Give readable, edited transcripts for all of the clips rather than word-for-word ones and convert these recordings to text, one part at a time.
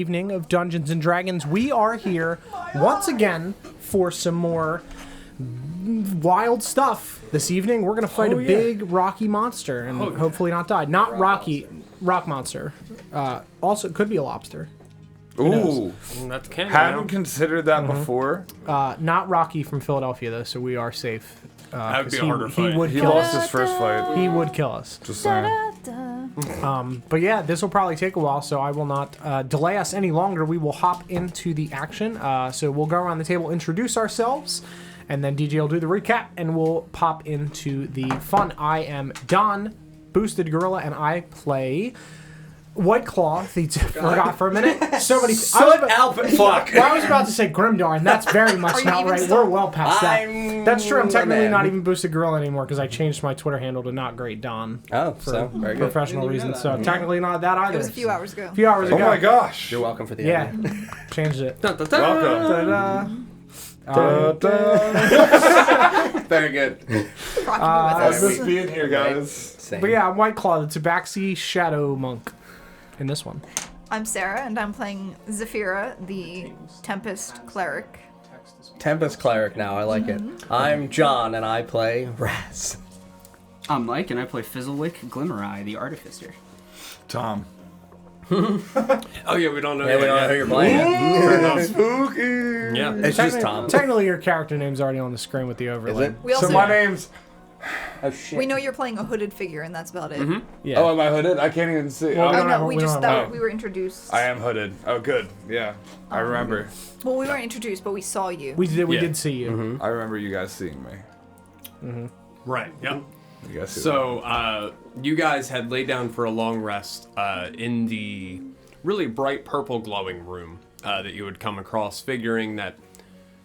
Evening of Dungeons and Dragons. We are here once again for some more wild stuff. This evening we're going to fight a big rocky monster and hopefully not die. Not rock monster. Also, it could be a lobster. Ooh, that's canon. haven't considered that before. Not Rocky from Philadelphia though, so we are safe. That would be a harder fight. He lost his first fight. He would kill us. Just saying. But yeah, this will probably take a while, so I will not delay us any longer. We will hop into the action. So we'll go around the table, introduce ourselves, and then DJ will do the recap, and we'll pop into the fun. I am Don, Boosted Gorilla, and I play White Claw. Forgot for a minute. So many. Fuck. Well, I was about to say Grimdar, and that's very much not right. We're well past that. That's true. I'm technically not even Boosted Gorilla anymore because I changed my Twitter handle to Not Great Don. Oh, for so very good. professional reasons. So technically not that either. It was a few hours ago. ago. Oh my gosh. You're welcome for the Yeah, changed it. Welcome. Very good. Nice to be in here, guys. Same. But yeah, I'm White Claw, the Tabaxi Shadow Monk in this one. I'm Sarah, and I'm playing Zafira, the Tempest Cleric. Tempest Cleric now, I like it. I'm John, and I play Raz. I'm Mike, and I play Fizzlewick Glimmereye, the Artificer. Tom. Oh yeah, we don't know. Yeah, we don't know who you're playing. Spooky. Yeah. It's just Tom. Technically, your character name's already on the screen with the overlay. Is it? We also So my name's... Oh, shit. we know you're playing a hooded figure, and that's about it. Yeah. Oh, am I hooded? I can't even see. Well, Oh don't no, have- we we just don't thought have- we were introduced. I am hooded. Oh, good. Yeah. I remember. Well, we weren't introduced, but we saw you. We Yeah. did see you. I remember you guys seeing me. Right. Yep. You guys see So, you guys had laid down for a long rest in the really bright purple glowing room that you had come across, figuring that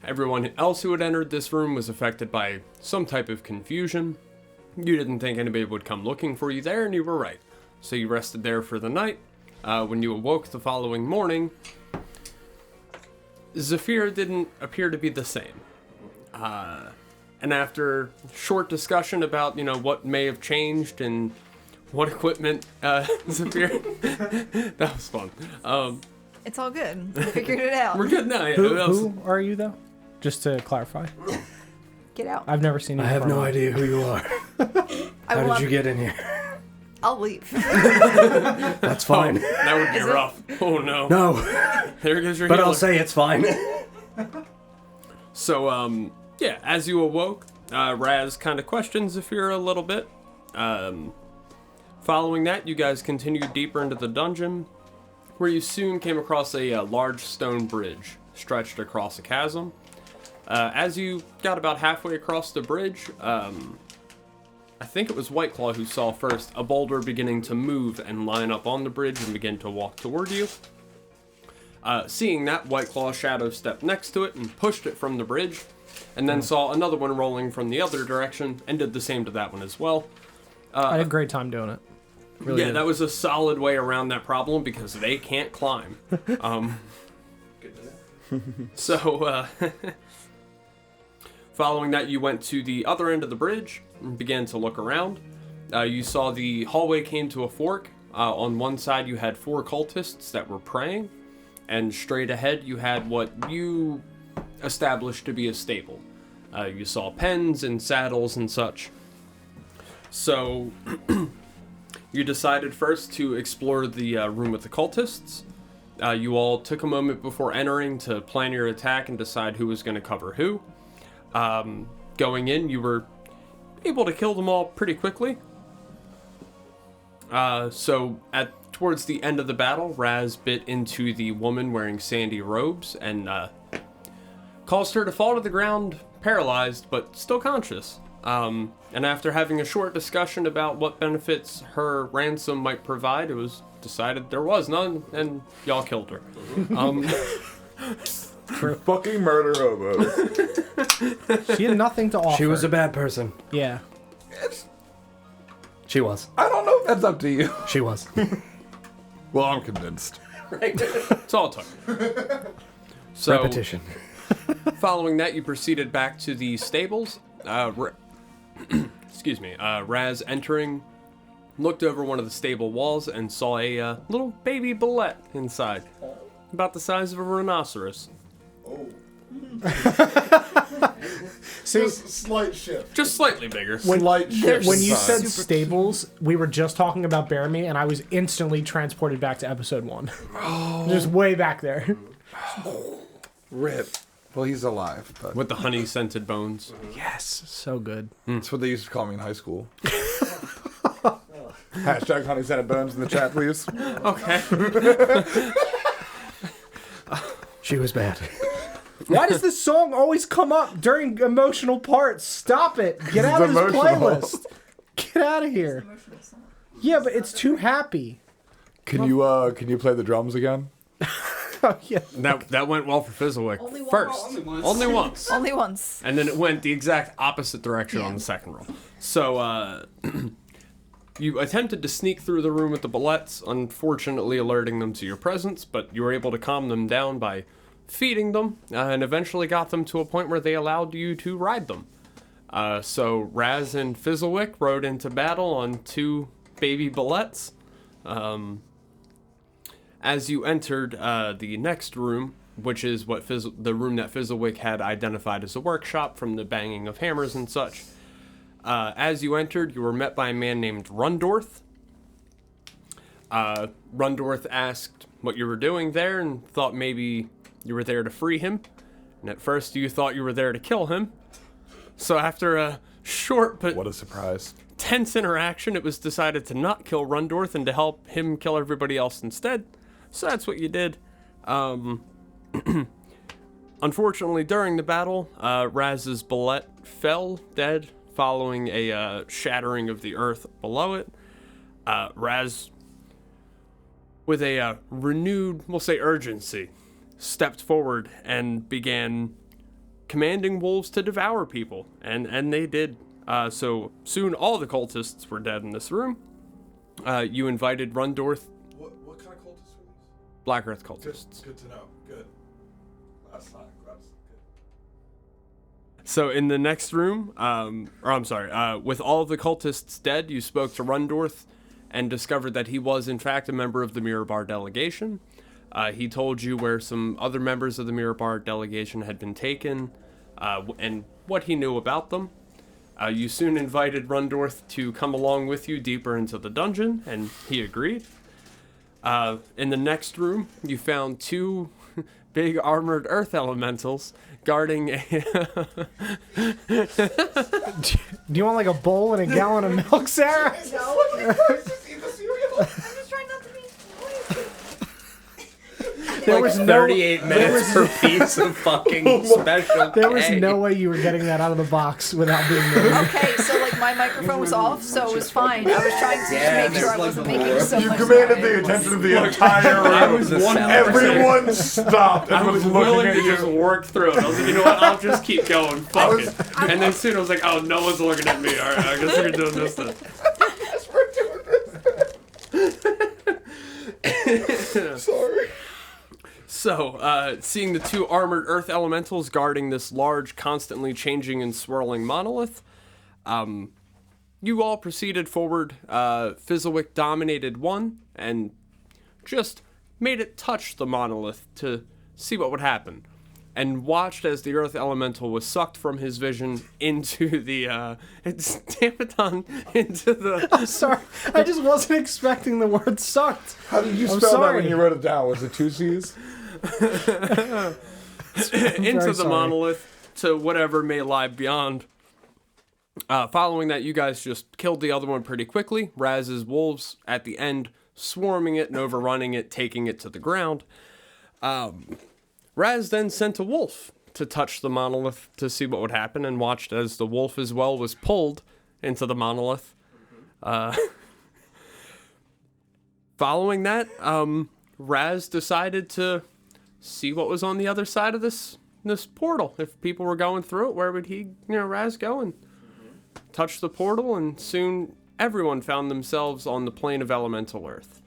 everyone else who had entered this room was affected by some type of confusion. You didn't think anybody would come looking for you there, and you were right. So you rested there for the night. When you awoke the following morning, Zafir didn't appear to be the same. And after short discussion about, what may have changed and what equipment Zafir... that was fun. It's all good. We figured it out. We're good now. Yeah, Who are you, though? Just to clarify. Get out. I've never seen you. I have no idea who you are. I How will did you get in here? I'll leave. That's fine. That would be Is it? rough. Oh, no. No, There goes your but healer. I'll say it's fine. So, yeah, as you awoke, Raz kind of questioned Zafir a little bit. Following that, you guys continued deeper into the dungeon, where you soon came across a large stone bridge stretched across a chasm. As you got about halfway across the bridge, I think it was White Claw who saw first a boulder beginning to move and line up on the bridge and begin to walk toward you. Seeing that, White Claw shadow stepped next to it and pushed it from the bridge, and then saw another one rolling from the other direction and did the same to that one as well. I had a great time doing it. Really Yeah, did. that was a solid way around that problem because they can't climb. So, following that, you went to the other end of the bridge and began to look around. You saw the hallway came to a fork. On one side, you had 4 cultists that were praying, and straight ahead, you had what you established to be a stable. You saw pens and saddles and such. So, you decided first to explore the room with the cultists. You all took a moment before entering to plan your attack and decide who was going to cover who. Going in, you were able to kill them all pretty quickly. So towards the end of the battle, Raz bit into the woman wearing sandy robes and caused her to fall to the ground, paralyzed but still conscious. And after having a short discussion about what benefits her ransom might provide, it was decided there was none, and y'all killed her. Fucking murder hobos. She had nothing to offer. She was a bad person. Yeah. She was. I don't know if that's up to you. She was. Well, I'm convinced. It's all it took. So, Repetition. following that, you proceeded back to the stables. Excuse me. Raz entering looked over one of the stable walls and saw a little baby bullet inside. about the size of a rhinoceros. See, Just a slight shift. Just slightly bigger. Slight shift. when you in said size. stables, we were just talking about Bear Me, and I was instantly transported back to episode 1. Just way back there. Rip. Well, he's alive, but With the honey-scented bones. Yes, so good. that's what they used to call me in high school. Hashtag honey scented bones in the chat, please. Okay. She was bad. Why does this song always come up during emotional parts? Stop it. Get out of this emotional. playlist. Get out of here. Yeah, but it's too happy. Can you play the drums again? Oh, yeah. That went well for Fizzlewick. Only one First. roll. Only once. Only once. And then it went the exact opposite direction on the second roll. So, you attempted to sneak through the room with the bullets, unfortunately alerting them to your presence, but you were able to calm them down by feeding them, and eventually got them to a point where they allowed you to ride them. So Raz and Fizzlewick rode into battle on 2 baby bullets. As you entered the next room, which is what the room that Fizzlewick had identified as a workshop from the banging of hammers and such. As you entered, you were met by a man named Rundorth. Rundorth asked what you were doing there and thought maybe you were there to free him. And at first you thought you were there to kill him. So after a short but What a surprise. tense interaction, it was decided to not kill Rundorth and to help him kill everybody else instead. So that's what you did. Unfortunately, during the battle, Raz's bullet fell dead following a shattering of the earth below it. Raz, with a renewed, we'll say, urgency, stepped forward and began commanding wolves to devour people. And they did. So soon all the cultists were dead in this room. You invited Rundorth. What kind of cultists were these? Black Earth cultists. Good to know. Good. That's not good. So in the next room, with all of the cultists dead, you spoke to Rundorth and discovered that he was in fact a member of the Mirabar delegation. He told you where some other members of the Mirabar delegation had been taken, and what he knew about them. You soon invited Rundorth to come along with you deeper into the dungeon, and he agreed. In the next room, you found 2 big armored earth elementals guarding a... Do you want like a bowl and a gallon of milk, Sarah? No. I'm just trying not to be There Like was 38 minutes per piece of fucking special There was K. no way you were getting that out of the box without being there. Okay, so like my microphone was off, so it was fine. I was trying to Yeah, make sure I there's, wasn't like, making so You much commanded noise. the attention of the entire I room. was The sound. Everyone stopped and I was looking willing at to you. just work through it. I was like, you know what, I'll just keep going. Fuck it. And then soon I was like, oh, no one's looking at me. All right, I guess we're doing this then. Sorry. So, seeing the 2 armored earth elementals guarding this large, constantly changing and swirling monolith, you all proceeded forward. Fizzlewick dominated one and just made it touch the monolith to see what would happen, and watched as the earth elemental was sucked from his vision into the into the Sorry, I just wasn't expecting the word sucked. How did you I'm spell that sorry. when you wrote it down? Was it 2 C's? into very the sorry. monolith to whatever may lie beyond. Following that, you guys just killed the other one pretty quickly. Raz's wolves at the end, swarming it and overrunning it, taking it to the ground. Raz then sent a wolf to touch the monolith to see what would happen, and watched as the wolf as well was pulled into the monolith. Following that, Raz decided to see what was on the other side of this portal. If people were going through it, where would Raz go? And touch the portal, and soon everyone found themselves on the plane of elemental earth.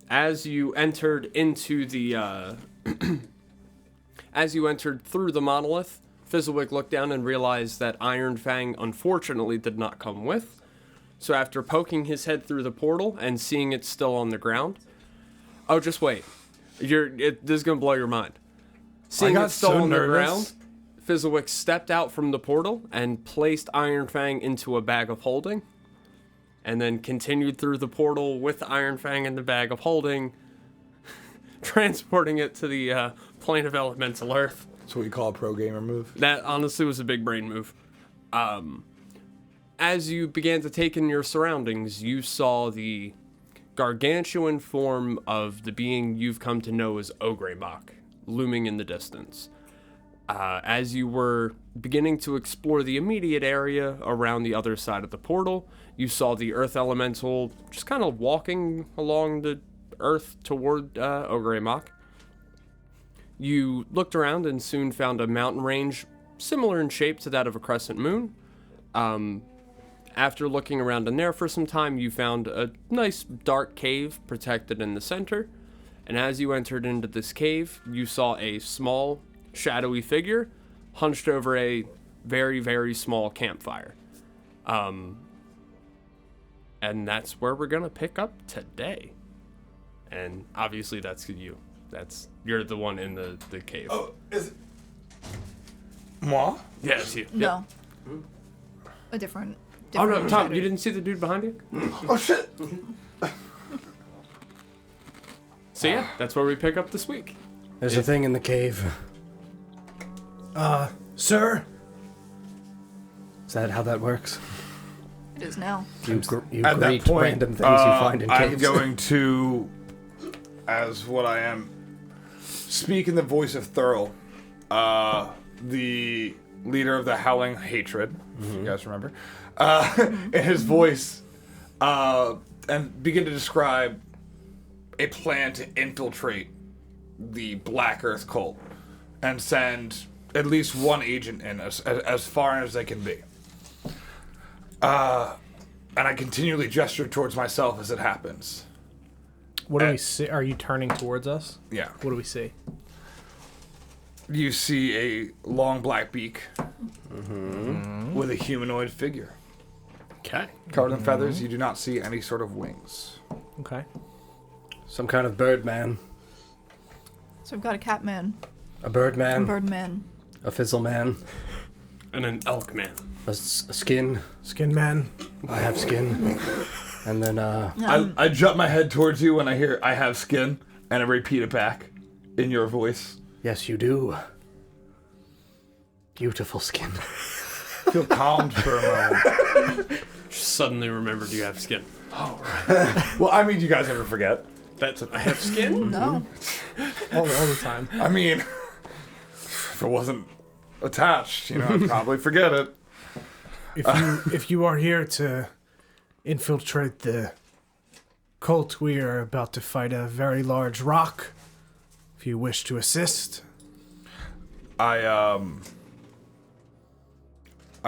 As you entered into the, as you entered through the monolith, Fizzlewick looked down and realized that Iron Fang unfortunately did not come with. So after poking his head through the portal and seeing it still on the ground, oh, just wait. This is gonna blow your mind. Seeing got it still so on the nervous. ground, Fizzlewick stepped out from the portal and placed Iron Fang into a bag of holding, and then continued through the portal with Iron Fang in the bag of holding, transporting it to the plane of elemental earth. That's what you call a pro gamer move. That honestly was a big brain move. As you began to take in your surroundings, you saw the gargantuan form of the being you've come to know as Ogremoch looming in the distance. As you were beginning to explore the immediate area around the other side of the portal, you saw the earth elemental just kind of walking along the earth toward Ogremoch. You looked around and soon found a mountain range similar in shape to that of a crescent moon. After looking around in there for some time, you found a nice dark cave protected in the center. And as you entered into this cave, you saw a small, shadowy figure hunched over a very, very small campfire. And that's where we're gonna pick up today. And obviously that's you. You're the one in the cave. Oh, is it? Moi? Yeah, it's you. No. A different. Oh no, different Tom, shadow. you didn't see the dude behind you? Oh shit! So yeah, that's where we pick up this week. There's a thing in the cave. Sir? Is that how that works? It is now. You At that greet point, random things you find in I'm caves. going to, as what I am, speak in the voice of Thurl, the leader of the Howling Hatred, if you guys remember, in his voice, and begin to describe a plan to infiltrate the Black Earth cult and send at least one agent in as far as they can be. And I continually gesture towards myself as it happens. What do we see? Are you turning towards us? Yeah. What do we see? You see a long black beak with a humanoid figure. Okay. Covered in feathers, you do not see any sort of wings. Okay. Some kind of bird man. So we've got a cat man, A bird man. a bird man. A fizzle man. And an elk man. A skin. Skin man. I have skin. And then, I jump my head towards you when I hear I have skin, and I repeat it back in your voice. yes, you do. Beautiful skin. Feel calmed for a moment. Just suddenly remembered you have skin. Well, I mean, do you guys ever forget? I have skin? No. All the time. I mean, if it wasn't attached, I'd probably forget it. If you are here to infiltrate the cult, we are about to fight a very large rock. If you wish to assist. I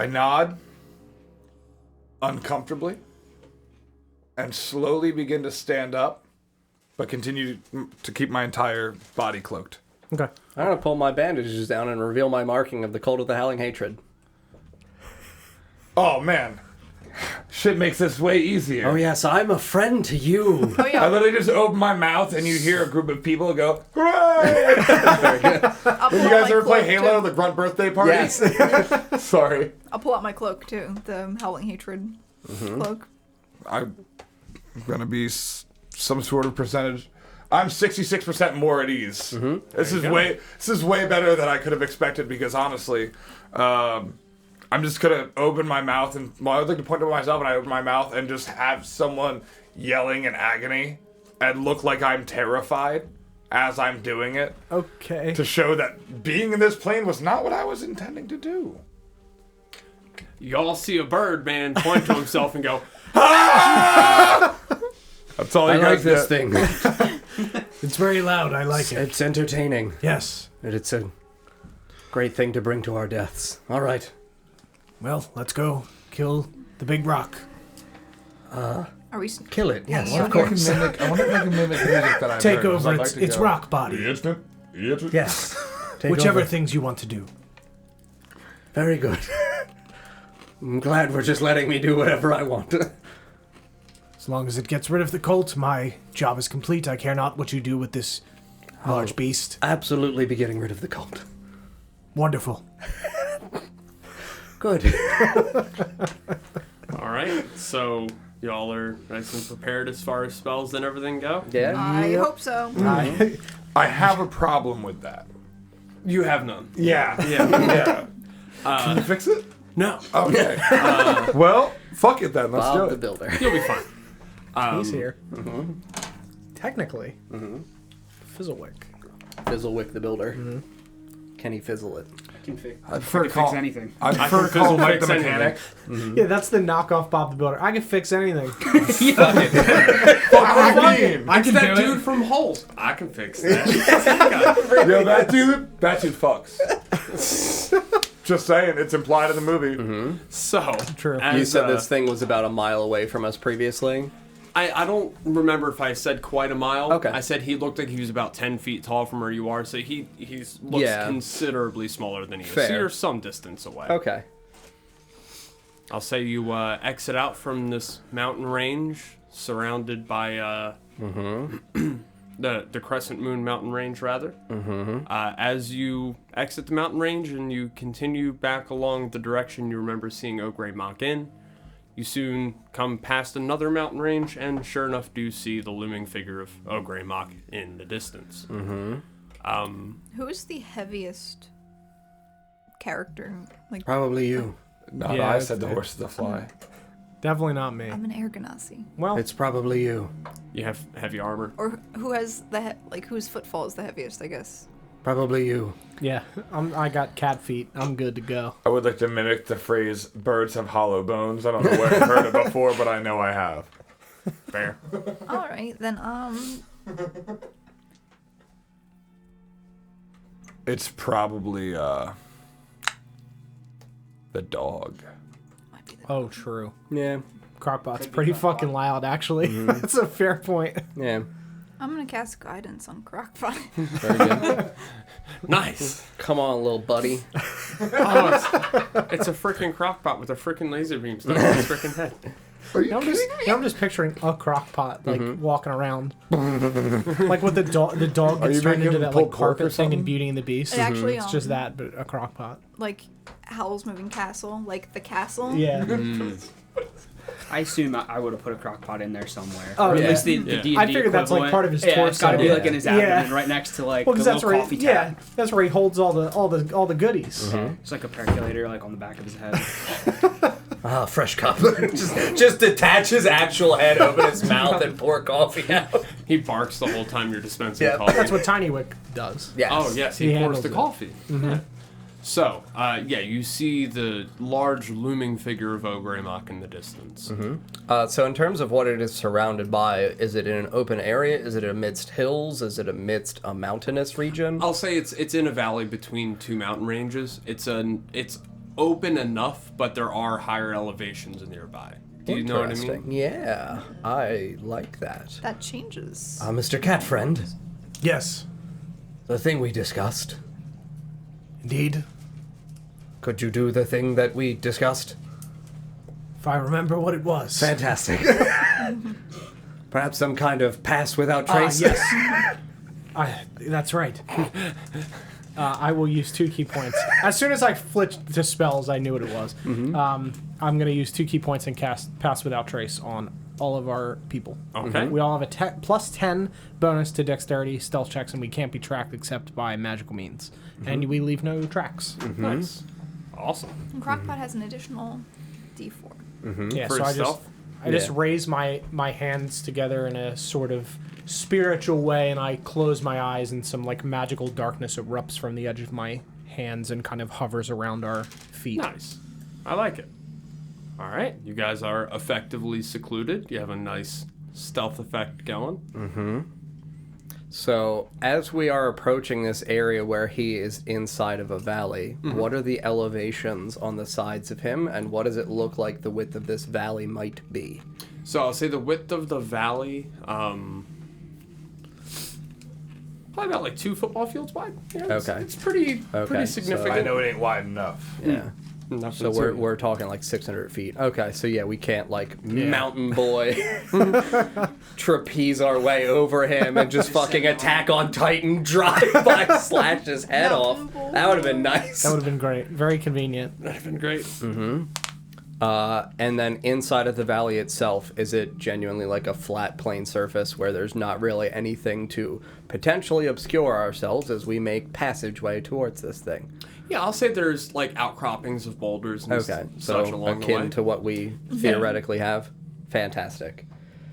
nod uncomfortably and slowly begin to stand up, but continue to keep my entire body cloaked. Okay. I'm gonna pull my bandages down and reveal my marking of the cult of the Howling Hatred. Oh man, shit makes this way easier. Oh yes, I'm a friend to you. Oh I yeah. literally just open my mouth and you hear a group of people go, hooray! I'll pull You out guys my ever play cloak, Halo, too. the grunt birthday party? Yes. Sorry. I'll pull out my cloak too. The Howling Hatred cloak. I'm gonna be some sort of percentage. I'm 66% more at ease. This is way better than I could have expected because honestly, I'm just gonna open my mouth and I'd like to point to myself and I open my mouth and just have someone yelling in agony and look like I'm terrified as I'm doing it Okay. to show that being in this plane was not what I was intending to do. Y'all see a bird man point to himself and go, That's all you I like guys this get. thing. It's very loud. I like it. It's entertaining. Yes. And it's a great thing to bring to our deaths. All right. Well, let's go kill the big rock. Are we? Kill it. Yes, Yeah. of course. I wonder if I can mimic music that I've Take heard, 'cause over I'd like its to go. rock body. Yes. Take Whichever over. things you want to do. Very good. I'm glad we're just letting me do whatever I want. As long as it gets rid of the cult, my job is complete. I care not what you do with this large beast. Absolutely be getting rid of the cult. Wonderful. Good. All right, so y'all are nice and prepared as far as spells and everything go? Yeah. I hope so. I have a problem with that. You have none. Yeah. Yeah. Can you fix it? No. Okay. Well, fuck it then. Let's Bob do the it. Builder. You'll be fine. He's here. Technically. Fizzlewick. Fizzlewick the Builder. Can he fizzle it? I can fix, I prefer to fix call anything. I prefer to call Mike the fix mechanic. Yeah, that's the knockoff Bob the Builder. I can fix anything. Fuck you mean? I can that do it. dude from Holes. I can fix that. Yo, that dude fucks. Just saying, it's implied in the movie. So, True. as, You said this thing was about a mile away from us previously. I don't remember if I said quite a mile. Okay. I said he looked like he was about 10 feet tall from where you are, so he looks Yeah. considerably smaller than you. Fair. So you're some distance away. Okay. I'll say you exit out from this mountain range, surrounded by the Crescent Moon mountain range, rather. As you exit the mountain range and you continue back along the direction you remember seeing Ogremoch in, you soon come past another mountain range, and sure enough, do see the looming figure of Ogremoch in the distance. Who is the heaviest character? Like, Probably you. No, Yeah, I said the it's- horse is a fly. Definitely not me. I'm an Air Ganassi. Well, It's probably you. You have heavy armor. Or who has the whose footfall is the heaviest? I guess. Probably you. yeah, I got cat feet. I'm good to go. I would like to mimic the phrase "birds have hollow bones." I don't know where I've heard it before, but I know I have. Fair. All right, then. It's probably the dog. Might be the Oh, true. Yeah. Crockpot's pretty fucking loud, actually. That's a fair point. Yeah. I'm gonna cast guidance on Crockpot. Very good. Nice. Come on, little buddy. It's a freaking crockpot with a freaking laser beam stuck in his freaking head. I'm just picturing a crockpot like walking around, like with the dog. The dog Are gets you turned making into him that pull like pork or carpet thing in something? Beauty and the Beast. It actually, It's just that, but a crockpot. like Howl's Moving Castle, like the castle. Yeah. I assume I would have put a crock pot in there somewhere. Oh, Or at yeah. least the Yeah. D&D I figured that's, like, equivalent. part of his Yeah, it's got to be torso. like in his Yeah. abdomen, right next to like Well, the because little that's where coffee he, tap. that's where he holds all the goodies. It's like a percolator, like on the back of his head. Ah, fresh cup. just detach his actual head, open his mouth, and pour coffee out. He barks the whole time you're dispensing Yeah. coffee. That's what Tinywick does. Yes. Oh, yes, he He pours handles the it. coffee. Yeah. So, you see the large looming figure of Ogremoch in the distance. So in terms of what it is surrounded by, is it in an open area? Is it amidst hills? Is it amidst a mountainous region? I'll say it's in a valley between two mountain ranges. It's open enough, but there are higher elevations nearby. Do you know what I mean? Interesting. Yeah, I like that. That changes. Mr. Cat Friend, Yes, the thing we discussed. indeed. Could you do the thing that we discussed? If I remember what it was. Fantastic. Perhaps some kind of pass without Ah, trace? yes. That's right. I will use 2 key points. As soon as I flipped to spells, I knew what it was. I'm going to use 2 key points and cast Pass Without Trace on all of our people. Okay. We all have a plus 10 bonus to dexterity, stealth checks, and we can't be tracked except by magical means. And we leave no tracks. Nice. Awesome. And Crockpot has an additional D4. Yeah, For so stealth? I just Yeah. raise my hands together in a sort of spiritual way, and I close my eyes, and some like magical darkness erupts from the edge of my hands and kind of hovers around our feet. Nice. I like it. All right. You guys are effectively secluded. You have a nice stealth effect going. So, as we are approaching this area where he is inside of a valley, what are the elevations on the sides of him, and what does it look like the width of this valley might be? So I'll say the width of the valley, probably about like 2 football fields wide. Yeah, Okay. It's pretty Okay, so significant. I know it ain't wide enough. Yeah. So we're talking like 600 feet. Okay, so yeah, we can't like mountain boy trapeze our way over him and just fucking attack on Titan, drive by, slash his head off. That would have been nice. That would have been great. Very convenient. That'd have been great. And then inside of the valley itself, is it genuinely like a flat plain surface where there's not really anything to potentially obscure ourselves as we make passageway towards this thing? Yeah, I'll say there's like outcroppings of boulders and Okay, such so along the way. akin to what we theoretically have. Fantastic.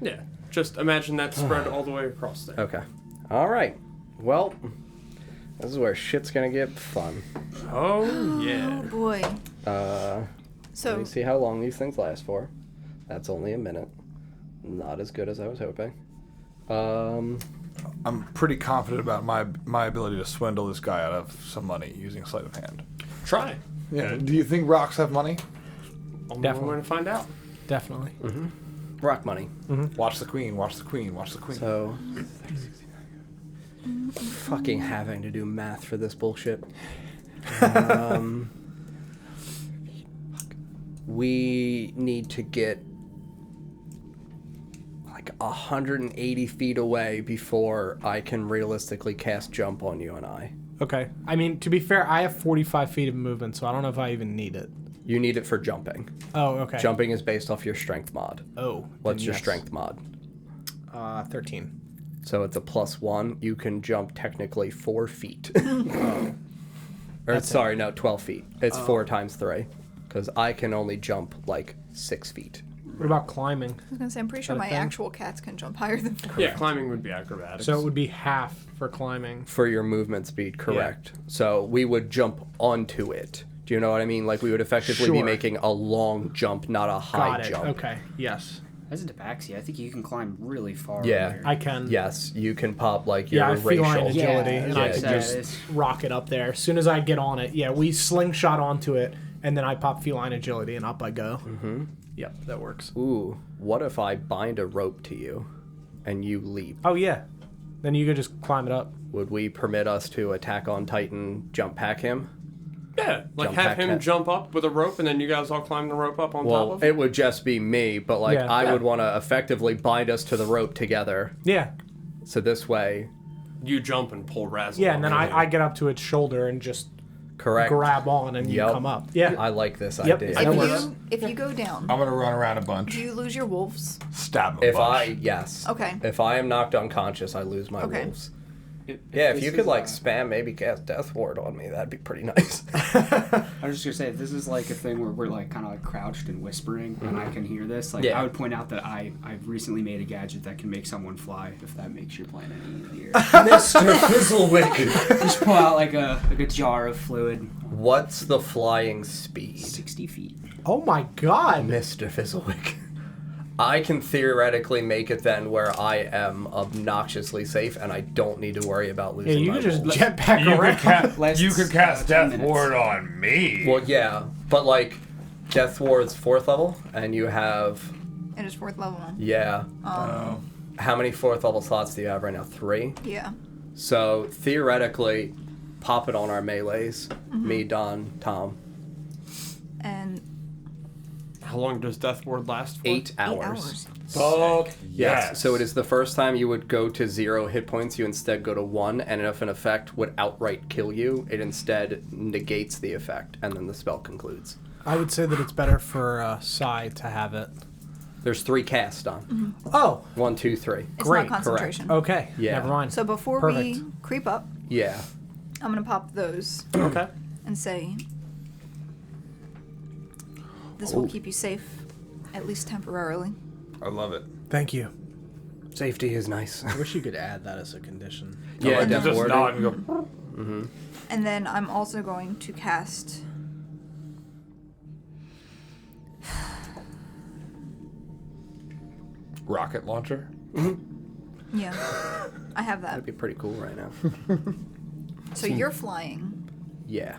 Yeah, just imagine that spread all the way across there. Okay. All right. Well, this is where shit's gonna get fun. Oh, yeah. Oh boy. Let So me see how long these things last for. That's only a minute. Not as good as I was hoping. I'm pretty confident about my ability to swindle this guy out of some money using sleight of hand. Try. Yeah. Do you think rocks have money? Only Definitely. one way to find out. Definitely. Rock money. Watch the queen. Watch the queen. Watch the queen. So, fucking having to do math for this bullshit. We need to get like 180 feet away before I can realistically cast jump on you and I. Okay. I mean, to be fair, I have 45 feet of movement, so I don't know if I even need it. You need it for jumping. Oh, okay. Jumping is based off your strength mod. Oh. What's then your yes. strength mod? 13. So it's a +1. You can jump technically 4 feet. Or That's sorry, no, 12 feet. It's 4 times 3. Because I can only jump like 6 feet. What about climbing? I was gonna say, I'm pretty sure that a my thing? actual cats can jump higher than 4. Yeah, climbing would be acrobatics. So it would be half for climbing. For your movement speed, correct. So we would jump onto it. Do you know what I mean? Like we would effectively be Sure. making a long jump, not a high Got it. jump. Okay. Yes. As a tabaxi, I think you can climb really far. Yeah. over there. I can. Yes, you can pop like your Yeah, I have feline racial. agility, and I yeah, can yeah, just rocket up there. As soon as I get on it, yeah, we slingshot onto it, and then I pop feline agility, and up I go. Mm-hmm. Yep, that works. Ooh, what if I bind a rope to you and you leap? Oh, yeah. Then you could just climb it up. Would we permit us to attack on Titan, jump pack him? yeah, like Jump have back him head. jump up with a rope, and then you guys all climb the rope up on top Well, of it would just be me, but like Yeah. I Yeah. would want to effectively bind us to the rope together. Yeah. So this way, You jump and pull Razzle. Yeah, and then over. I get up to its shoulder and just correct. grab on, and you Yep. come up. Yeah. I like this Yep. idea. That If works. if you go down, I'm gonna run around a bunch. do you lose your wolves? Stab him. If yes. Okay. If I am knocked unconscious, I lose my Okay. wolves. Yeah, if you could like spam, maybe cast Death Ward on me, that'd be pretty nice. I was just gonna say, if this is like a thing where we're like kind of like crouched and whispering, and I can hear this, like Yeah. I would point out that I've recently made a gadget that can make someone fly. If that makes your plan any easier, Mr. Fizzlewick. just pull out like a jar of fluid, What's the flying speed? 60 feet. Oh, my God. Mr. Fizzlewick. I can theoretically make it then where I am obnoxiously safe and I don't need to worry about Yeah, losing you my could just wolves. jetpack around. You could cast 10 Death minutes. Ward on me. Well, yeah, but like Death Ward's 4th level and you have, It is 4th level now. yeah. How many 4th level slots do you have right now? 3? Yeah. So theoretically, pop it on our melees. Me, Don, Tom. And How long does Death Ward last for? 8 8 hours. hours. Fuck Yes. So it is the first time you would go to 0 hit points, you instead go to 1, and if an effect would outright kill you, it instead negates the effect, and then the spell concludes. I would say that it's better for Sai to have it. There's 3 casts on. Oh, 1, 2, 3. It's Great, not concentration. okay. Yeah. Never mind. So before Perfect. we creep up, Yeah. I'm gonna pop those Okay. and say, this will keep you safe, at least temporarily. I love it. Thank you. Safety is nice. I wish you could add that as a condition. Yeah, Like, Death just Ward. nod and go. And then I'm also going to cast Rocket launcher. yeah. I have that. That'd be pretty cool right now. So you're flying. Yeah.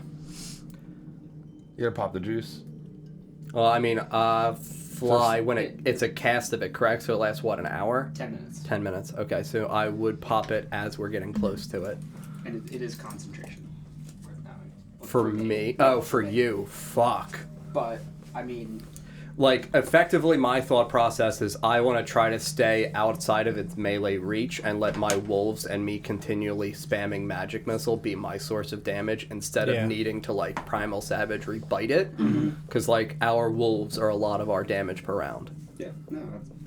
You gotta pop the juice. Well, I mean, fly when it's a cast of it, correct? So it lasts what, an hour? 10 minutes. 10 minutes. Okay, so I would pop it as we're getting close to it. And it is concentration. For me? Oh, for you. Fuck. But I mean, Like, effectively, my thought process is I want to try to stay outside of its melee reach and let my wolves and me continually spamming magic missile be my source of damage instead Yeah. of needing to, like, primal savagery bite it. Because, like, our wolves are a lot of our damage per round. yeah, no,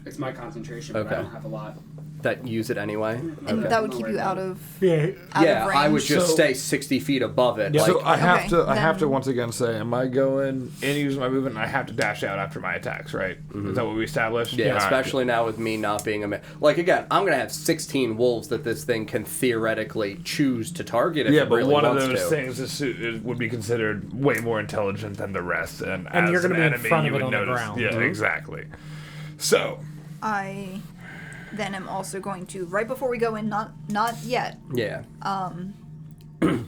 it's my concentration, but Okay. I don't have a lot. That use it anyway? And Okay. that would keep you out of Yeah. Yeah, of I would range. just So- stay 60 feet above it. Yeah. Like, So I have Okay, to. I have to then- once again say, am I going in using my movement? And I have to dash out after my attacks, right? Is that what we established? yeah, All right. especially now with me not being like, again, I'm gonna have 16 wolves that this thing can theoretically choose to target if Yeah, it but really one of wants those to. things would be considered way more intelligent than the rest, and as you're gonna an be in enemy, front of you it would on the notice. ground. Yeah, exactly. So I then am also going to right before we go in, not yet. Yeah.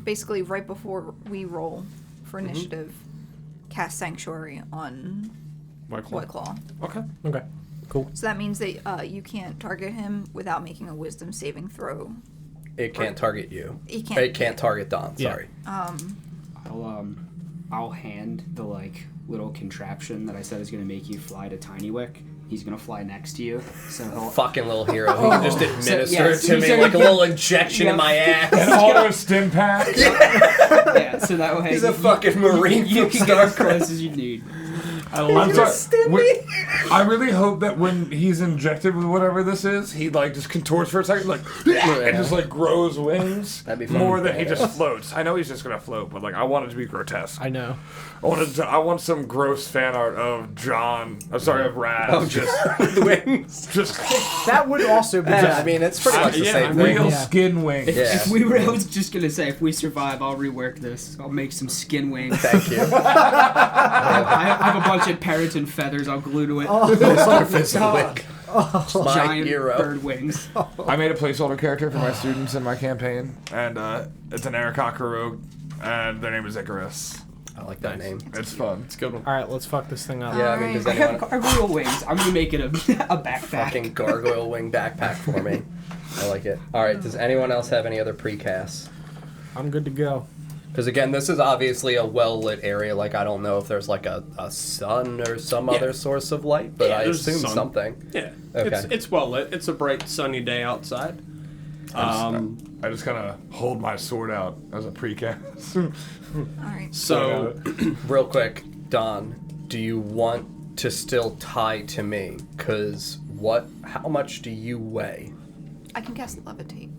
Basically, right before we roll for initiative, cast Sanctuary on White Claw. White Claw. Okay. Okay. Cool. So that means that you can't target him without making a Wisdom saving throw. It can't target you. He can't- It can't target Don. Yeah. Sorry. I'll hand the like little contraption that I said is gonna make you fly to Tinywick. He's gonna fly next to you, so he'll. Fucking little hero. He can just administer yeah, it to me so like a you- little injection in my ass. auto stim pack. Yeah, so that way He's a fucking marine You from can get as Star Trek. close as you need. I'm sorry. I really hope that when he's injected with whatever this is, he like just contorts for a second, like and just like grows wings. That'd be fun. more than he just floats. I know he's just gonna float, but like I want it to be grotesque. I know. I want some gross fan art of John. I'm sorry, of Raz. Oh, just wings. just That would also be. I mean, it's pretty much the yeah, same I'm thing. real Yeah. skin wings. Yeah. If we were, I was just gonna say, if we survive, I'll rework this. I'll make some skin wings. Thank you. I have a bunch of paraton feathers I'll glue to it. Starfizzlewick. My Giant hero. bird wings. I made a placeholder character for my students in my campaign, and it's an Arakaka rogue, and their name is Icarus. I like that name. It's fun. It's a good one. All right, let's fuck this thing up. Yeah, I mean, does I have anyone gargoyle wings. I'm gonna make it a backpack. fucking gargoyle wing backpack for me? I like it. All right, does anyone else have any other precasts? I'm good to go. Because again, this is obviously a well-lit area. Like, I don't know if there's like a sun or some other source of light, but Yeah, I there's assume sun. something. Yeah. Okay. It's well lit. It's a bright sunny day outside. I just kind of hold my sword out as a precast. All right. So Real quick, Don, do you want to still tie to me? Because how much do you weigh? I can cast Levitate.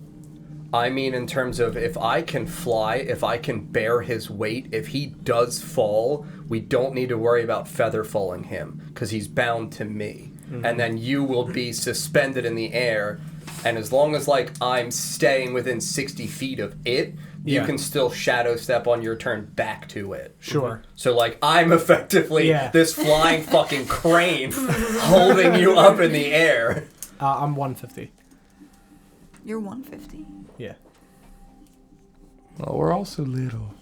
I mean, in terms of if I can fly, if I can bear his weight, if he does fall, we don't need to worry about feather falling him, because he's bound to me. And then you will be suspended in the air, and as long as, like, I'm staying within 60 feet of it, you Yeah. can still shadow step on your turn back to it. Sure. So, like, I'm effectively Yeah. this flying fucking crane holding you up in the air. I'm 150. You're 150. Yeah. Well, we're all so little.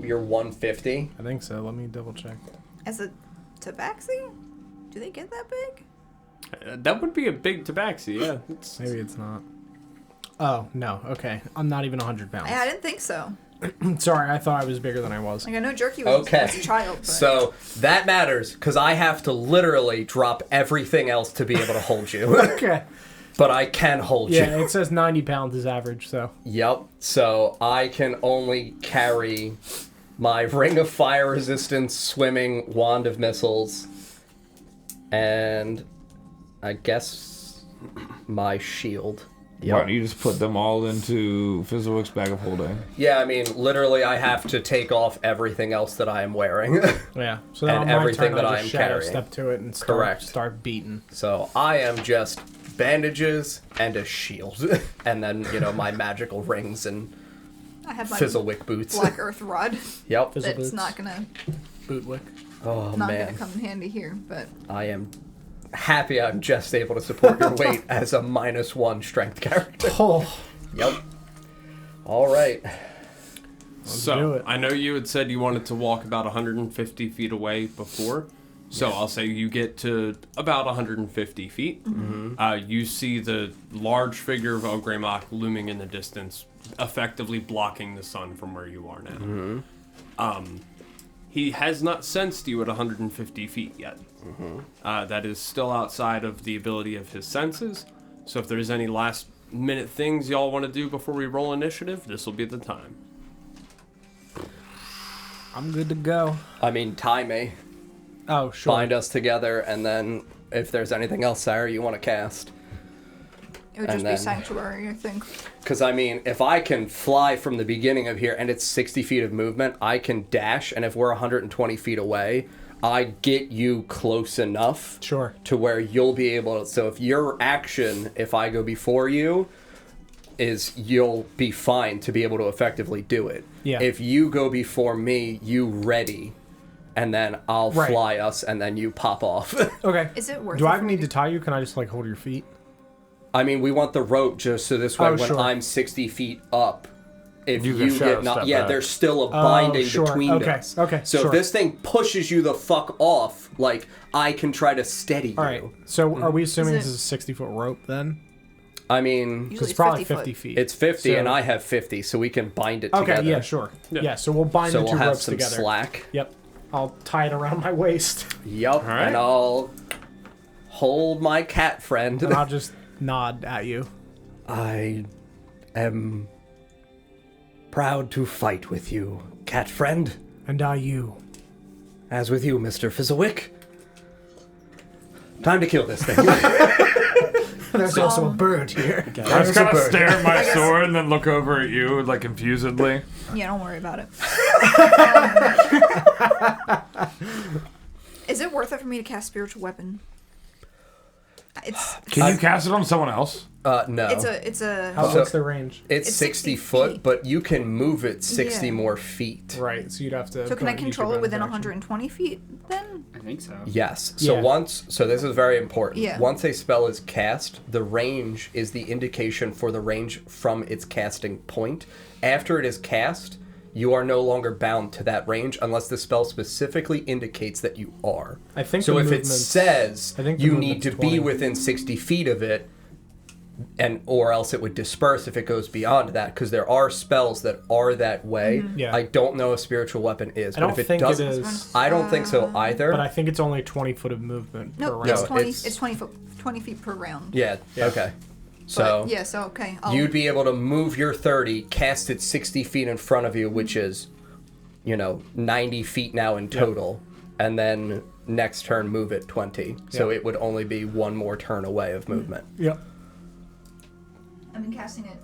You're 150. I think so. Let me double check. As a tabaxi? Do they get that big? that would be a big tabaxi. Yeah. It's, Maybe it's not. Oh, no. Okay. I'm not even 100 pounds. I didn't think so. Sorry, I thought I was bigger than I was. Like, I know Jerky was Okay. as a child, but... So that matters because I have to literally drop everything else to be able to hold you. Okay. But I can hold Yeah, you. it says 90 pounds is average, so. Yep. So I can only carry my ring of fire resistance, swimming, wand of missiles, and I guess my shield. Why don't you just put them all into Fizzlewick's bag of holding? Yeah, I mean, literally, I have to take off everything else that I am wearing. Yeah. So then And on my everything turn, that I'll I just am shadow carrying. step to it and Correct. start beating. So I am just bandages and a shield, and then my magical rings and I have my Fizzlewick boots. Black Earth Rod. Yep. Fizzle That's boots. not gonna Bootwick. Oh not man, gonna come in handy here, but I am happy I'm just able to support your weight as a -1 strength character. Oh. Yep. All right. do so it. I know you had said you wanted to walk about 150 feet away before. So I'll say you get to about 150 feet. You see the large figure of Ogremoch looming in the distance, effectively blocking the sun from where you are now. He has not sensed you at 150 feet yet. That is still outside of the ability of his senses. So if there's any last minute things y'all want to do before we roll initiative, this will be the time. I'm good to go. I mean, tie me, Oh, sure. bind us together, and then if there's anything else, Sarah, you want to cast. It would And just then- be Sanctuary, I think. Because, I mean, if I can fly from the beginning of here and it's 60 feet of movement, I can dash, and if we're 120 feet away, I get you close enough Sure. to where you'll be able to. So if your action, if I go before you, is you'll be fine to be able to effectively do it. Yeah. If you go before me, you ready, and then I'll Right. fly us, and then you pop off. Okay. Is it worth Do it I for even me need to tie you? Can I just like hold your feet? I mean, we want the rope just so this way Oh, when sure. I'm 60 feet up, if You you, can shadow get not, step yeah, back. there's still a binding sure. between Okay, us. okay, So sure. if this thing pushes you the fuck off, like I can try to steady All you. right. So are we assuming Is this it- is a 60-foot rope then? I mean, Because Usually it's probably 50 50 foot. feet. it's 50 So- and I have 50, so we can bind it Okay, together. yeah, sure. Yeah. Yeah, so we'll bind So the we'll two have ropes some together. slack. Yep. I'll tie it around my waist. Yup, right. and I'll hold my cat friend. And I'll just nod at you. I am proud to fight with you, cat friend. And you. As with you, Mr. Fizzlewick. Time to kill this thing. There's also a bird here. I just kind of bird. stare at my sword and then look over at you, like, confusedly. Yeah, don't worry about it. Is it worth it for me to cast Spiritual Weapon? Can you cast it on someone else? No. It's a How, So- what's the range? It's It's 60 60 foot, feet. but you can move it 60 Yeah. more feet. Right, so you'd have to... So can I use your control it bonus within action. 120 feet then? I think so. Yes. So Yeah. so this is very important. Yeah. Once a spell is cast, the range is the indication for the range from its casting point. After it is cast, you are no longer bound to that range unless the spell specifically indicates that you are. I think so the if it movement's- says I think the you need movement's to 20. be within 60 feet of it, and or else it would disperse if it goes beyond that, because there are spells that are that way. Yeah. I don't know if spiritual weapon is, I but don't if it think it doesn't, is, I don't think so either. but I think it's only 20 foot of movement per No, round. it's No, 20. it's- It's 20 feet per round. Yeah. Okay. But, So yeah, so okay. you'd be able to move your 30, cast it 60 feet in front of you, which is, 90 feet now in total, and then next turn move it 20. So Yep. it would only be one more turn away of movement. Yep. I've been casting it.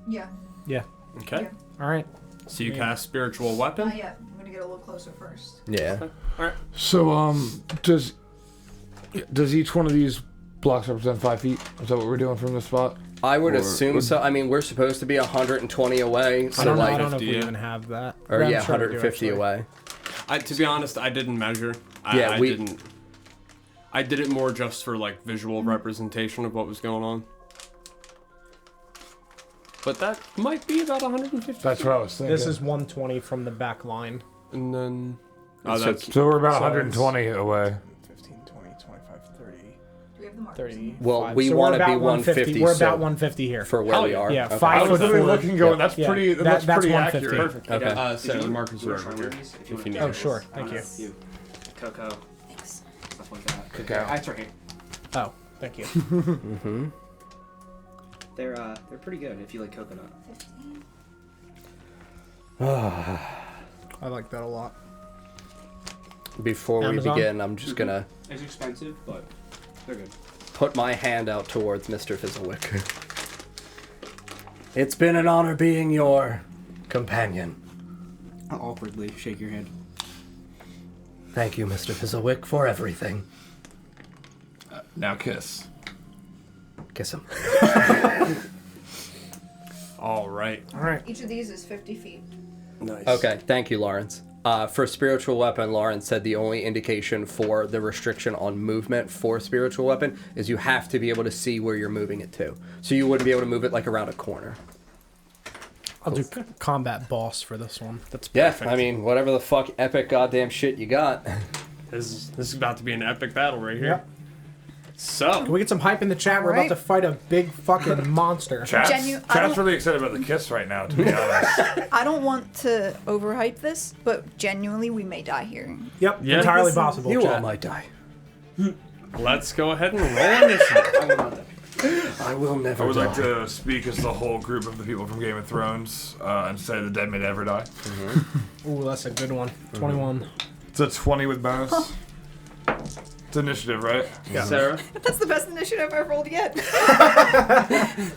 Yeah. Yeah. Okay. Yeah. All right. So you cast spiritual weapon. Not yet. I'm gonna get a little closer first. Yeah. All right. So, does each one of these blocks represent 5 feet? Is that what we're doing from this spot? I would Or- assume so. I mean, we're supposed to be 120 away, I so don't know like, if we 50, even have that. or I'm yeah, sure we do, 150 actually. away. To be honest, I didn't measure. Yeah, I we- didn't. I did it more just for like visual representation of what was going on. But that might be about 150. That's what I was thinking. This is 120 from the back line. And then. Oh, So- that's. So we're about So 120 away. 15, 20, 25, 30, Do we have the markers? 30. Well, we so wanna we're about be 150, We're so- about 150 here. For where Hell we yeah. are. Yeah, Okay. 5 I was foot literally 4. looking, going, Yeah. that's Yeah, pretty. That's that's pretty 150. accurate. Perfect. Okay. So the markers are You over want here. these? If If you want need Oh, it. sure. I Thank don't you. know, you. Cocoa, Thanks. stuff like that. Cacao. It's right here. Oh, thank you. Mm-hmm. They're pretty good if you like coconut. 15. I like that a lot. Before we Amazon? begin, I'm just gonna It's expensive, but they're good. put my hand out towards Mr. Fizzlewick. It's been an honor being your companion. I'll awkwardly shake your hand. Thank you, Mr. Fizzlewick, for everything. Now kiss. Kiss him. All right. All right. Each of these is 50 feet. Nice. Okay, thank you, Lawrence. For spiritual weapon, Lawrence said the only indication for the restriction on movement for spiritual weapon is you have to be able to see where you're moving it to. So you wouldn't be able to move it like around a corner. I'll do combat boss for this one. That's Yeah, perfect. I mean, whatever the fuck epic goddamn shit you got. This is about to be an epic battle right here. Yep. So, Can we get some hype in the chat? We're about Alright. to fight a big fucking monster. Chat's I Chat's don't- really excited about the kiss right now, to be honest. I don't want to overhype this, but genuinely, we may die here. Yep, Yeah. entirely This is- possible. You all chat. might die. let's go ahead and roll initiative. I will not die. I will never I would die. like to speak as the whole group of the people from Game of Thrones and say the dead may never die. Ooh, that's a good one. 21. It's a 20 with bonus. It's initiative, right? Sarah? That's the best initiative I've rolled yet.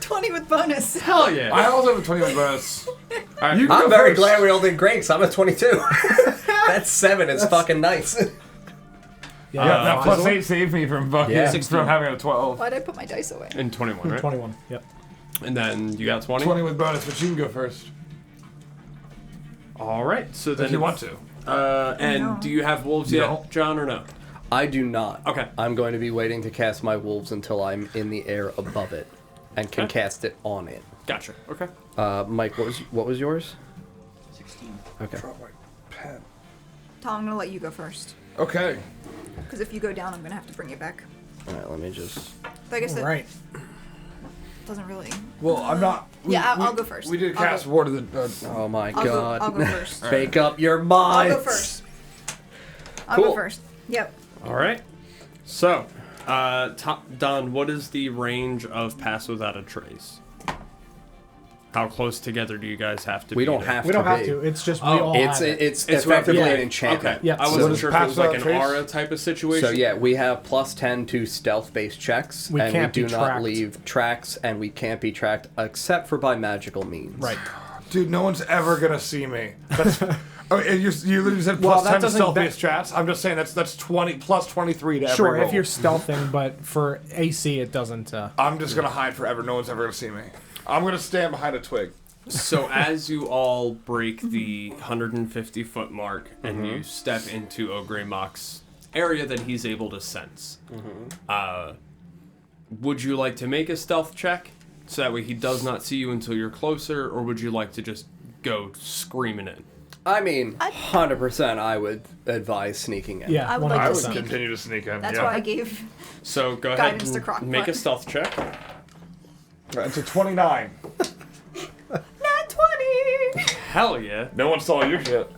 20 with bonus. Hell yeah. I also have a 20 with bonus. All right, you I'm go very first. glad we all did great, because I'm at 22. That's 7 is fucking nice. Yeah, that fine. plus 8 saved me from fucking Yeah. from having a 12. Why'd I put my dice away? In 21, right? 21. Yep. And then you got 20? 20 with bonus, but you can go first All right. So then if you want to. And No. do you have wolves No. yet, John, or no? I do not. Okay. I'm going to be waiting to cast my wolves until I'm in the air above it and can Okay. cast it on it. Gotcha. Okay. Mike, what was yours? 16. Okay. Tom, I'm gonna let you go first. Okay. Because if you go down, I'm gonna have to bring you back. All right, let me just. Like I said, Right. doesn't really. Well, I'm not. Yeah, I'll go first. We did I'll cast go- Ward of the. Oh my I'll god. I'll go first. Make up your I'll mind. go first. I'll Cool. go first. Yep. All right. So, Don, what is the range of Pass Without a Trace? How close together do you guys have to be? We don't have We to don't have be. to. It's just we Oh, all It's have it. it's It's effectively right- an Okay. enchantment. Yeah. I So wasn't does sure if it was Pass like Without an Trace? aura type of situation. So yeah, we have plus 10 to stealth-based checks, We and can't we be do not tracked. leave tracks, and we can't be tracked except for by magical means. Right. Dude, no one's ever gonna see me. That's. Oh, and you literally said Well, plus that 10 to doesn't- stealth-based chats. I'm just saying that's 20 plus 23 to every Sure, roll. if you're stealthing, but for AC, it doesn't. I'm just gonna hide forever. No one's ever gonna see me. I'm gonna stand behind a twig. So as you all break the 150-foot mark and you step into Ogremoch's area that he's able to sense, would you like to make a stealth check so that way he does not see you until you're closer, or would you like to just go screaming in? I mean, 100% I would advise sneaking in. Yeah, I would like I to would sneak. continue to sneak in. That's yeah. why I gave. So go Guidance to ahead and Crockpot. make a stealth check. It's a 29. Nat 20! Hell yeah. No one saw your shit.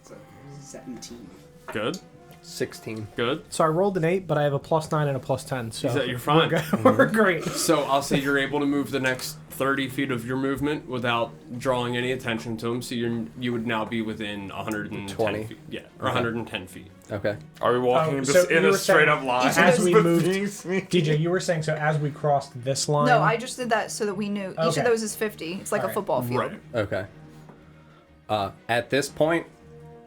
So 17. Good. 16. Good. So I rolled an 8, but I have a plus 9 and a plus 10. So You're fine. We're great. So I'll say you're able to move the next 30 feet of your movement without drawing any attention to him. So you would now be within 110 20. feet. Yeah, or 110 feet. Okay. Are we walking Oh, just so in you a were saying straight up line? as we But moved- being sneaky. DJ, you were saying so as we crossed this line. No, I just did that so that we knew. Each Okay. of those is 50. It's like a Alright. football field. Right. Okay. At this point,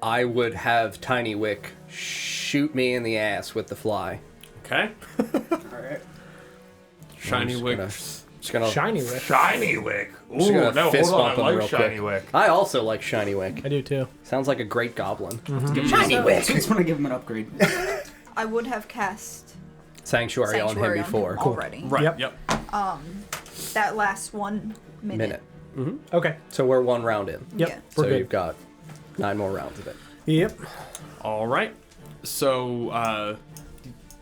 I would have Tiny Wick shoot me in the ass with the fly. Okay. Alright. Shiny I'm Wick. just gonna Shiny Wick. Shiny Wick. Ooh, Just gonna no, fist hold on. bump him I real like Shiny quick. Wick. I also like Shiny Wick. I do too. Sounds like a great goblin. Shiny Wick! I just want to give him an upgrade. I would have cast Sanctuary, on him Sanctuary before. already. Right. Yep. That lasts 1 minute. Okay. So we're one round in. Yep. Yeah. We're So good. you've got 9 more rounds of it. Yep. All right. So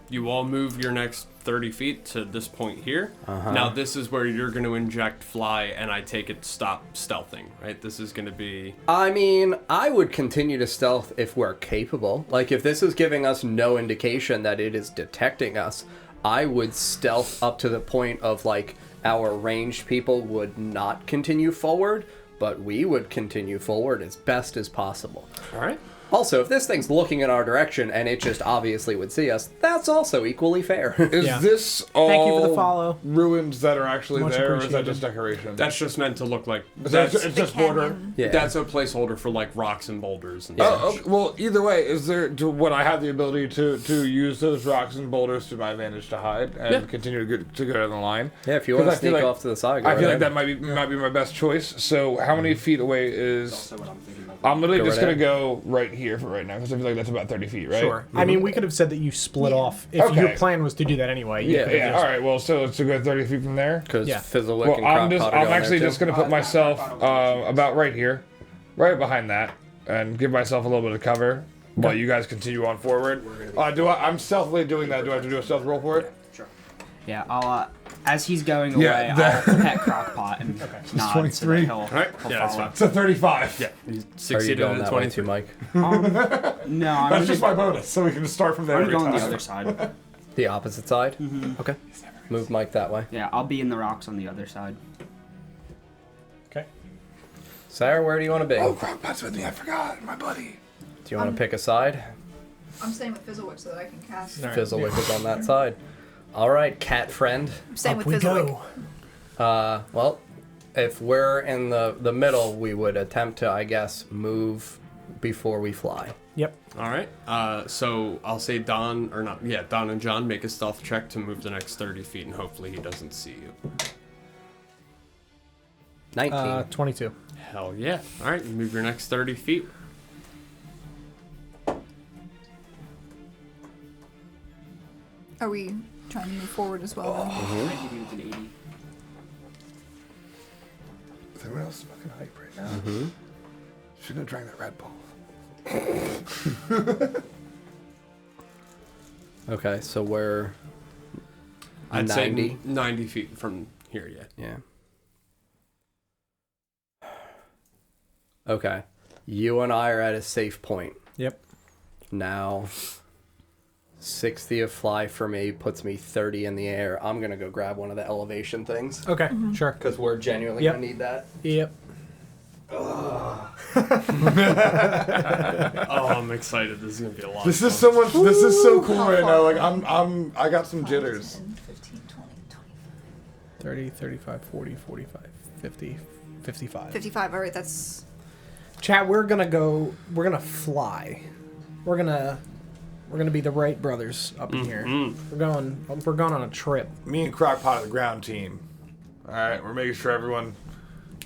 you all move your next 30 feet to this point here. Now this is where you're going to inject fly, and I take it stop stealthing. Right. This is going to be. I mean, I would continue to stealth if we're capable. Like, if this is giving us no indication that it is detecting us, I would stealth up to the point of, like, our ranged people would not continue forward, but we would continue forward as best as possible. All right. Also, if this thing's looking in our direction and it just obviously would see us, that's also equally fair. Is Yeah. this all Thank you for the follow. ruins that are actually Much there, or is that appreciated. just decoration? That's just meant to look like. it's That's, just border. Canyon. Yeah. that's a placeholder for like rocks and boulders and Yeah. Oh, such. okay. Well, either way, would I have the ability to use those rocks and boulders to my advantage to hide and Yeah. continue to go down the line? Yeah, if you 'Cause want I to feel sneak like- off to the side, go I feel right like that ahead. might be my best choice. So, how many feet away is? Also what I'm thinking about. I'm literally Go just right gonna go right here for right now because I feel like that's about 30 feet, right? Sure. I mean, we could have said that you split off. If Okay. your plan was to do that anyway, you Yeah, could have Yeah. just- All right. Well, so let's go 30 feet from there. Because Yeah. Fizzlewick Well, and I'm Crockpot are I'm going actually there just too. gonna put myself about right here, right behind that, and give myself a little bit of cover While you guys continue on forward. I'm stealthily doing that. Do I have to do a stealth roll for it? Sure. Yeah, I'll, as he's going away, Yeah, I'll pet Crockpot and nod so that 23. he'll, All right. he'll Yeah, that's follow. fine. It's a 35. Yeah. You Are you succeeded going in that way 23. too, Mike? No, I'm That's gonna, just my bonus, so we can just start from there. I'm every going time. the other side. The opposite side? Okay. Move Mike that way. Yeah, I'll be in the rocks on the other side. Okay. Sarah, where do you want to be? Oh, Crockpot's with me. I forgot. My buddy. Do you want to pick a side? I'm staying with Fizzlewick so that I can cast. All right. Fizzlewick is on that side. All right, cat friend. I'm staying Up with we Fizzlewick. go. Well, if we're in the middle, we would attempt to, I guess, move before we fly. Yep. All right. So I'll say Don and John make a stealth check to move the next 30 feet, and hopefully he doesn't see you. 19. 22. Hell yeah. All right. You move your next 30 feet. Are we trying to move forward as well? then? I give you an 80. Is everyone else fucking hype right now? Shouldn't have drank that Red Bull. Okay, so we're I'd 90. say 90 feet from here, yeah. Yeah. Okay. You and I are at a safe point. Yep. Now, 60 of fly for me puts me 30 in the air. I'm going to go grab one of the elevation things. Okay. Sure. Because we're genuinely Yep. going to need that. Yep. Oh, I'm excited. This is gonna be a lot. This of is fun. so much. This is so cool how right now. Like fun. I got some jitters. 10, 15, 20, 25. 30, 35, 40, 45, 50, 55. 55. All right, that's. Chat, we're gonna fly. We're gonna be the Wright brothers up in here. We're going on a trip. Me and Crockpot are the ground team. All right, we're making sure everyone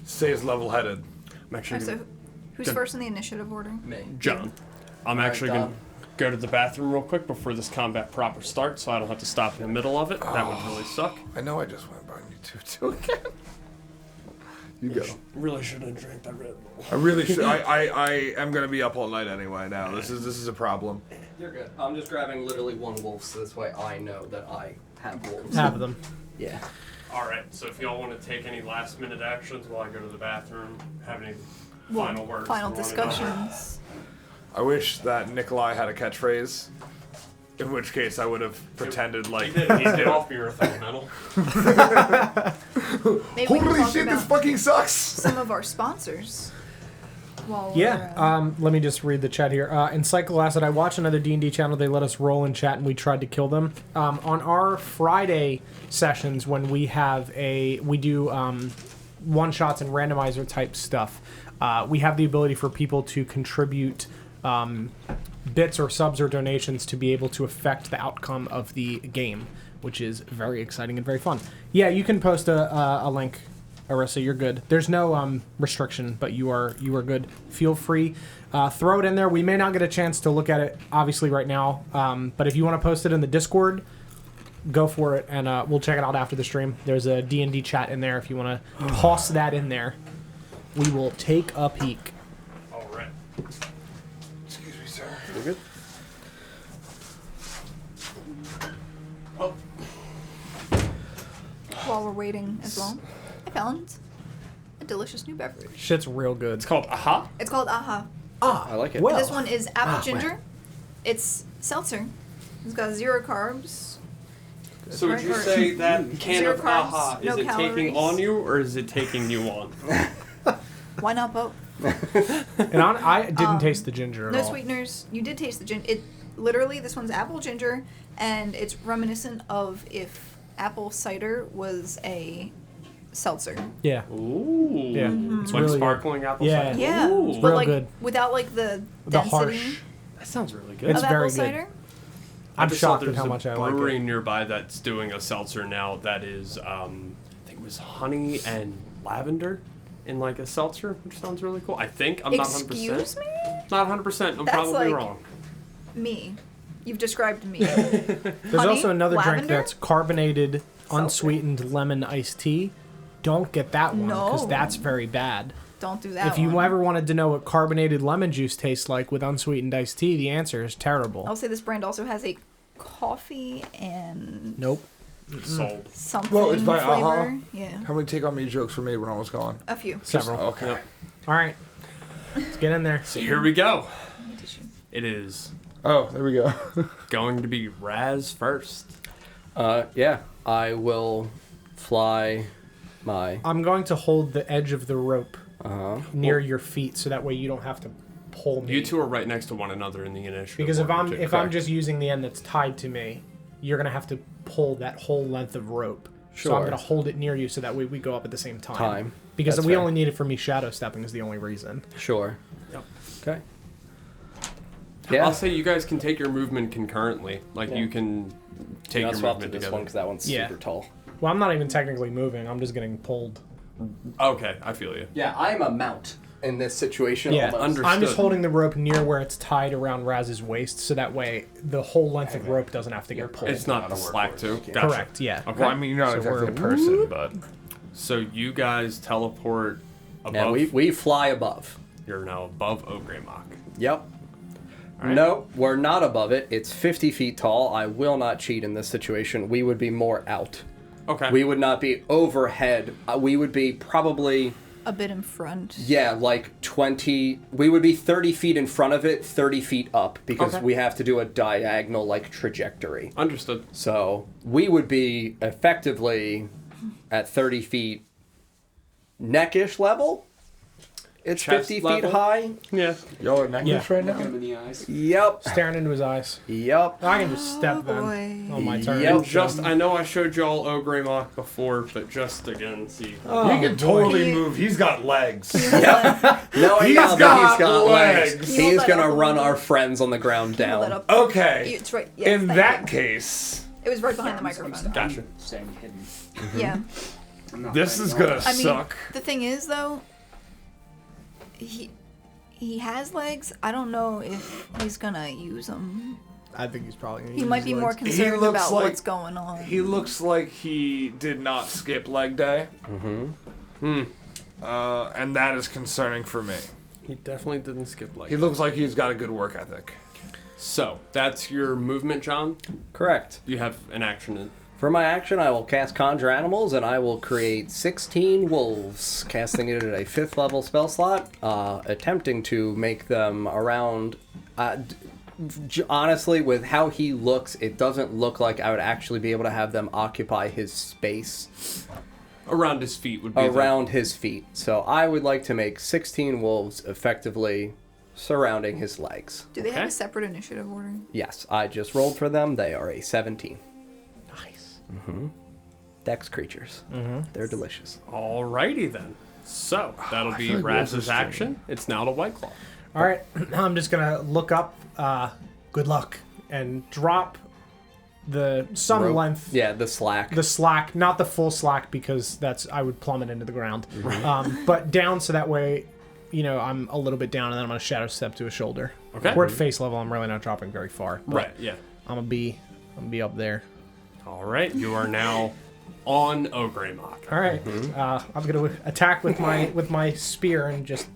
stays level-headed. I'm actually Alright, so who's Good. first in the initiative order? Me. John. I'm actually Don. gonna go to the bathroom real quick before this combat proper starts, so I don't have to stop in the middle of it. That would really suck. I know I just went by you two again. You go. Really should have drank that Red Bull. I really should. I am gonna be up all night anyway. Now this is a problem. You're good. I'm just grabbing literally one wolf, so this way I know that I have wolves. Have them. Yeah. All right. So if y'all want to take any last-minute actions while I go to the bathroom, have any Well, final words? Final for one another? discussions. I wish that Nikolai had a catchphrase. In which case, I would have pretended like. He did off your earth elemental. Maybe we can Holy talk shit! about This fucking sucks. some of our sponsors. While Yeah. we're, Let me just read the chat here. Encyclo Acid, I watch another D&D channel. They let us roll in chat, and we tried to kill them. On our Friday sessions, when we do one-shots and randomizer type stuff, we have the ability for people to contribute bits or subs or donations to be able to affect the outcome of the game, which is very exciting and very fun. Yeah, you can post a link, Arissa. You're good. There's no restriction, but you are good. Feel free. Throw it in there. We may not get a chance to look at it, obviously, right now. But if you want to post it in the Discord, go for it, and we'll check it out after the stream. There's a D&D chat in there if you want to toss that in there. We will take a peek. All right. Excuse me, sir. You're good. Oh, while we're waiting as well, I found a delicious new beverage. Shit's real good. it's called Aha. It's called Aha. I like it. Well. This one is apple ginger. It's seltzer. It's got 0 carbs. So would you Right. say that can Zero of carbs, Aha, is no it taking calories. on you or is it taking you on? Why not both? And I didn't taste the ginger at No all. sweeteners. You did taste the ginger. It literally, this one's apple ginger, and it's reminiscent of if apple cider was a seltzer. Yeah. Ooh. Yeah. It's It's like really sparkling apple Yeah. cider. Yeah, Ooh. but real like good. without like the The density harsh. That sounds really good. It's of very apple good. cider. I'm just saw shocked at there's how a much I like brewery it. nearby that's doing a seltzer now that is, I think it was honey and lavender in like a seltzer, which sounds really cool. I think. I'm not 100%. Excuse me? Not 100%. I'm That's probably like- wrong. Me. You've described me. There's Honey, also another drink lavender? that's carbonated, Seltzer. unsweetened lemon iced tea. Don't get that one because No. that's very bad. Don't do that If you one. ever wanted to know what carbonated lemon juice tastes like with unsweetened iced tea, the answer is terrible. I'll say this brand also has a coffee and Nope. Sold. something Well, it's by flavor. Aha. Yeah, How many take on me jokes for me when I was gone? a few. Several. Okay. Yep. All right. Let's get in there. So here we go. It is Oh, there we go. going to be Raz first. Yeah, I will fly my. I'm going to hold the edge of the rope Uh, near your feet so that way you don't have to pull me. You two are right next to one another in the initiative. Because if I'm order, too. I'm just using the end that's tied to me, you're gonna have to pull that whole length of rope. So I'm Sure. gonna hold it near you so that way we go up at the same time. Because That's we fair. only need it for me shadow stepping is the only reason. Sure. Yep. Okay. Yeah. I'll say you guys can take your movement concurrently. Like Yeah. you can take I'll your swap to movement this together. one because that one's Yeah. super tall. Well, I'm not even technically moving. I'm just getting pulled. Okay, I feel you. Yeah, I'm a mount in this situation. Yeah, almost. Understood. I'm just holding the rope near where it's tied around Raz's waist, so that way the whole length of rope doesn't have to get pulled. It's not the slack too. Gotcha. Correct. Yeah. Okay. Well, I mean, you're not So exactly a we're- person, but So you guys teleport above. Yeah, we fly above. You're now above Ogremoch. Yep. Alright. No, we're not above it. It's 50 feet tall. I will not cheat in this situation. We would be more out. Okay. We would not be overhead. We would be probably, A bit in front. yeah, like 20. We would be 30 feet in front of it, 30 feet up, because Okay. we have to do a diagonal, like, trajectory. Understood. So we would be effectively at 30 feet neckish level. It's Chest 50 feet level? high. Yeah. y'all are necklace Yeah. right Look now. him in the eyes. Yep. Staring into his eyes. Yep. I can just step Oh, then boy. on my turn. Yep. And just, I know I showed y'all Ogremoch before, but just again, see. Oh, He can totally move. He's got legs. No, He's now that got he's got legs. legs. You hold He's that gonna up a run little our bit. friends on the ground Hold that down. up. Okay. It's right. Yes, In thank that you. case, It was right behind the I'm microphone. Gotcha. Staying hidden. Yeah. I'm not this fighting is all gonna that. I mean, suck. the thing is though, he has legs. I don't know if he's gonna use them. I think he's probably gonna He use might his be more legs. concerned looks about like- what's going on. He looks like he did not skip leg day. And that is concerning for me. He definitely didn't skip like He looks like he's got a good work ethic. So, that's your movement, John. Correct. You have an action in. For my action, I will cast Conjure Animals, and I will create 16 wolves, casting it at a 5th level spell slot, attempting to make them around... honestly, with how he looks, it doesn't look like I would actually be able to have them occupy his space Around his feet would be around his feet. So I would like to make 16 wolves effectively surrounding his legs. Do they have Okay. a separate initiative order? Yes, I just rolled for them. They are a 17. Nice. Dex creatures. They're delicious. Alrighty then. So, that'll be feel like wolves Raz's are action. It's now to White Claw. All right. I'm just gonna look up. Good luck and drop the some Rope. length. Yeah, the slack. The slack, not the full slack, because I would plummet into the ground. But down so that way, I'm a little bit down, and then I'm gonna shadow step to a shoulder. Okay. We're at face level. I'm really not dropping very far. But Right, yeah. I'm gonna be up there. Alright, you are now on Ogremoch. All right. I'm gonna attack with my spear and just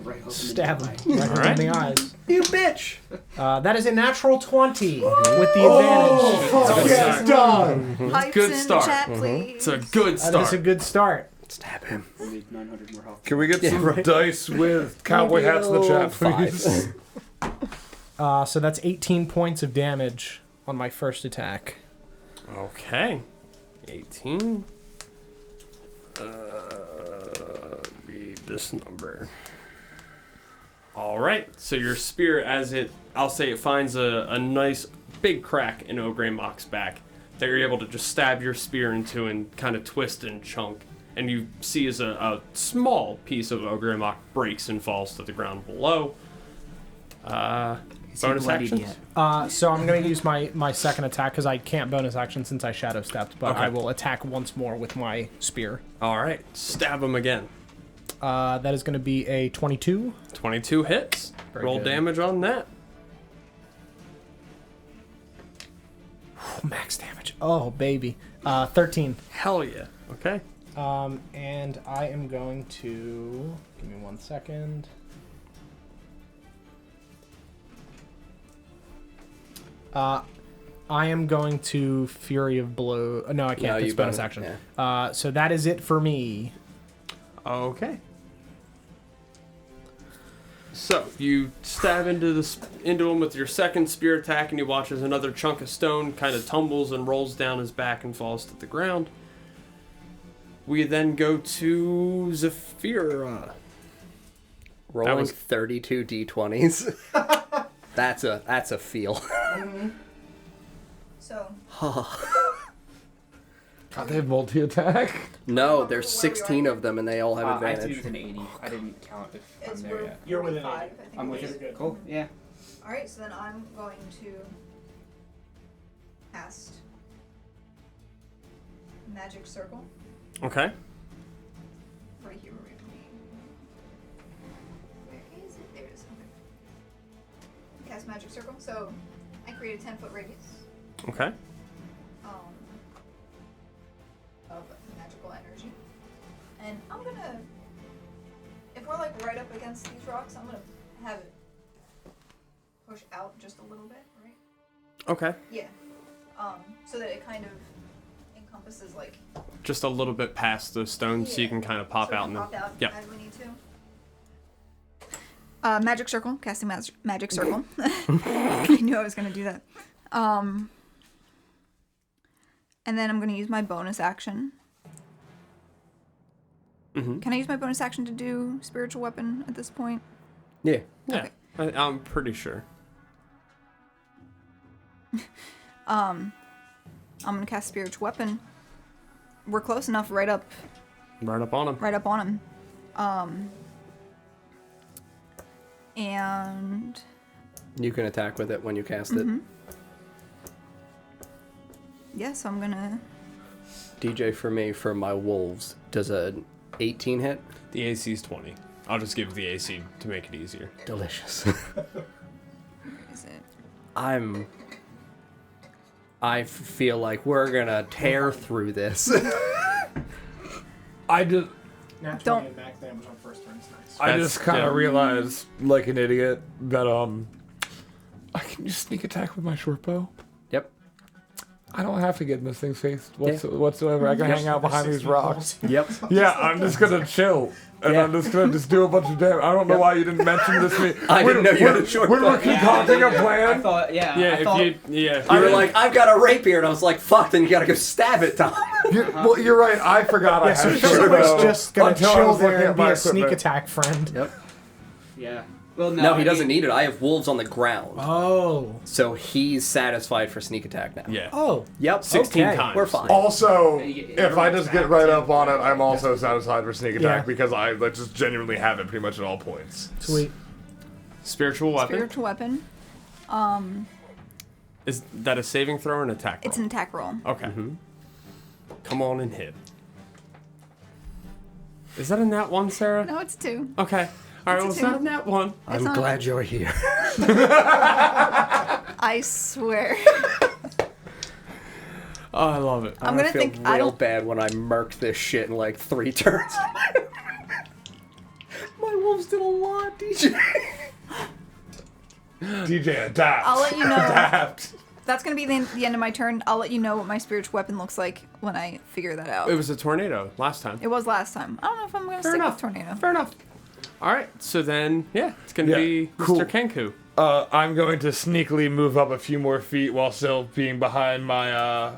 Right hook him in stab the him eye. right Alright. in the eyes. You bitch! That is a natural 20 with the advantage. That's done. Pipes good in start. the chat, please. It's a good That is start. a good start. Stab him. I need 900 more health. Can we get some right. dice with cowboy hats in the chat, please? So that's 18 points of damage on my first attack. Okay. 18. Read this number. Alright, so your spear, I'll say it finds a nice big crack in Ogremoch's back that you're able to just stab your spear into and kind of twist and chunk. And you see as a small piece of Ogremoch breaks and falls to the ground below. Is he Bonus bloodied actions? yet? So I'm going to use my second attack because I can't bonus action since I shadow stepped, but Okay. I will attack once more with my spear. Alright, stab him again. That is going to be a 22. 22 hits. Very Roll good. damage on that. Max damage. Oh, baby. 13. Hell yeah. Okay. And I am going to... Give me 1 second. I am going to Fury of Blow. No, I can't. No, That's you bonus better- action. So that is it for me. Okay. So you stab into him with your second spear attack, and he watches another chunk of stone kind of tumbles and rolls down his back and falls to the ground. We then go to Zafira. Rolling was- 32 d20s. That's a feel. So, God, they have multi-attack? No, Where there's we 16 are. of them, and they all have I have to be advantage. within 80. I didn't count if it's I'm there yet. You're within 45, 80. I think I'm it with is. it. Cool. Yeah. Alright, so then I'm going to cast Magic Circle Okay. right here. Where is it? There it is. Okay. Cast Magic Circle. So I create a 10-foot radius Okay. of magical energy. And I'm gonna, if we're like right up against these rocks, I'm gonna have it push out just a little bit, right? Okay. Yeah. So that it kind of encompasses like. Just a little bit past the stone, so you Yeah. can kind of pop so it out can and pop out Yep. as we need to. Magic circle, casting magic circle. I knew I was gonna do that. And then I'm gonna use my bonus action. Mhm. Can I use my bonus action to do spiritual weapon at this point? Yeah. Yeah. Okay. I'm pretty sure. I'm gonna cast spiritual weapon. We're close enough, right up Right up on him. on him. And You can attack with it when you cast it. yeah, so I'm gonna. DJ for me, for my wolves, does a 18 hit? The AC is 20. I'll just give the AC to make it easier. Delicious. Is it? I feel like we're gonna tear through this. I just Natural Don't- and max damage on first turn is nice. I That's- just kind yeah. of realized, like an idiot, that I can just sneak attack with my short bow. Yep. I don't have to get in this thing's face whatsoever. I can hang out behind these rocks. Yep. Yeah, I'm just gonna chill. And Yeah. I'm just gonna do a bunch of damage. I don't know why you didn't mention this to me. I didn't know you had a short When bow. we're concocting a I plan, thought, yeah. Yeah, I thought, You were like, I've got a rapier, and I was like, fuck, then you gotta go stab it, Tom. well, you're right. I forgot I Yeah, so had a short Philip's bow just gonna until I chill was looking there at and be my a sneak equipment. attack friend. Yep. yeah. Well, No, I he doesn't mean, need it. I have wolves on the ground. Oh. So he's satisfied for sneak attack now. Yeah. Oh. Yep. 16 okay. times. We're fine. Also, You get- if I just get right up on it, I'm Yeah. also satisfied for sneak attack Yeah. because I just genuinely have it pretty much at all points. Sweet. Spiritual weapon. Spiritual weapon. Is that a saving throw or an attack roll? It's an attack roll. Okay. Come on and hit. Is that a nat 1, Sarah? No, it's 2. Okay. All right, It's a well, it's two. not a nat 1. It's not- glad you're here. I swear. Oh, I love it. I'm gonna feel think. real I don't. bad when I murk this shit in like 3 turns. My wolves did a lot, DJ. DJ, adapt. I'll let you know. Adapt. That's gonna be the end of my turn. I'll let you know what my spiritual weapon looks like when I figure that out. It was a tornado last time. It was last time. I don't know if I'm gonna Fair stick enough. with tornado. Fair enough. All right, so then, yeah, it's going to Yeah, be cool. Mr. Kenku. I'm going to sneakily move up a few more feet while still being behind my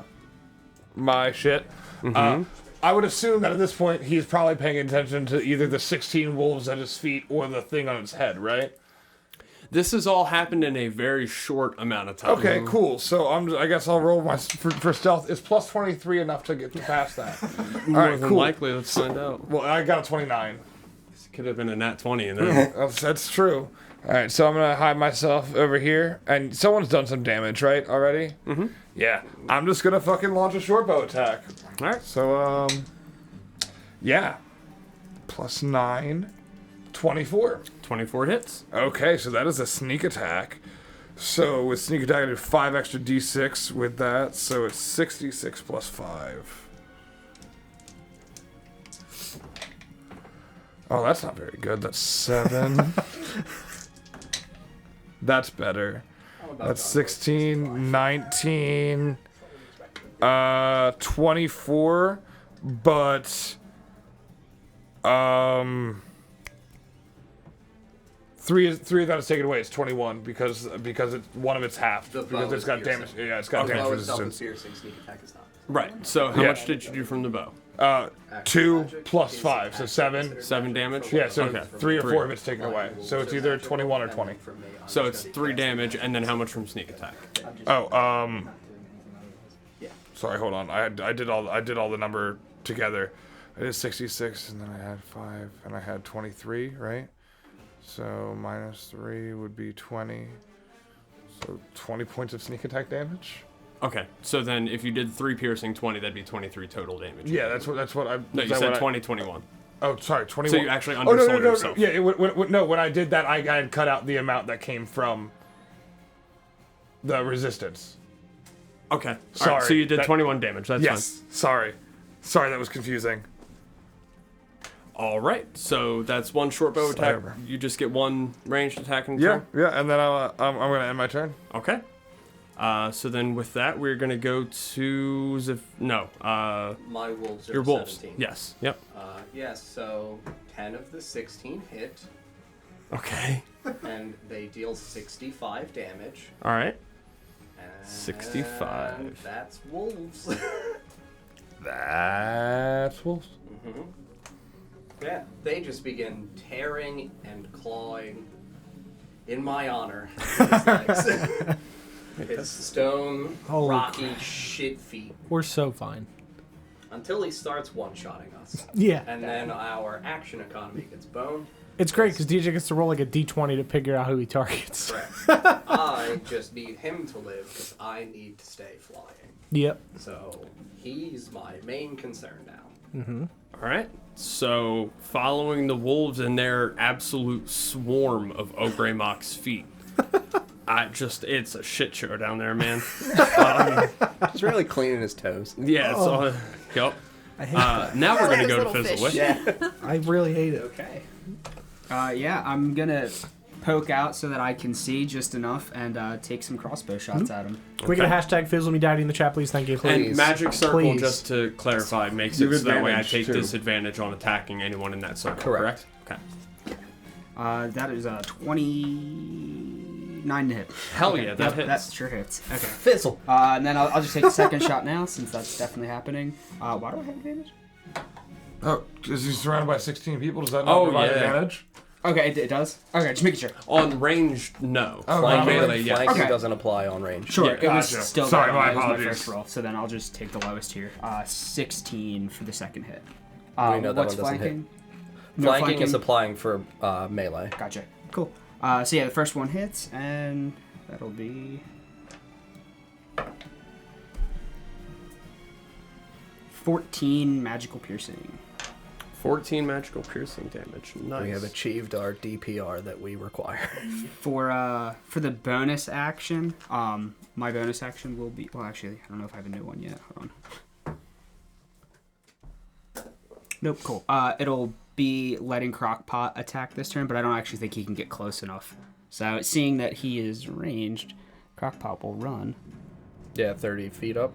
my shit. I would assume that at this point he's probably paying attention to either the 16 wolves at his feet or the thing on his head, right? This has all happened in a very short amount of time. Okay, cool. So I guess I'll roll my for stealth. Is plus 23 enough to get past that? All More right, than cool. likely, let's find out. Well, I got a 29. This could have been a nat 20 and then That's true. All right, so I'm gonna hide myself over here, and someone's done some damage, right? Already? Mm-hmm. Yeah. I'm just gonna fucking launch a short bow attack. all right. So yeah, plus 9, 24. 24 hits. Okay, so that is a sneak attack. So with sneak attack, I do 5 extra d6 with that, so it's 66 plus 5. Oh, that's not very good. That's 7. That's better. That's 16, 19, 24, but three of that is taken away. It's 21 because one of it's half because it's got damage. Yeah, it's got damage resistance. Piercing, sneak attack is not. Right. So how much did you do from the bow? 2 plus 5, so 7. 7 damage. Yeah, so Okay. 3 or 4 of it's taken away. So it's either 21 or 20. So it's 3 damage, and then how much from sneak attack? Oh, sorry, hold on. I did all the number together. I did 66, and then I had 5, and I had 23, right? So minus 3 would be 20. So 20 points of sneak attack damage. Okay. So then if you did 3 piercing, 20, that'd be 23 total damage. Yeah, that's what I. No, you said 20, 21. Oh, sorry, 21. So you actually undersold yourself. Yeah, when I did that, I had cut out the amount that came from the resistance. Okay. Sorry. All right, so you did 21 damage. That's Yes. Sorry, that was confusing. fine. All right. So that's 1 short bow attack. Whatever. You just get 1 ranged attack and Yeah, and then I'm gonna end my turn. Okay. So then with that, we're going to go to My wolves are your wolves. 17. Yes. Yep. Yes, so 10 of the 16 hit, Okay. and they deal 65 damage. All right. And 65. That's wolves. That's wolves. Yeah, they just begin tearing and clawing in my honor. His legs. His stone, Holy rocky shit feet. We're so fine. Until he starts one-shotting us. Yeah. And then our action economy gets boned. It's great because DJ gets to roll like a d20 to figure out who he targets. Correct. I just need him to live because I need to stay flying. Yep. So he's my main concern now. All right. So following the wolves and their absolute swarm of Ogremoch's feet. It's a shit show down there, man. He's really cleaning his toes. Yeah, it's all, yep. I hate that. Now we're Like going to those go to little Fizzle fish. Wick. Yeah. I really hate it. Okay. Yeah, I'm gonna poke out so that I can see just enough and take some crossbow shots at him. Can we get a hashtag Fizzle Me Daddy in the chat, please? Thank you. And Magic Circle, Please. just to clarify, makes You it have so that way I advantage, take too. disadvantage on attacking anyone in that circle, correct? Correct. Okay. That is a 29 to hit. Hell Okay, yeah, that yep, hits. That sure hits. Okay. Fizzle. And then I'll just take a second shot now since that's definitely happening. Why do I have advantage? Oh, is he surrounded by 16 people? Does that not Oh, provide yeah. advantage? Okay, it does? Okay, just making sure. On range, no. Oh, On okay. melee, yes. Flanking Okay. doesn't apply on range. Sure, Yeah, it was gotcha. still Sorry, that my was my apologies. first roll, so then I'll just take the lowest here. 16 for the second hit. We know that what's one doesn't hit. flanking? No Flanking is applying for melee. Gotcha. Cool. So yeah, the first one hits, and that'll be 14 magical piercing. 14 magical piercing damage. Nice. We have achieved our DPR that we require. For the bonus action, my bonus action will be. Well, actually, I don't know if I have a new one yet. Hold on. Nope. Cool. It'll be letting Crockpot attack this turn, but I don't actually think he can get close enough. So, seeing that he is ranged, Crockpot will run. Yeah, 30 feet up.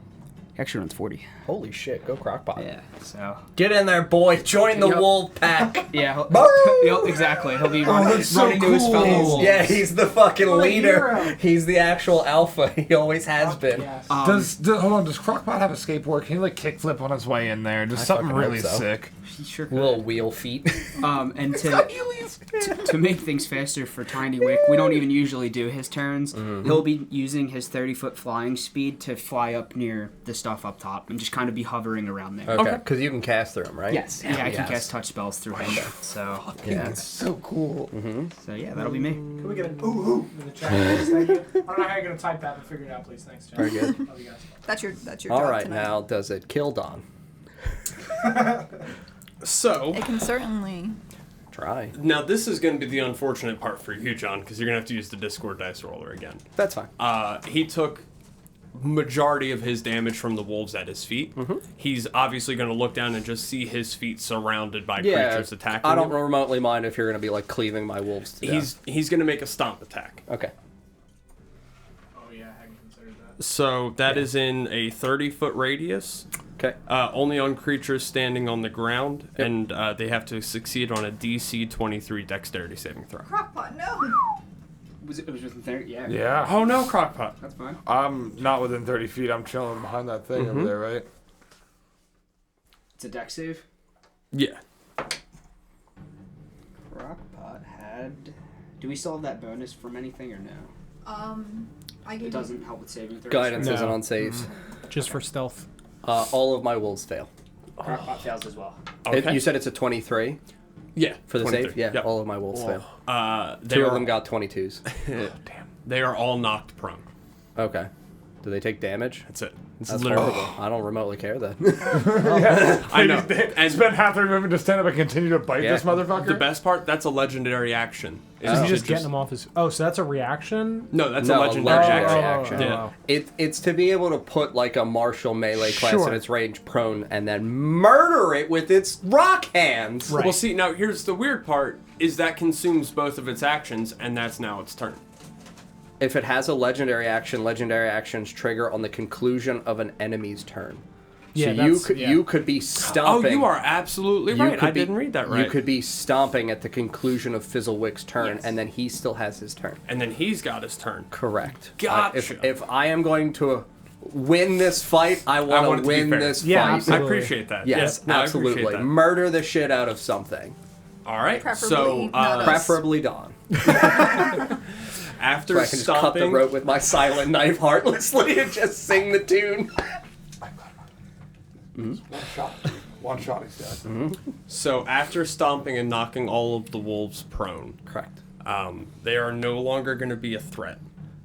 He actually runs 40. Holy shit, go Crockpot. Yeah. So. Get in there, boy. Join the Yep. wolf pack. Yeah. Boo! Yep, exactly. He'll be running so to his cool. fellow. Yeah, he's the fucking What a leader. hero. He's the actual alpha. He always has been. Yes. Hold on, does Crockpot have a skateboard? Can he like kickflip on his way in there? Just something fucking hope really so. sick. He sure could. Little wheel feet. And to make things faster for Tiny Wick, we don't even usually do his turns. He'll be using his 30-foot flying speed to fly up near the stuff up top and just kind of be hovering around there. Okay, because you can cast through him, right? Yes, yeah, I can Yes. cast touch spells through him. So, Yeah. So cool. so yeah, that'll be me. Can we get an ooh in the chat, please? Thank you. I don't know how you're going to type that, but figure it out, please. Thanks, Jeff. Very good. Love you guys. That's your All job right, tonight. now does it kill Don? So, It can certainly. Try. now this is going to be the unfortunate part for you, John, because you're going to have to use the Discord dice roller again. That's fine. He took majority of his damage from the wolves at his feet. He's obviously going to look down and just see his feet surrounded by creatures attacking I don't him. remotely mind if you're going to be like cleaving my wolves to death. He's going to make a stomp attack. Okay. Oh yeah, I hadn't considered that. So that is in a 30-foot radius. Okay. Only on creatures standing on the ground, and they have to succeed on a DC 23 Dexterity saving throw. Crockpot, no. It was within 30. Yeah. Yeah. Oh no, Crockpot. That's fine. I'm not within 30 feet. I'm chilling behind that thing over there, right? It's a dex save. Yeah. Crockpot had. Do we still have that bonus from anything or no? I gave It doesn't help with saving throws. Guidance No. isn't on saves. Just for stealth. All of my wolves fail. Crockpot fails as well. Okay. You said it's a 23 yeah. for the 23. save? Yeah, Yep. all of my wolves fail. They Two are, of them got 22s. They are all knocked prone. Okay. Do they take damage? That's it. It's That's literally. horrible. I don't remotely care then. I know. And spend half their movement to stand up and continue to bite Yeah. this motherfucker. The best part, that's a legendary action. Is he just getting him off his... Oh, so that's a reaction? No, that's No, a a legendary legendary action. action. Yeah. It's to be able to put like a martial melee class Sure. in its range prone and then murder it with its rock hands. Right. Well, see, now here's the weird part, is that consumes both of its actions, and that's now its turn. If it has a legendary actions trigger on the conclusion of an enemy's turn. Yeah, so you that's- could yeah. you could be stomping. Oh, you are absolutely you right. could I be- didn't read that right. You could be stomping at the conclusion of Fizzlewick's turn, Yes. and then he still has his turn. And then he's got his turn. Correct. Gotcha. If I am going to win this fight, I want want it to to be win fair. this Yeah, fight. I absolutely. appreciate that. Yes, Yeah, no, I absolutely. appreciate that. Murder the shit out of something. All right. Preferably So not us. Preferably Dawn. after So I can just cut the stomping, rope with my silent knife heartlessly and just sing the tune. One shot, he's dead. so after stomping and knocking all of the wolves prone, Correct. they are no longer going to be a threat.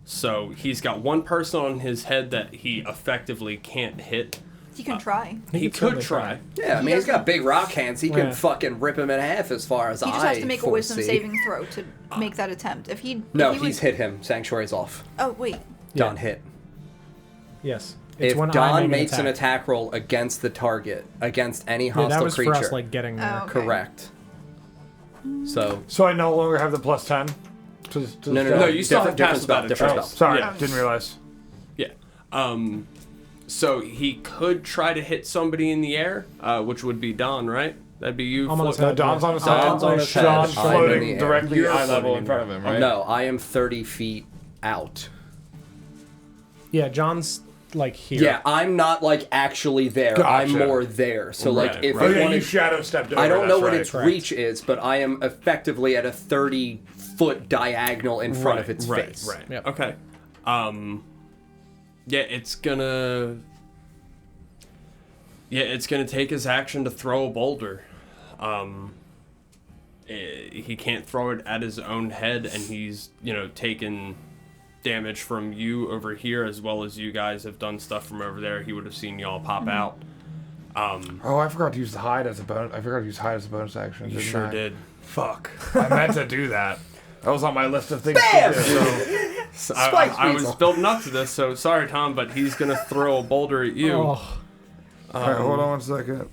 So he's got one person on his head that he effectively can't hit. You can try. He could could totally try. Yeah, I mean, he's got big rock hands. He Yeah. can fucking rip him in half as far as He I just has to make a wisdom foresee. saving throw to make that attempt. If he No, if he he's would, hit him. Sanctuary's off. Oh wait, Don hit. Yes. If when I Don make makes an attack roll against the target, against any Yeah, hostile that was creature, for us, like, getting there. Oh, okay. correct. So So I no longer have the plus 10? To no, No, you still have different passive spell, out of different turn. spell. Sorry, Yeah. didn't realize. Yeah. So he could try to hit somebody in the air, which would be Don, right? That'd be you. I'm on his floating- head. Don's on his Don's on his head. John's I'm in the floating air. directly You're eye level floating in in front of the him, right? No, I am 30 feet out. Yeah, John's, like, here. Yeah, I'm not like actually there. I'm Gotcha. more there. So like Right, if right. Oh, it yeah, wanted, you shadow stepped over. I don't know that's what right. its Correct. reach is, but I am effectively at a 30-foot diagonal in front of its face. Right. Yep. Okay. Yeah, it's gonna. Yeah, it's gonna take his action to throw a boulder. He can't throw it at his own head, and he's taken damage from you over here as well as you guys have done stuff from over there. He would have seen y'all pop out. Oh, I forgot to use the hide as a bonus. I forgot to use hide as a bonus action. You didn't sure I? did. Fuck. I meant to do that. That was on my list of things to do. So Spike I was Weasel. building up to this, so sorry, Tom, but he's gonna throw a boulder at you. Oh, All right, hold on 1 second.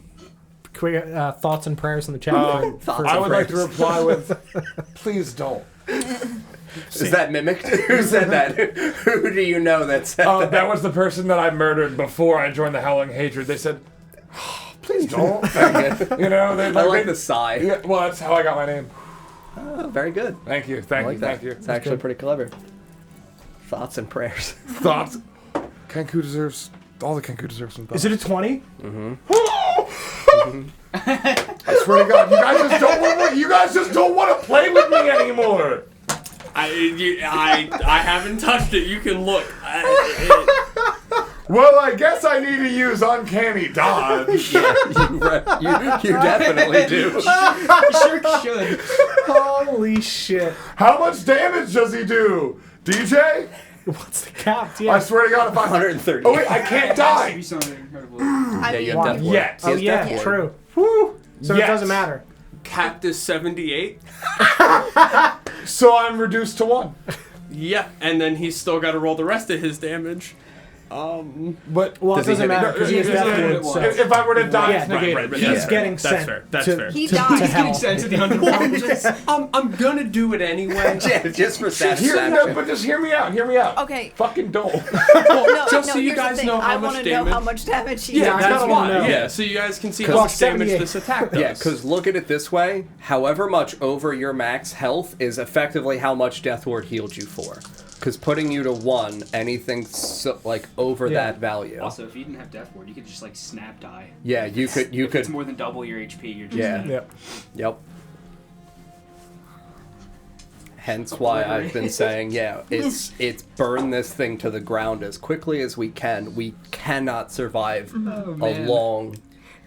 can we get thoughts and prayers in the chat? Thoughts I and would like to prayers. reply with, please don't. Is that mimicked? Who said that? Who do you know that said Oh, that? that was the person that I murdered before I joined the Howling Hatred. They said, oh, please don't. You know, they I like the sigh. Yeah, well, that's how I got my name. Oh, very good. Thank you, I thank like you, that. thank you. It's actually pretty clever. Thoughts and prayers. Thoughts? Kenku deserves, all the Kenku deserves some thoughts. Is it a 20? I swear to God, you guys just don't want to play with me anymore. I haven't touched it. You can look. Well, I guess I need to use Uncanny Dodge. You definitely do. You sure should. Holy shit. How much damage does he do? DJ? What's the cap? I Yeah. swear to God, if I... 130. Oh, wait, I can't Be die. something incredible. I Yeah, mean, you have death ward. Yet. He Oh, has yeah, death ward. true. Woo. So Yes. it doesn't matter. Capped is 78. So I'm reduced to 1. Yeah, and then he's still got to roll the rest of his damage. But Well, it Does he doesn't hit matter me? because he has death wound. So. if I were to die, it's Yeah, negated. right, He's that's fair. getting That's sent. fair. That's to, fair. He to, dies. to He's hell. Sent to the underworld. I'm gonna do it anyway. Yeah, just for No, satisfaction. but just hear me out. Hear me out. Okay. Fucking don't. No, Just no, so you here's the guys thing. know how I much want to know how damage- much damage he Yeah, does. that's kinda wanna why. know. Yeah, so you guys can see how Well, much damage 78. this attack does. Yeah, because look at it this way: however much over your max health is effectively how much Death Ward healed you for. Because putting you to 1, anything like over Yeah. that value. Also, if you didn't have Death Ward, you could just like snap die. Yeah, you could. If it's more than double your HP, you're just Yeah. dead. Yep. Yep. Hence why I've been saying, yeah, it's burn this thing to the ground as quickly as we can. We cannot survive Oh, a man. long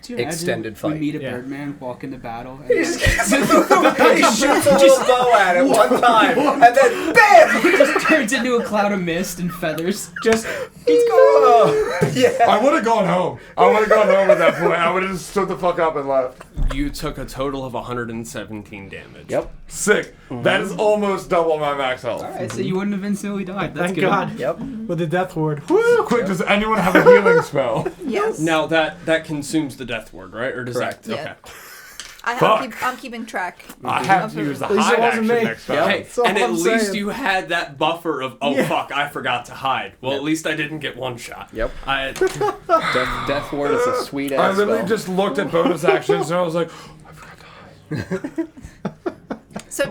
Do you imagine extended fight. We meet a Yeah. Birdman, walk into battle. And He shoots a little bow at it one time, and then BAM! just turns into a cloud of mist and feathers. Just Yeah. I would have gone home. I would have gone home at that point. I would have just stood the fuck up and left. You took a total of 117 damage. Yep. Sick. That is almost double my max health. Alright, so you wouldn't have instantly died. That's thank good. God. Yep. With the death ward. Woo! Quick, does anyone have a healing spell? Yes. Now that consumes the death word, right? Or does Correct. that? Yeah. Okay. I'm keeping track. I have to use the At least it hide wasn't action me. next time. Hey, all and at I'm least saying. you had that buffer of fuck, I forgot to hide. Well, at least I didn't get one shot. Yep. I Death Ward is a sweet I ass literally spell. just looked at bonus actions and I was like, I forgot to hide. So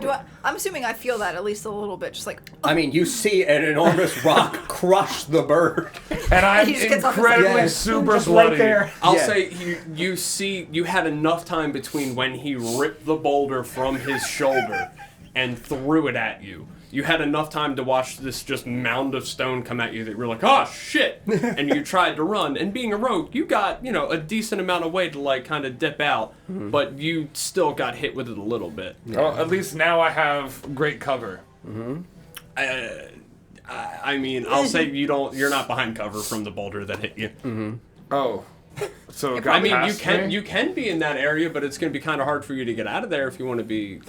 I'm assuming I feel that at least a little bit, just like I mean, you see an enormous rock crush the bird. And I'm He just gets off his incredibly leg. super Just bloody. right there. I'll Yeah. say you see you had enough time between when he ripped the boulder from his shoulder and threw it at you. You had enough time to watch this just mound of stone come at you that you were like, oh shit, and you tried to run. And being a rogue, you got a decent amount of way to like kind of dip out, but you still got hit with it a little bit. Well, at least now I have great cover. I mean, I'll say you're not behind cover from the boulder that hit you. Oh. So it I got mean, past me? you can be in that area, but it's going to be kind of hard for you to get out of there if you want to be.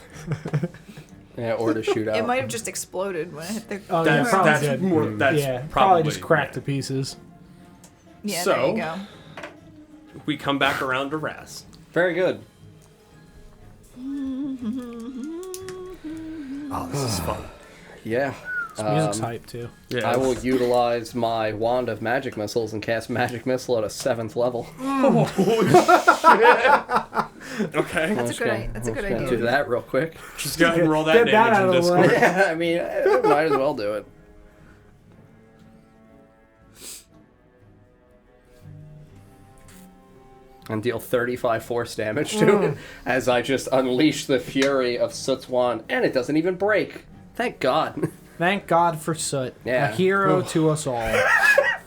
Yeah, or to shoot out. it might have just exploded when it hit the. Oh, yeah, That's probably that's did. more. That's yeah, probably just cracked yeah. to pieces. Yeah, So- there you go. We come back around to Raz. Very good. Oh, this is fun. Yeah. This music's hype too. Yeah, I will utilize my wand of magic missiles and cast magic missile at a 7th level. Okay. That's a good idea. Do that real quick. Just go ahead and roll that Get that damage out in of the way. Discord. Yeah, I mean, I might as well do it. And deal 35 force damage to it as I just unleash the fury of Soot's wand, and it doesn't even break. Thank God. Thank God for Soot. Yeah. A hero to us all.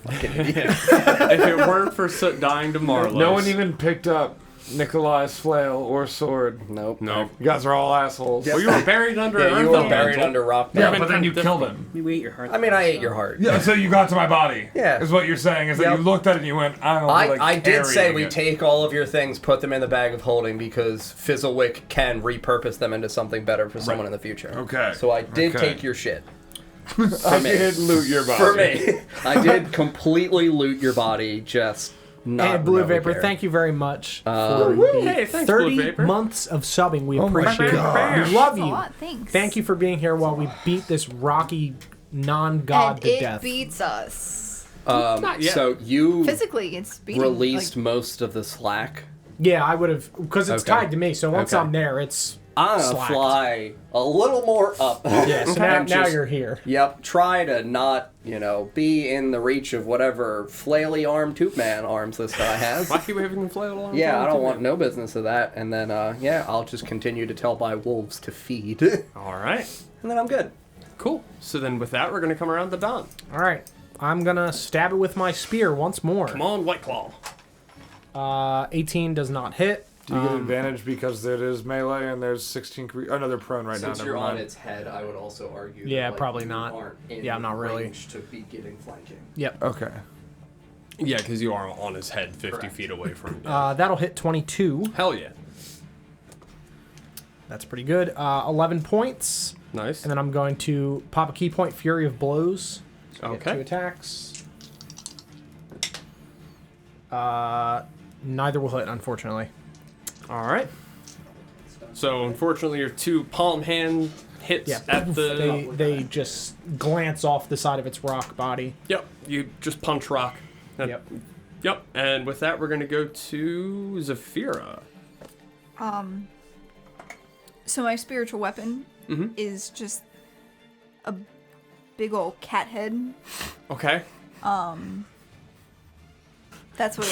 If it weren't for Soot dying to Marlos. No one even picked up Nikolai's flail or sword. Nope. No. You guys are all assholes. Well, you were buried under Yeah, an you were earth buried elemental. under rock. Yeah, bed. but then you killed him. You ate your heart. I mean, I ate your heart. Yeah, so you got to my body. Yeah. Is what you're saying, is that Yep. you looked at it and you went, I don't know, like I did say carrying we it. take all of your things, put them in the bag of holding, because Fizzlewick can repurpose them into something better for someone in the future. Okay. So I did Okay. take your shit. I did loot your body. For me. I did completely loot your body, just not And Blue really Vapor, care. thank you very much for Hey, the thanks, Blue 30 Vapor. months of subbing. We Oh my appreciate it. gosh. We love Thanks a you. lot, thanks. Thank you for being here while we beat this rocky non-god And to it death. beats us Not yet. So you physically. It's beating. released like, most of the slack. Yeah, I would have, because it's Okay. tied to me. So once Okay. I'm there, it's I'm gonna slacked. fly a little more up. Yeah, so now, And now just- you're here. Yep, try to not, be in the reach of whatever flaily armed Toot Man arms this guy has. Why keep having the flail along? Yeah, I don't want no business of that. And then, I'll just continue to tell my wolves to feed. All right. And then I'm good. Cool. So then with that, we're going to come around to Don. All right. I'm going to stab it with my spear once more. Come on, White Claw. 18 does not hit. Do you get advantage because it is melee and there's 16 oh no, they're prone right Since now. you're Never on mind. its head, I would also argue Yeah, that, probably you not. aren't in Yeah, I'm not really. range to be getting flanking. Yep. Okay. Yeah, because you are on his head 50 Correct. feet away from him. That'll hit 22. Hell yeah. That's pretty good. 11 points. Nice. And then I'm going to pop a key point, Fury of Blows. So I get Okay. 2 attacks. Neither will hit, unfortunately. All right. So unfortunately, your 2 palm hand hits Yeah, at the. they just glance off the side of its rock body. Yep. You just punch rock. Yep. Yep. And with that, we're gonna go to Zafira. So my spiritual weapon is just a big old cat head. Okay. That's what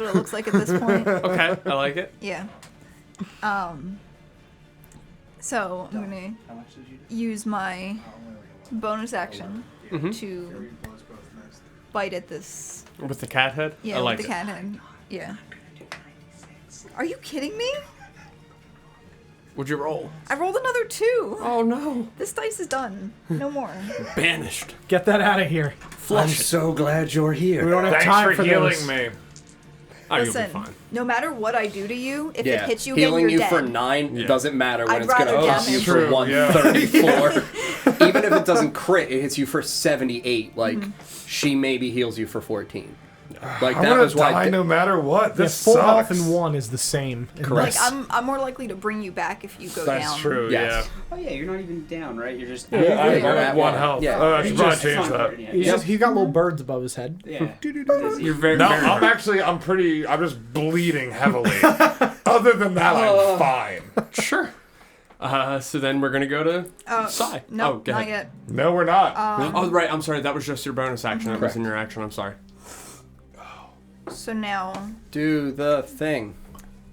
it looks like at this point. Okay. I like it. Yeah. So I'm gonna use my bonus action to bite at this. With the cat head. Yeah, I like with the it. cat head. Yeah. Are you kidding me? What'd you roll? I rolled another 2. Oh no. This dice is done. No more. Banished. Get that out of here. I'm so glad you're here. We don't have Thanks time for for healing this. me. Oh, you'll be Listen, fine. no matter what I do to you, if it hits you again, healing you're you dead. for 9 Yeah. doesn't matter when I'd it's gonna rather hit you damage. for True, 134. Even if it doesn't crit, it hits you for 78. Like she maybe heals you for 14. Like I'm that gonna was why. die no matter what. Yeah, This full sucks. health and 1 is the same. in Correct. this. Like I'm more likely to bring you back if you go That's down. true. Yes. Oh yeah, you're not even down, right? You're just. Yeah. Yeah, you're I'm at at 1 one. health. Yeah. Oh, I should He probably just- change it's not that. hurting yet. He's Yeah. just, he's got little birds above his head. Yeah. You're very. No, very I'm just bleeding heavily. Other than that, I'm fine. Sure. So then we're gonna go to Sai. No, Oh, go not ahead. yet. No, we're not. Oh, right. I'm sorry. That was just your bonus action. That was in your action. I'm sorry. So now Do the thing.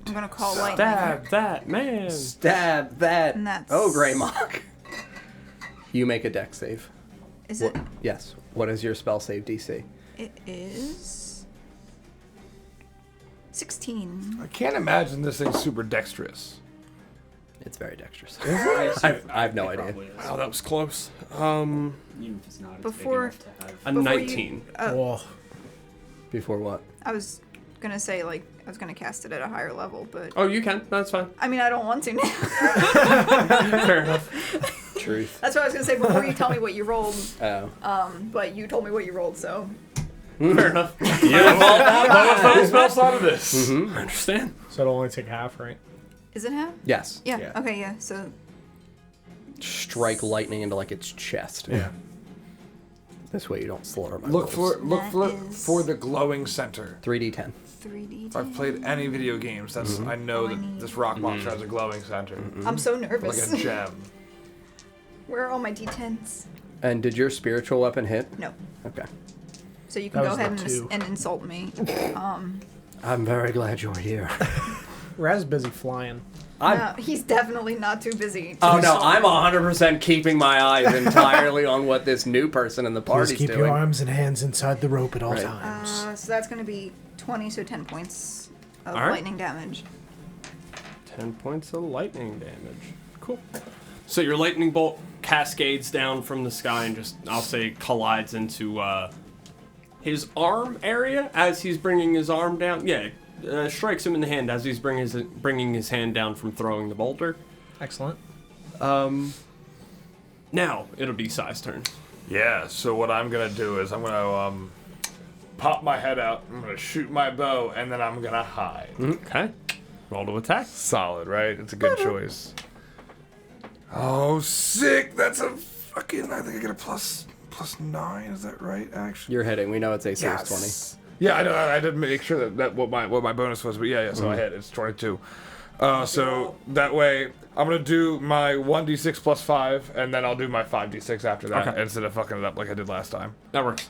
I'm gonna call lightning. Stab that man. Stab that. And that's- Ogremoch. You make a dex save. Is it? Yes. What is your spell save DC? It is 16. I can't imagine this thing's super dexterous. It's very dexterous. I I have no idea. Probably is. Wow, that was close. Even if it's not, it's Before- big enough to have. A Before you- 19. Oh, Before what? I was gonna say I was gonna cast it at a higher level, but Oh, you can. That's fine. I mean I don't want to now. Fair enough. Truth. That's what I was gonna say before you tell me what you rolled. Oh. But you told me what you rolled, so Fair enough. Yeah, well, spell slot of this. I understand. so it'll only take half, right? is it half? Yes. Yeah. Yeah. Okay. Yeah. So Strike lightning into like its chest. Yeah. This way you don't slaughter my Look wolves. That is- for the glowing center. 3d10. 3D. If I've played any video games, that's I know that this rock monster has a glowing center, I'm so like nervous. a gem. Where are all my d10s? And did your spiritual weapon hit? No. Okay. So you can That go was ahead the and, two. and insult me. I'm very glad you're here. Raz busy flying. No, he's definitely not too busy. Oh no, I'm 100% keeping my eyes entirely on what this new person in the Please party's keep doing. your arms and hands inside the rope at all Right. times. So that's gonna be 20, so 10 points of All right. lightning damage. 10 points of lightning damage. Cool. So your lightning bolt cascades down from the sky and just, I'll say, collides into his arm area as he's bringing his arm down. Yeah, strikes him in the hand as he's bringing his hand down from throwing the boulder. Excellent. Now it'll be Sai's turn. Yeah. So what I'm gonna do is I'm gonna pop my head out. I'm gonna shoot my bow, and then I'm gonna hide. Okay. Roll to attack. Solid, right? It's a good choice. Oh, sick! That's a fucking. I think I get a plus 9. Is that right? Actually. You're hitting. We know it's AC is Yes. Yeah, I know. I did make sure that what my bonus was, but yeah. So I hit. It's 22. So that way, I'm gonna do my 1d6 plus 5, and then I'll do my 5d6 after that, Okay. instead of fucking it up like I did last time. That works.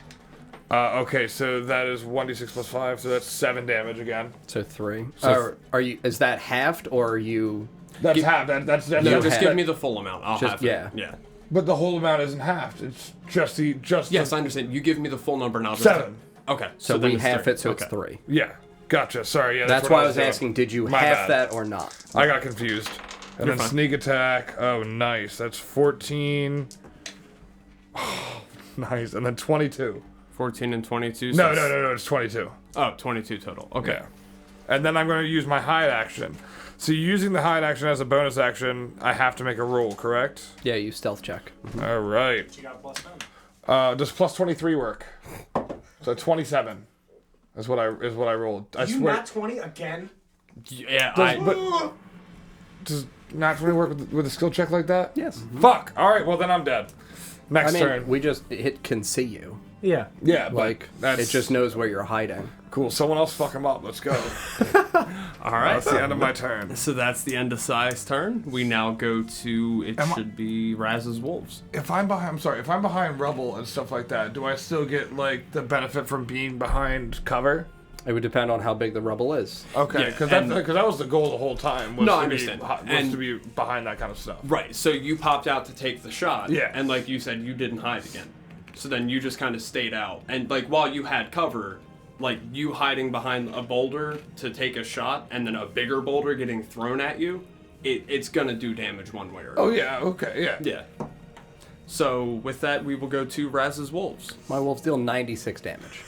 Okay, so that is 1d6 plus 5, so that's 7 damage again. So 3. So are you? Is that halved or are you? That's half. That's No, You just have give it. me the full amount. I'll Just- have it. yeah. Yeah. But the whole amount isn't halved. It's just Yes, the I understand. You give me the full number and I'll just... 7. Okay. So then we it's half 3. it, so it's Okay. 3. Yeah, gotcha. Sorry, yeah. That's what why I was doing. asking. Did you My half bad. that or not? I got confused. And You're then fine. sneak attack. Oh, nice. That's 14. Oh, nice. And then 22. 14 and 22. No. It's 22. Oh, 22 total. Okay. Yeah. And then I'm going to use my hide action. So using the hide action as a bonus action, I have to make a roll, correct? Yeah, you stealth check. All right. You got plus 10. Does plus 23 work? So 27. Is what I rolled. I You swear. not 20 again? Yeah, Does not 20 work with a skill check like that? Yes. Fuck. All right. Well, then I'm dead. I Next mean, turn. it can see you. Yeah. Yeah. but Like, that's it just knows where you're hiding. cool. Someone else fuck him up. Let's go. all right. That's the end of my turn. So that's the end of Sai's turn. We now go to it Am I- should be Raz's wolves. If I'm behind rubble and stuff like that, do I still get like the benefit from being behind cover? It would depend on how big the rubble is. Okay, Yeah, because and- that was the goal the whole time. Was No, to I understand. Was to be behind that kind of stuff. Right. So you popped out to take the shot. Yeah. And like you said, you didn't hide again. So then you just kind of stayed out. And like while you had cover, like you hiding behind a boulder to take a shot, and then a bigger boulder getting thrown at you, it's gonna do damage one way or another. Oh yeah. Okay. Yeah. Yeah. So with that, we will go to Raz's wolves. My wolves deal 96 damage.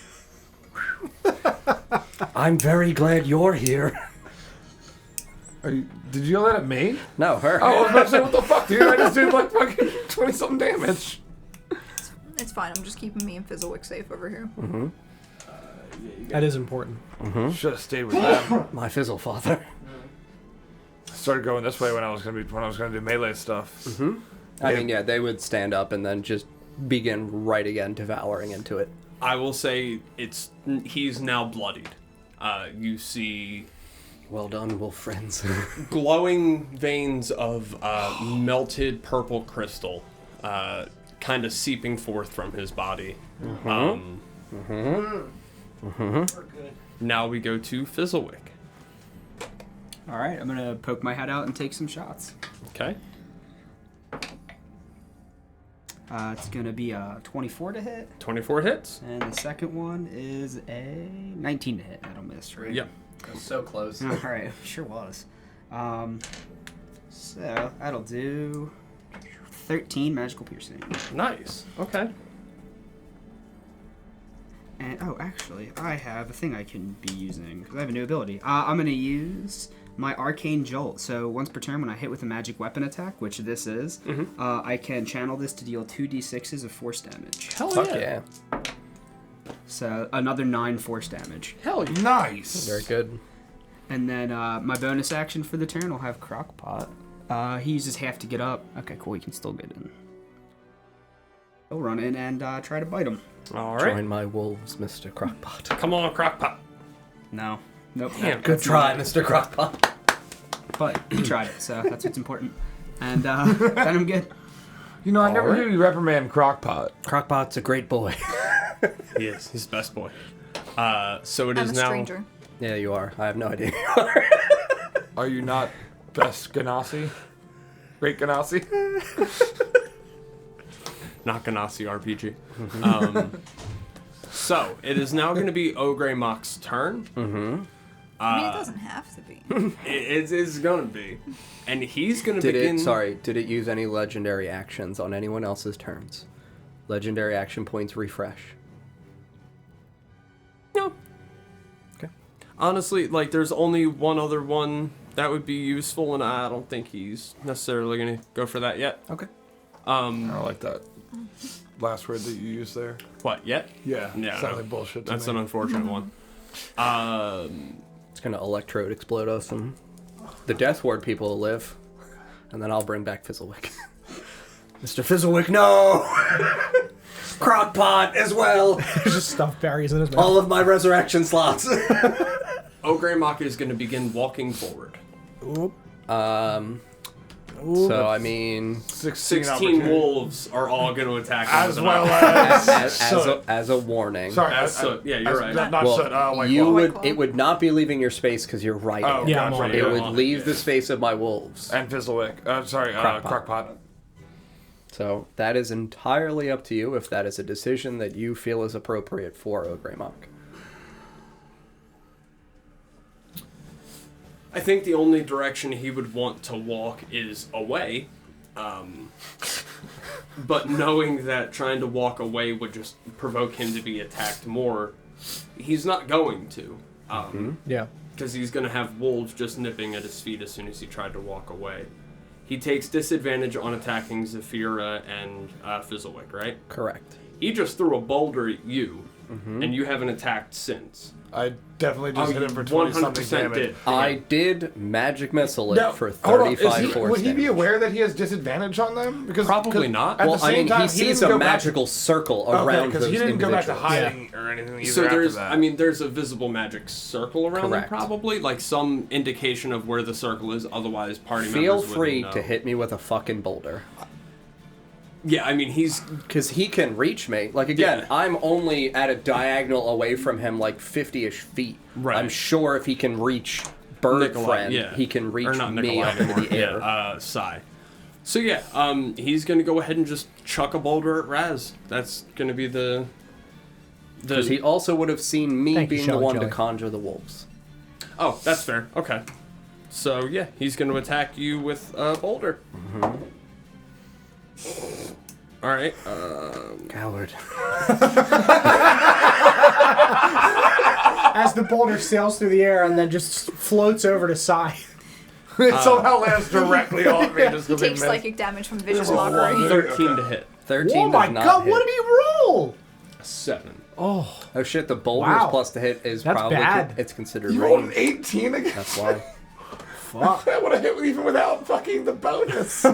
I'm very glad you're here. Did you yell that at me? No, her. Oh, I was about to say, what the fuck, dude? I just did like fucking 20-something damage. It's fine. I'm just keeping me and Fizzlewick safe over here. That is important. Should have stayed with them. My fizzle father. Started going this way when I was gonna do melee stuff. I mean, yeah, they would stand up and then just begin right again devouring into it. I will say he's now bloodied. You see Well done, wolf friends. glowing veins of melted purple crystal kind of seeping forth from his body. Now we go to Fizzlewick. All right, I'm gonna poke my head out and take some shots. Okay. It's gonna be a 24 to hit, 24 hits. and the second one is a 19 to hit. That'll miss, right? Yep. So close. All right, sure was. So that'll do 13 magical piercing. Nice. Okay. And oh, actually, I have a thing I can be using because I have a new ability. I'm gonna use my arcane jolt. So once per turn, when I hit with a magic weapon attack, which this is, I can channel this to deal 2d6s of force damage. Hell Fuck yeah. yeah. So another 9 force damage. Hell yeah. Nice. Very good. And then my bonus action for the turn will have Crockpot. He uses half to get up. Okay, cool. He can still get in. He'll run in and try to bite him. All right. Join my wolves, Mr. Crockpot. Come on, Crockpot. No. Nope. Damn, Good try, Mr. Crockpot. But he tried it, so that's what's important. And then I'm good. You know, I never Alright. hear you reprimand Crockpot. Crockpot's a great boy. He is. He's the best boy. So it I'm is a now. stranger. Yeah, you are. I have no idea who you are. Are you not best Ganassi? Great Ganassi? Not Ganassi RPG. So it is now going to be Ogremoch's turn. I mean, it doesn't have to be. It's going to be, and he's going to Did begin. did it use any legendary actions on anyone else's turns? Legendary action points refresh. No. Okay. Honestly, like there's only one other one that would be useful, and I don't think he's necessarily going to go for that yet. Okay. I don't like that last word that you used there. What yet? Yeah. Yeah, Sounds no. like bullshit to That's me. an unfortunate one. It's gonna electrode explode us, and the Death Ward people will live, and then I'll bring back Fizzlewick. Mr. Fizzlewick, no! Crockpot as well! There's just stuff berries in his mouth. All of my resurrection slots! Ogremoch is going to begin walking forward. So, I mean, 16 opportunity. wolves are all going to attack him As with an well axe. as... as a warning. Sorry, Yeah, you're right. Not Well, soot. White you Claw. White would. Claw. It would not be leaving your space because you're right. Oh, Yeah, gotcha. I'm on It it. would leave the space of my wolves. And Fizzlewick. Crockpot. Crockpot. So that is entirely up to you if that is a decision that you feel is appropriate for Ogremoch. I think the only direction he would want to walk is away. But knowing that trying to walk away would just provoke him to be attacked more, he's not going to. Yeah. Because he's going to have wolves just nipping at his feet as soon as he tried to walk away. He takes disadvantage on attacking Zafira and Fizzlewick, right? Correct. He just threw a boulder at you, and you haven't attacked since. I definitely just hit him for 20 something 100% damage. did. I did magic missile it Now, for hold on, 35 force would he be damage. aware that he has disadvantage on them? Because Probably not. At Well, the same I mean, time, he sees didn't a go back magical circle to, around because those he didn't go back to individuals. hiding or anything either So after there's, that. I mean, there's a visible magic circle around Correct. them, probably, like some indication of where the circle is. Otherwise, party Feel members free wouldn't to know. hit me with a fucking boulder. Yeah, I mean, he's Because he can reach me. Like, again, Yeah. I'm only at a diagonal away from him, like 50-ish feet. Right. I'm sure if he can reach Bird Nikolai, Friend, yeah. he can reach or not me Nikolai up into anymore. the air. Yeah, Sai. So yeah, he's gonna go ahead and just chuck a boulder at Raz. That's gonna be the. Because he also would have seen me Thank you, being the Shelly one Jelly. to conjure the wolves. Oh, that's fair. Okay. So yeah, he's gonna attack you with a boulder. All right. Coward. As the boulder sails through the air and then just floats over to Sai. it somehow lands directly on me just He because he takes missed. psychic damage from vicious mockery. 13 to hit. 13 Oh my does not god, hit. what did he roll? 7. Oh, Oh shit, the boulders Wow. plus the hit is That's probably bad. it's considered You rolled an range. 18 again? That's why. fuck. That would have hit even without fucking the bonus.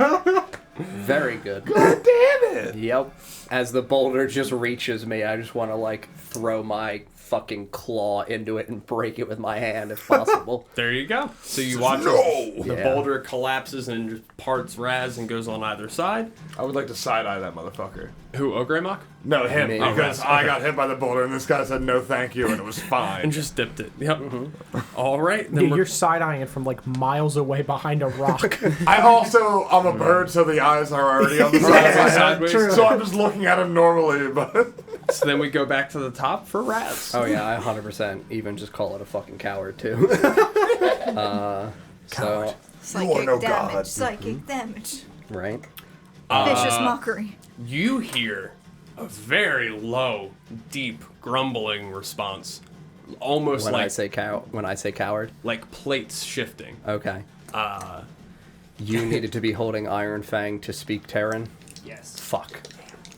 Very good. God damn it. Yep. As the boulder just reaches me, I just want to like throw my fucking claw into it and break it with my hand if possible. There you go. So you watch as the Yeah. boulder collapses and just parts Raz and goes on either side. I would like to side-eye that motherfucker. Who, Ogremoch? No, him, Me. because Oh, I got hit by the boulder and this guy said no thank you and it was And fine. just dipped it. Yep. All right. Then Dude, we're- you're side-eyeing it from like miles away behind a rock. I'm a bird, so the eyes are already on the side of my head. Sideways. True. So I'm just looking at him normally, but... So then we go back to the top for Raz. Oh yeah, I 100% even just call it a fucking coward too. So Psychic no damage. god. Psychic damage. right. Vicious mockery. You hear a very low, deep, grumbling response. Almost When like I say coward. like plates shifting. Okay. You needed to be holding Iron Fang to speak Terran. Yes. Fuck.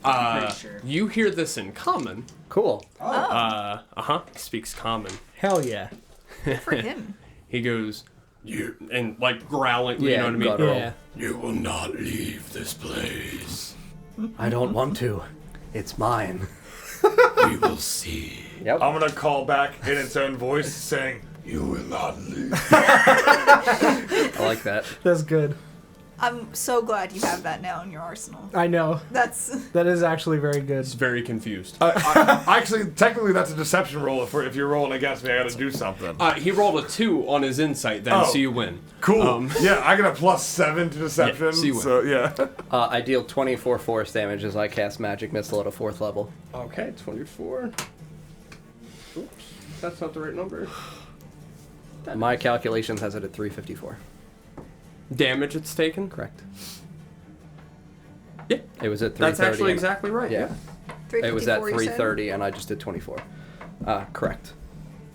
Pretty sure. You hear this in common. Cool. Speaks common. Hell yeah. For him. He goes, you, and like growling, you Yeah, know what I mean? guttural. Yeah. You will not leave this place. I don't want to. It's mine. We will see. Yep. I'm gonna call back in its own voice saying, "You will not leave." I like that. That's good. I'm so glad you have that now in your arsenal. I know. That's That is actually very good. He's very confused. Actually, technically, that's a deception roll. If you're rolling against me, I gotta do something. He rolled a 2 on his insight then, Oh. so you win. Cool. Yeah, I get a +7 to deception. Yeah, so you win. So yeah. I deal 24 force damage as I cast Magic Missile at a 4th level. Okay, 24. Oops, that's not the right number. My calculations has it at 354. Damage it's taken? Correct. Yeah, It was at 330. that's actually and- exactly right. Yeah. It was at 354, you said? 330 and I just did 24. Correct.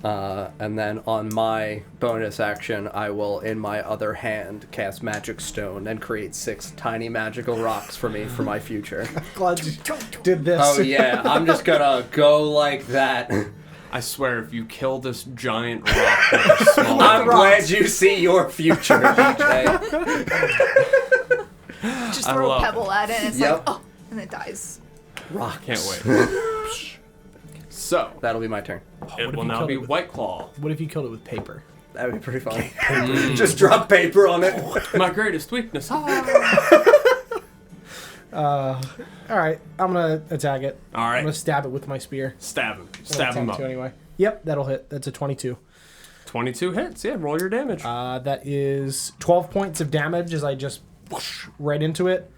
And then on my bonus action, I will, in my other hand, cast Magic Stone and create 6 tiny magical rocks for me for my future. Glad you did this. Oh yeah, I'm just gonna go like that. I swear, if you kill this giant rock with a small I'm glad you see your future, DJ. Just I throw a love pebble at it and it's Yep. like, oh, and it dies. Rock. Can't wait. So, That'll be my turn. it will you now killed be it with- White Claw. What if you killed it with paper? That'd be pretty funny. Just drop paper on it. My greatest weakness. All right, I'm gonna attack it. All I'm right, gonna stab it with my spear. stab him. It'll Stab him attempt up. to anyway. Yep, that'll hit. That's a 22. 22 hits. Yeah, roll your damage. That is 12 points of damage as I just whoosh right into it.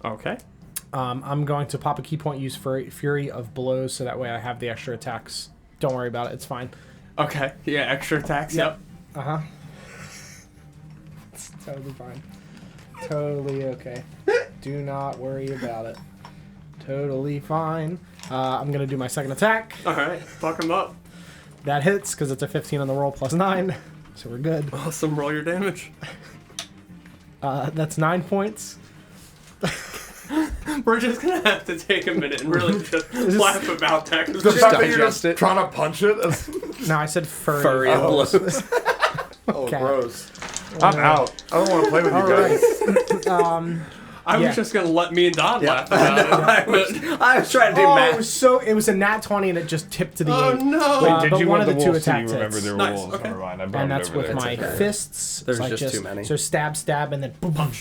Okay. I'm going to pop a key point, use Fury of Blows, so that way I have the extra attacks. Don't worry about it. It's fine. Okay. Yeah, extra attacks. Yep. Uh-huh. It's totally fine. Totally okay. Do not worry about it. Totally fine. I'm going to do my second attack. All right. Fuck him up. That hits because it's a 15 on the roll plus 9. So we're good. Awesome. Roll your damage. That's 9 points. We're just gonna have to take a minute and really just laugh about that. 'Cause The we're fact that you're digest just it. trying to punch it. Is, No, I said furry. Furry and blows. oh, Okay. gross. I'm out. I don't want to play with you guys. I Yeah. was just gonna let me and Don laugh about it. I was trying to do Oh, math. it was a nat 20 and it just tipped to the Oh 8. no! Wait, Did but you one want of the the two wolves so you attacks remember hits. there were Nice, wolves? okay. Never mind. I brought And it that's over with there. my okay. fists. There's So I just too many. So stab, and then boom,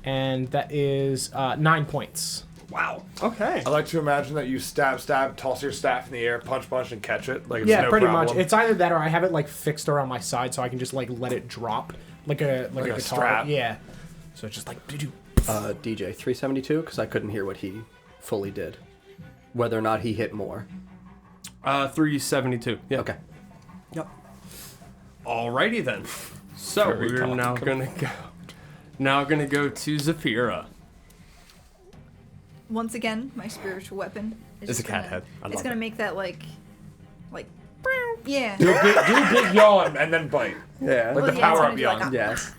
and that is 9 points. Wow. Okay. I like to imagine that you stab, toss your staff in the air, punch, and catch it. Like it's Yeah, no pretty problem. much. It's either that or I have it like fixed around my side, so I can just like let it drop like a Like a guitar. strap. Yeah. So it's just like doo-doo. DJ 372 because I couldn't hear what he fully did. Whether or not he hit more. 372. Yeah. Okay. Yep. Alrighty then. So Very we're now gonna go to Zafira. Once again, my spiritual weapon is It's a just cat gonna- head. I It's love gonna it. make that like, yeah. do a big yawn and then bite. Yeah. Like the it's power gonna up do like yawn. a- Yes.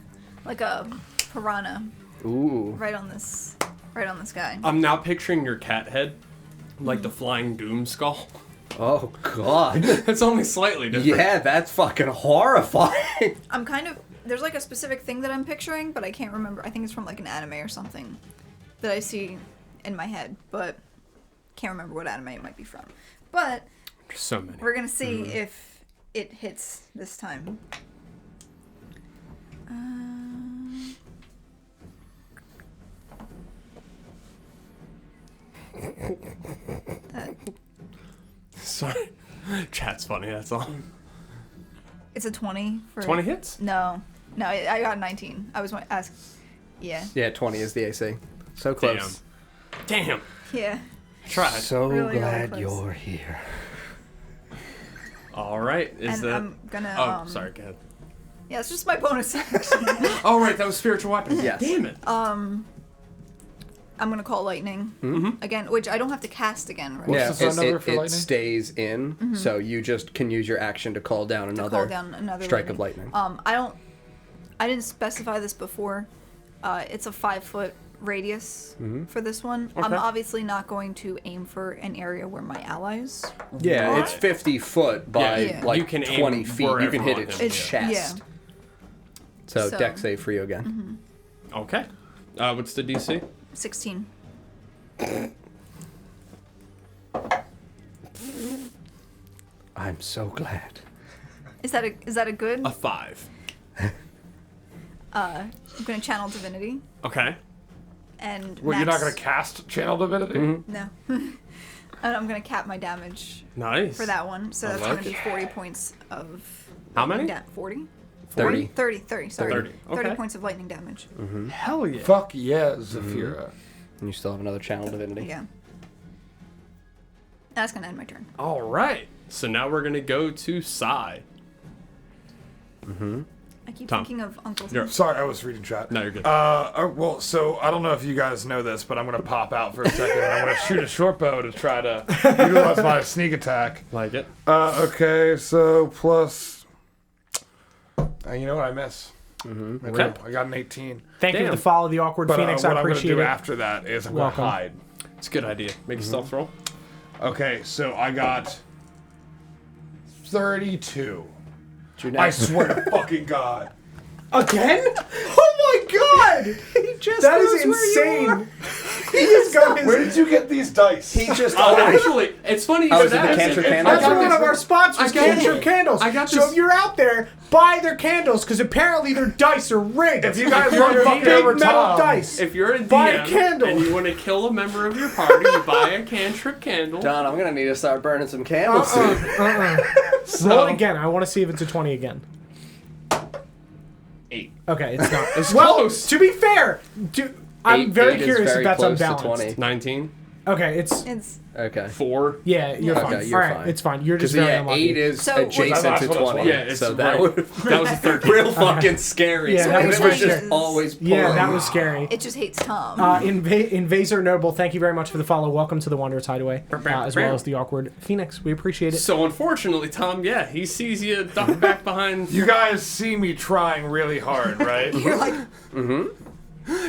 Like a piranha Ooh. right on this guy. I'm now picturing your cat head, like the flying doom skull. Oh God. It's only slightly different. Yeah, that's fucking horrifying. I'm kind of there's like a specific thing that I'm picturing, but I can't remember. I think it's from like an anime or something that I see in my head, but can't remember what anime it might be from. But There's so many. we're gonna see if it hits this time. That, Sorry. Chat's funny, that's all. it's a 20 for 20 hits? No, I got 19. I was going to ask. Yeah, Yeah, 20 is the AC. So close. Damn. yeah. Tried. So Really, really glad close. you're here. Alright, is And that... I'm gonna. Oh, sorry, go ahead. Yeah, it's just my bonus action. Oh, right, that was spiritual weapon. Yes. Damn it. I'm gonna call lightning again, which I don't have to cast again, right? Yeah, the phone number for it lightning? stays in, so you just can use your action to call down another, Call down another strike of lightning. I didn't specify this before. It's a 5-foot radius for this one. I'm Okay. obviously not going to aim for an area where my allies. Yeah, it's 50 foot by Yeah. like You can aim 20 feet. You wherever can hit on its him. chest. So, So- deck save for you again. Okay. What's the DC? 16. I'm so glad. Is that a good? A 5. I'm gonna channel divinity Okay. and. Well, you're not max- going to cast Channel Divinity? No. And I'm gonna cap my damage Nice. for that one, so that's like gonna be 40 points of. How many? 40? 30. 30, sorry. 30, 30 okay. points of lightning damage. Hell yeah. Fuck yeah, Zafira. And you still have another channel divinity. Yeah. That's gonna end my turn. Alright. So now we're going to go to Sai. I keep Tom. thinking of Uncle You're- Tom. Sorry, I was reading chat. No, you're good. Well, so I don't know if you guys know this, but I'm going to pop out for a second and I'm going to shoot a short bow to try to utilize my sneak attack. Like it. Okay, so plus. You know what? I miss. Okay. I got an 18. Thank you Damn. for the follow, the awkward But Phoenix. what I I'm going to appreciate do it. after that is I'm going to Welcome. hide. It's a good idea. Make a stealth roll. Okay, so I got 32. Do you I now- swear to fucking God. Again? Oh my god! He just that is insane. He just got his. Where did you get these dice? He just Oh, always. actually, it's funny you Oh, said is it the that. cantrip It's- candle? I That's got one this- of our sponsors, I got Cantrip this- Candles. I got So this- if you're out there, buy their candles because apparently their dice are rigged. If you guys you're want a fucking big big over metal Tom, dice. If you're a Buy a DM candle. and you want to kill a member of your party, you buy a cantrip candle. Don, I'm gonna need to start burning some candles soon. Roll it again. I want to see if it's a 20 again. 8. Okay, it's not. It's well, close. to be fair, I'm Eight very is curious very if that's close to unbalanced. 20. 19. Okay, it's It's Okay. 4. yeah, you're Okay, fine. you're All right, fine. it's fine. You're Because just very yeah, unlucky. 8 is So- adjacent Well, to that's 20. Yeah, it's so that right. would That was a 13. real fucking scary. Yeah, So that it was was for just sure. always Yeah, pulling. that was scary. it just hates Tom. Invaser Noble, thank you very much for the follow. Welcome to the Wanderer's Hideaway, as well as the awkward Phoenix. We appreciate it. So unfortunately, Tom, yeah, he sees you duck back behind. you guys see me trying really hard, right? You're like,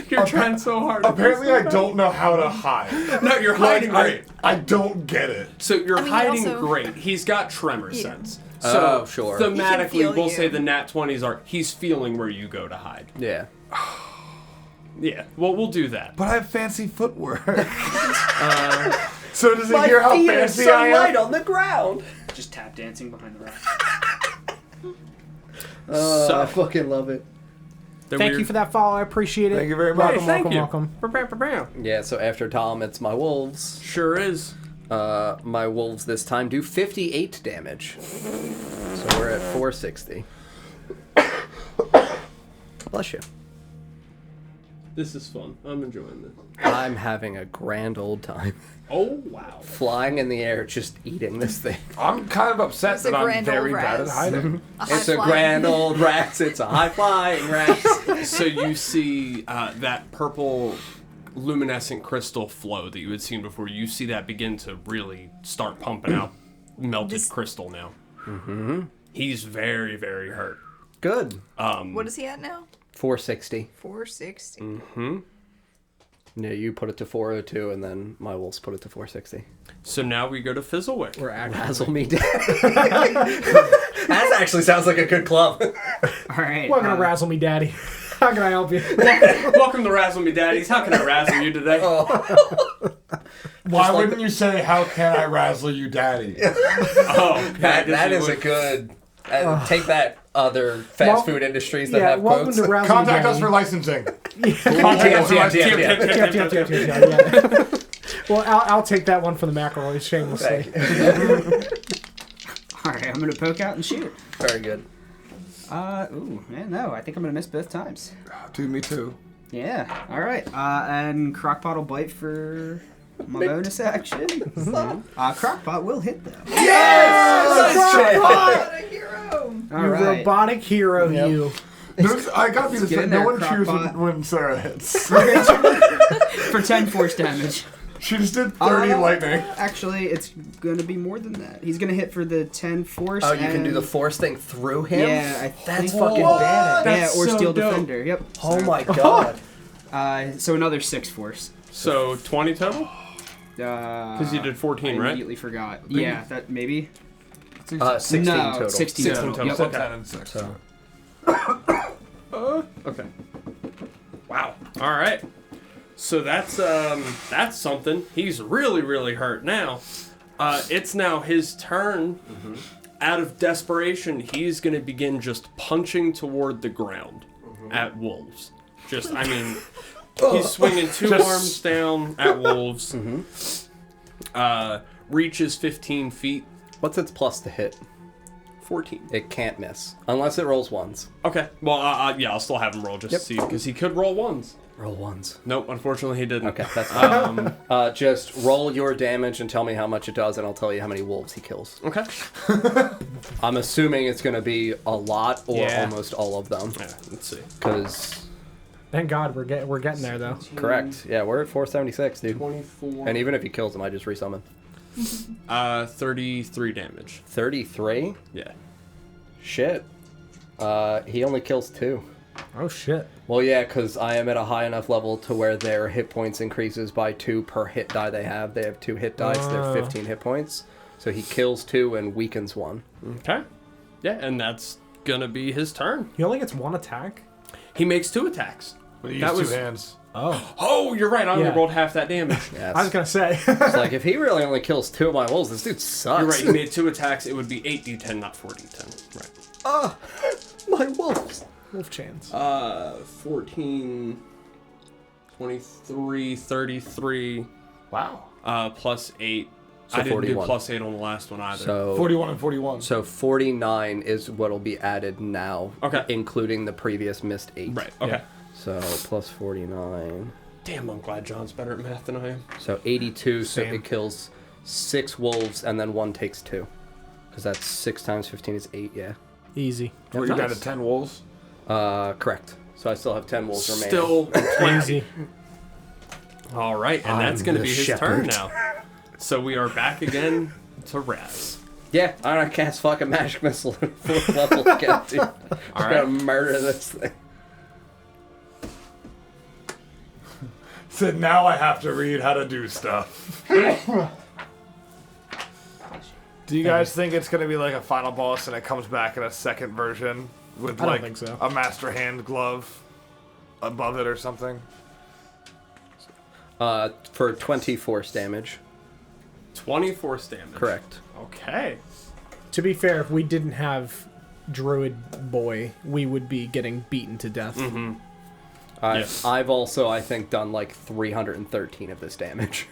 You're trying so hard. Apparently, I don't know how to hide. No, you're hiding great. I don't get it. So you're mean, hiding also- great. He's got tremor Yeah. sense. Oh, So sure. He can thematically, feel we'll you. say the nat 20s are he's feeling where you go to hide. Yeah. Yeah, well, we'll do that. But I have fancy footwork. So does he hear how fancy I am? on the ground. Just tap dancing behind the rock. So- I fucking love it. Thank you for that follow. I appreciate it. Thank you very much. Welcome, Thank welcome, you. welcome. Yeah, so after Tom, it's my wolves. Sure is. My wolves this time do 58 damage. So we're at 460. Bless you. This is fun. I'm enjoying this. I'm having a grand old time. Oh, wow. Flying in the air, just eating this thing. I'm kind of upset It's a that I'm grand very old bad at raz. hiding. It's a grand old rat. It's a high flying rat. So you see that purple luminescent crystal flow that you had seen before. You see that begin to really start pumping out melted crystal now. Mm-hmm. He's very, very hurt. Good. What is he at now? 460. 460. Mm-hmm. Yeah, you put it to 402, and then my wolves put it to 460. So now we go to Fizzlewick. We're actually. Razzle me down. That actually sounds like a good club. All right. Welcome to Razzle Me Daddy. How can I help you? Welcome to Razzle Me Daddies. How can I razzle you today? Why wouldn't you say, how can I razzle you, daddy? Oh, That is a good... take that, other fast food industries that have welcome quotes. to Razzle Me Contact us Daddy. for licensing. TM. Well, I'll take that one for the McElroys, shamelessly. All right, I'm gonna poke out and shoot. Very good. Ooh, man, no, I think I'm gonna miss both times. Dude, me too. Yeah. All right. And Crockpot will bite for my bonus action. Crockpot will hit though. What a hero! All You right. robotic hero, you. I gotta be the get in same. there, No one cheers Crockpot. when Sarah hits. For 10 force damage. She just did 30 lightning. Actually, it's gonna be more than that. He's gonna hit for the 10 force. Oh, you can do the and- force thing through him? Yeah, I That's think- fucking Yeah, badass. or so Steel dope. Defender. Yep. Oh my god. So another 6 force. So 20 total? Because Because you did 14, I right? immediately forgot. Yeah, that maybe. 16 no, total. 16 16 total. total. Yep. Okay. 10 and 6. So, Okay. Wow. All right. So that's something. He's really, really hurt now. It's now his turn. Out of desperation, he's going to begin just punching toward the ground at wolves. Just, I mean, he's swinging two arms down at wolves. Reaches 15 feet. what's its plus to hit? 14. It can't miss. Unless it rolls ones. Okay. Well, yeah, I'll still have him roll just to see, because he could roll ones. Roll ones. Nope, unfortunately he didn't. Okay, that's fine. Just roll your damage and tell me how much it does, and I'll tell you how many wolves he kills. Okay. I'm assuming it's going to be a lot or Yeah. almost all of them. Yeah, let's see. Because, Thank God we're getting there though. correct. Yeah, we're at 476, dude. 24. And even if he kills him, I just resummon. 33 damage. 33? Yeah. Shit. He only kills 2. Oh shit. Well, yeah, because I am at a high enough level to where their hit points increases by 2 per hit die they have. They have 2 hit dice, they're 15 hit points. So he kills 2 and weakens 1. Okay. Yeah, and that's gonna be his turn. He only gets one attack. He makes 2 attacks. But he That used was- 2 hands. Oh. Oh, you're right. I only Yeah. rolled half that damage. Yes. I was gonna say. It's like, if he really only kills 2 of my wolves, this dude sucks. You're right. You made 2 attacks. It would be 8d10, not 4d10. Right. My wolves. Wolf chance. 14, 23, 33, Wow. plus 8. So I didn't 41. do plus 8 on the last one either. So 41 and 41. So 49 is what'll be added now. Okay. Including the previous missed 8. Right. Okay. Yeah. So plus 49. Damn, I'm glad John's better at math than I am. So 82, so Same. it kills 6 wolves and then 1 takes 2. Because that's 6 times 15 is 8, yeah. Easy. Were you down nice. to 10 wolves? Correct. So I still have 10 wolves remaining. Still Easy. All right, and that's I'm going to the be his shepherd. turn now. So we are back again to Raz. Yeah, I'm gonna cast fucking magic missile at 4th level again, dude. I'm All gonna right. murder this thing. So now I have to read how to do stuff. Do you guys think it's going to be like a final boss and it comes back in a second version with I don't like think so. a master hand glove above it or something? For 20 force damage. 20 force damage. Correct. Okay. To be fair, if we didn't have Druid Boy, we would be getting beaten to death. Mm-hmm. Yes. I've also, I think, done like 313 of this damage.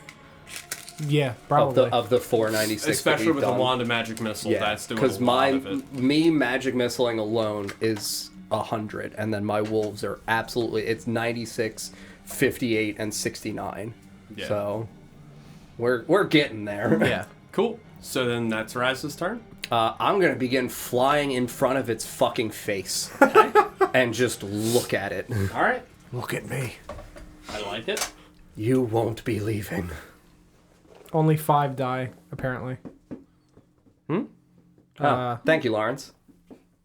Yeah, probably. Of the 496. Especially that with the done. wand of magic missile, Yeah, that's doing because a lot of it. me magic missiling alone is 100, and then my wolves are it's 96, 58, and 69. Yeah. So we're getting there. Yeah. Cool. So then that's Raz's turn. I'm gonna begin flying in front of its fucking face and just look at it. All right. Look at me. I like it. You won't be leaving. Only 5 die, apparently. Thank you, Lawrence.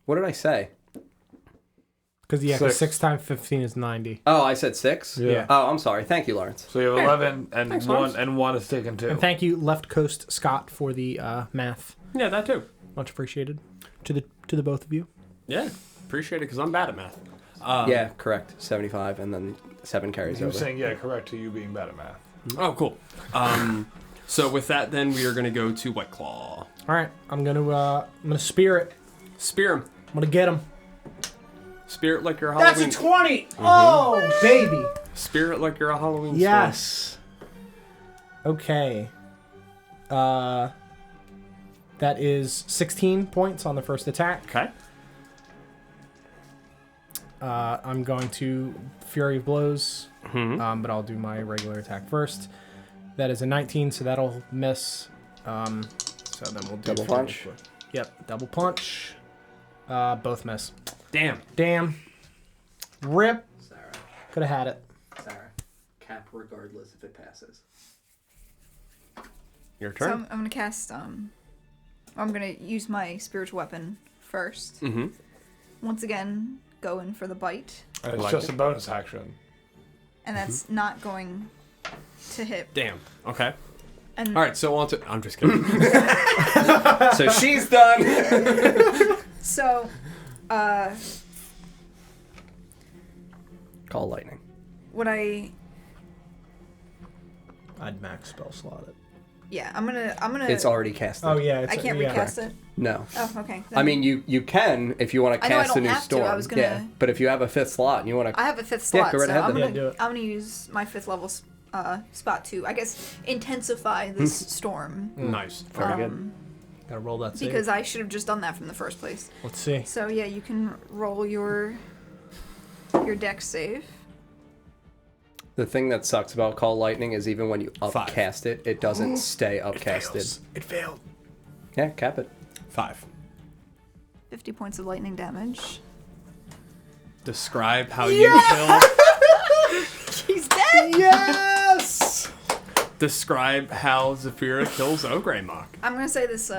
What did I say? Because, yeah, 6. 6 times 15 is 90. Oh, I said 6? Yeah. Oh, I'm sorry. Thank you, Lawrence. So you have 11 and Thanks, one Lawrence. and one is taken too. And thank you, Left Coast Scott, for the math. Yeah, that too. Much appreciated. To the both of you. Yeah. Appreciate it because I'm bad at math. Yeah, correct. 75, and then 7 carries You were over. saying correct to you being bad at math. Oh, cool. So with that, then we are going to go to White Claw. All right, I'm gonna spear it. Spear him. I'm gonna get him. Spear it like you're a Halloween. 20. Oh, baby. Spear it like you're a Halloween. Yes. Okay. That is 16 points on the first attack. Okay. I'm going to Fury of Blows, but I'll do my regular attack first. That is a 19, so that'll miss. So then we'll do Double punch? Yep, double punch. Both miss. Damn. Rip. Sarah. Could have had it. Sarah. Cap regardless if it passes. Your So turn. I'm gonna cast. I'm gonna use my spiritual weapon first. Mm-hmm. Once again, go in for the bite, And it's like just it. a bonus action. and that's not going to hit. Damn. Okay. And All right. So on to. I'm just kidding. So she's done. so, Call lightning. what I'd max spell slot it. Yeah, I'm gonna. It's already casted. Oh yeah, it's, I can't yeah. recast it. No. Oh, okay. I mean, you can if you want to I know I cast a don't new have to, storm. I was gonna- Yeah, but if you have a 5th slot and you want to, I have a 5th Yeah, slot, go right so ahead I'm then. gonna Yeah, do it. I'm gonna use my 5th level spot to, I guess, intensify this storm. Nice. very good. Gotta roll that save. Because I should have just done that from the first place. Let's see. So yeah, you can roll your dex save. The thing that sucks about Call Lightning is even when you 5. upcast it, it doesn't stay upcasted. It failed. Yeah, cap it. 5. 50 points of lightning damage. Describe how you kill. He's dead. Yes. Describe how Zephyra kills Ogremoch. I'm gonna say this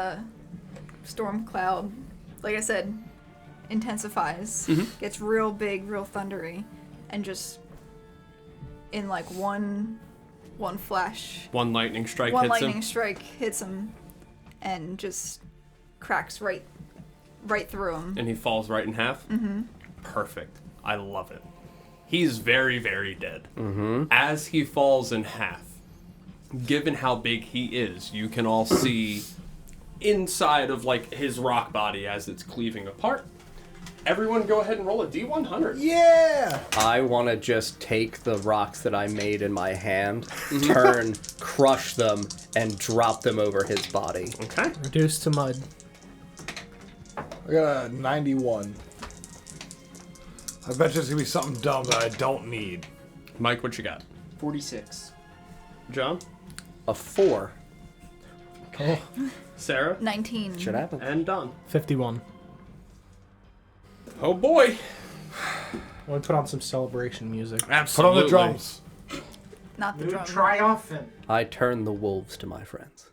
storm cloud, like I said, intensifies, gets real big, real thundery, and just in like one flash, One lightning strike one hits lightning him. strike hits him, and just cracks right through him. And he falls right in half. Mm-hmm. Perfect. I love it. He's very, very dead. Mm-hmm. As he falls in half, given how big he is, you can all see inside of like his rock body as it's cleaving apart. Everyone go ahead and roll a D100. Yeah. I want to just take the rocks that I made in my hand, turn, crush them, and drop them over his body. Okay. Reduced to mud. I got a 91. I bet you it's gonna be something dumb that I don't need. Mike, what you got? 46. John? A 4. Sarah? 19. Should happen. And Don. 51. Oh boy. I want to put on some celebration music. Put Absolutely. on the drums. Not the drum. Triumphant. I turn the wolves to my friends.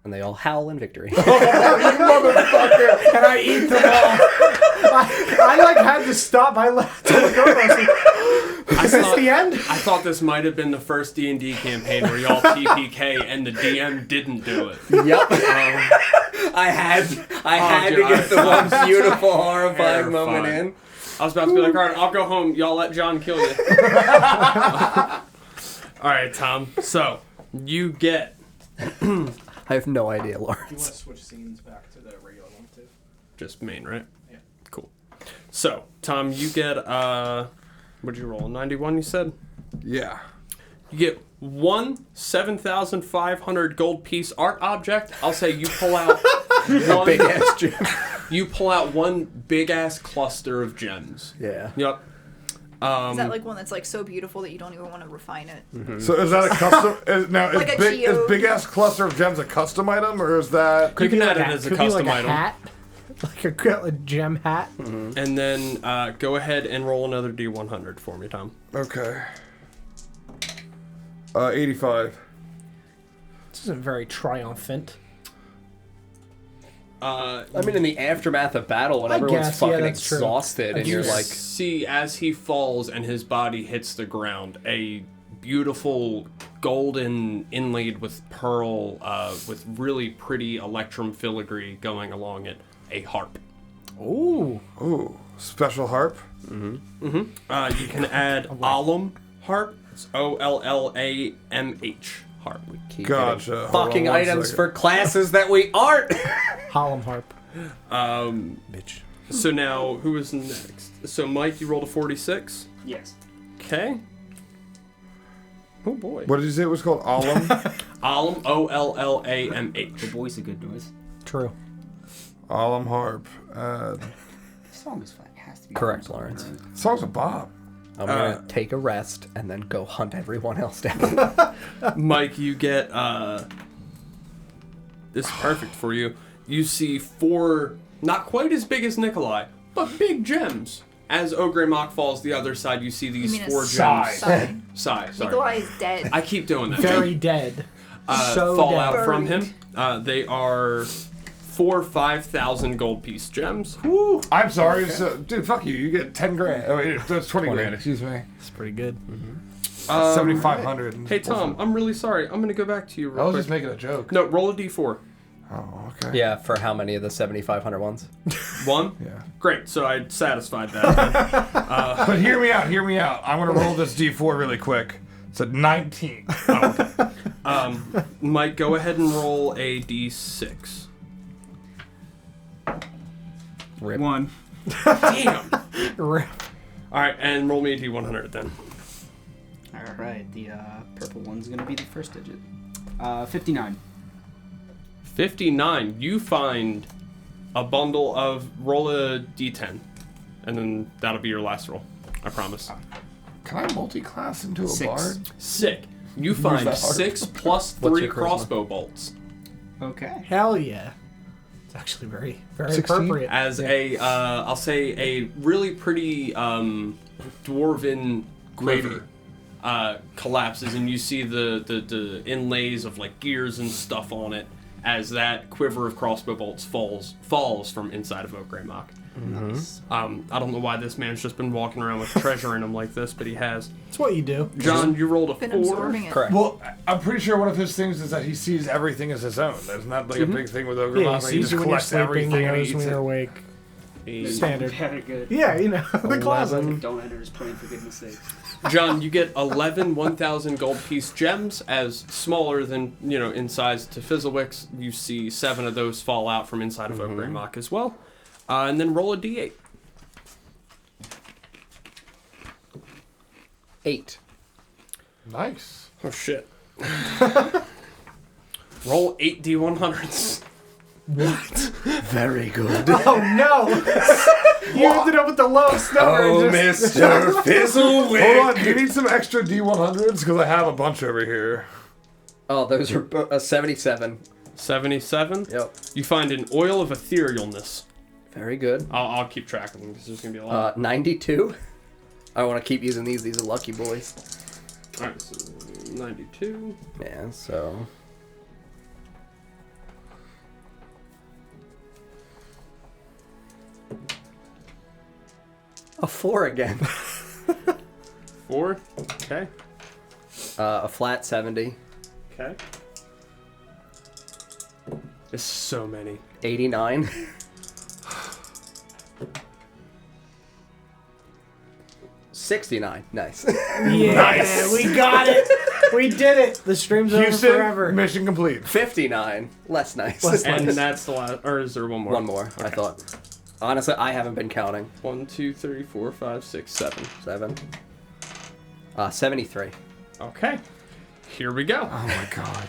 And they all howl in victory. And I eat them all. I like had to stop. I left to look over. I was like, Is this the end? I thought this might have been the first D&D campaign where y'all TPK and the DM didn't do it. Yep. I had to get the one beautiful, horrifying moment in. I was about to be like, all right, I'll go home. Y'all let John kill you. All right, Tom. So, you get... I have no idea, You want Lawrence. to switch scenes back to the regular one too? Just main, right? Yeah. Cool. So, Tom, you get... what'd you roll? 91, you said? Yeah. You get one 7,500 gold piece art object. I'll say you pull out one Big ass gem. You pull out one big ass cluster of gems. Yeah. Yep. Is that like one that's like so beautiful that you don't even want to refine it? So is that a custom? Is Like a big geode. big ass cluster of gems a custom item, or is that? You can be add like it as a could be custom like a item. hat, like a gem hat. And then go ahead and roll another D100 for me, Tom. Okay. 85. This isn't very triumphant. I I mean, in the aftermath of battle, when I everyone's guess, yeah, fucking that's true. exhausted, and you're like, see as he falls and his body hits the ground, a beautiful golden inlaid with pearl, with really pretty electrum filigree going along it, a harp. Ooh. Ooh, special harp. You can add Ollum harp. It's OLLAMH harp. keep Gotcha. getting Hold fucking on one items second. for classes that we aren't. Harlem harp. Bitch. So now, who is next? So Mike, you rolled a 46. Yes. Okay. Oh boy. What did you say it was called? Ollum? Ollum, OLLAMH. The voice a good noise. True. Ollum harp. This song is fun. It has to be. Correct, fun. Lawrence. Song's a bop. I'm gonna take a rest and then go hunt everyone else down. Mike, you get this is perfect for you. You see 4, not quite as big as Nikolai, but big gems. As Ogremoch falls the other side, you see these mean a 4 sigh. gems. Sigh. Sigh, sorry. Nikolai is dead. I keep doing that. Very dead. So fall dead. out from Buried. him. They are 4 5,000 gold piece gems. I'm sorry. So, dude, fuck you. You get 10 grand. Oh, wait, that's 20 grand. Excuse me. It's pretty good. 7,500. Hey Tom, I'm really sorry. I'm gonna go back to you I real was quick. just making a joke. No, roll a d4. Oh, okay. Yeah, for how many of the 7,500 ones? 1? Yeah. Great, so I satisfied that. But hear me out. Hear me out. I'm gonna roll this D4 really quick. It's a 19. Mike, go ahead and roll a d6. Rip. 1. Damn! Rip. Alright, and roll me a d100 then. All right. The purple one's gonna be the first digit. 59. 59. You find a bundle of roll a d10. And then that'll be your last roll. I promise. Can I multi-class into a 6. bard? Sick. You find that hard? 6 plus What's 3 your charisma? crossbow bolts. Okay. Hell yeah. It's actually very, very 16? appropriate. As I'll say a really pretty dwarven quiver collapses, and you see the inlays of like gears and stuff on it as that quiver of crossbow bolts falls from inside of Ogremoch. Nice. I don't know why this man's just been walking around with treasure in him like this, but he has. It's what you do. John, you rolled a Been 4. absorbing it. Correct. Well, I'm pretty sure one of his things is that he sees everything as his own. Isn't that like a big thing with Ogremoch? Yeah, Like, he he sees just you when you're collects sleeping, everything he and he knows eats when you're it. awake. Standard. Very good. Yeah, you know, the closet. Don't enter his plane for goodness sake. John, you get 11 1,000 gold piece gems, as smaller than, in size to Fizzlewicks. You see 7 of those fall out from inside of Ogremoch as well. And then roll a d8. 8. Nice. Oh, shit. Roll 8 d100s. Very good. Oh no! You ended up with the lowest number. Oh, and just- Mr. Fizzlewick. Hold on. Do you need some extra D100s? Because I have a bunch over here. Oh, those are 77. 77. Yep. You find an oil of etherealness. Very good. I'll keep track of them because there's going to be a lot. 92. I want to keep using these. These are lucky boys. Alright, so 92. Yeah, so... A 4 again. 64. Okay. A flat 70. Okay. There's so many. 89. 69. Nice. Yeah, Nice. we got it. We did it. The stream's over Houston, forever. mission complete. 59. Less nice. And that's the last. Or is there one more? One more, I thought. Honestly, I haven't been counting. 1, 2, 3, 4, 5, 6, 7. 7. 73. Okay. Here we go. Oh my god.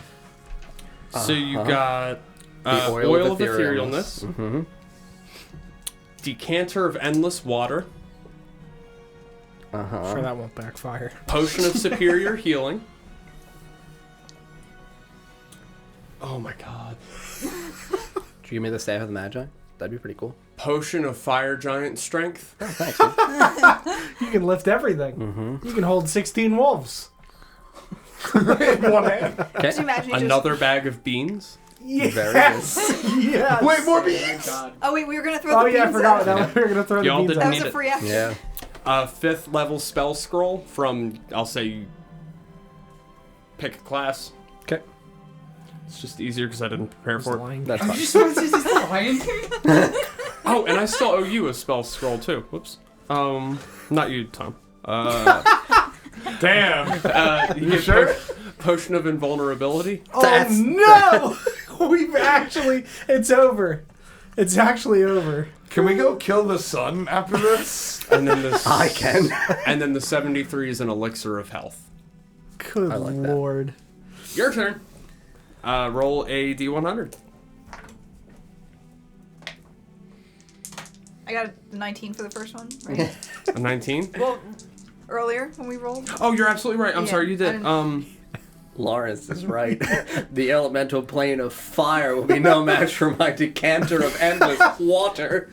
So you got The oil of etherealness, Mm-hmm. decanter of endless water, Sure, that won't backfire. potion of superior healing. Oh my god. Did you give me the staff of the Magi? That'd be pretty cool. Potion of fire giant strength. Thanks, dude. You can lift everything. You can hold 16 wolves. In one hand. Just imagine you Another bag of beans. Yes. Very Yes. Wait, more beans. Oh wait, we were gonna throw Oh the yeah, I beans forgot out. that. We were gonna throw the Y'all beans didn't out. That was need a it. free action. Yeah. 5th level spell scroll from, I'll say, pick a class. Okay. It's just easier because I didn't prepare for it. Lying. That's You fine. just want to just lying? Oh, and I still owe you a spell scroll too. Whoops. Not you, Tom. Damn. You get sure? Potion of invulnerability. Oh no! We've actually. It's over. It's actually over. Can we go kill the sun after this? And then this. I can. And then the 73 is an elixir of health. Good I like that. lord. Your turn. Roll a d100. I got a 19 for the first one, right? A 19. Well, earlier when we rolled. Oh, you're absolutely right. I'm Yeah, sorry, you I did. didn't- Lawrence is right. The elemental plane of fire will be no match for my decanter of endless water.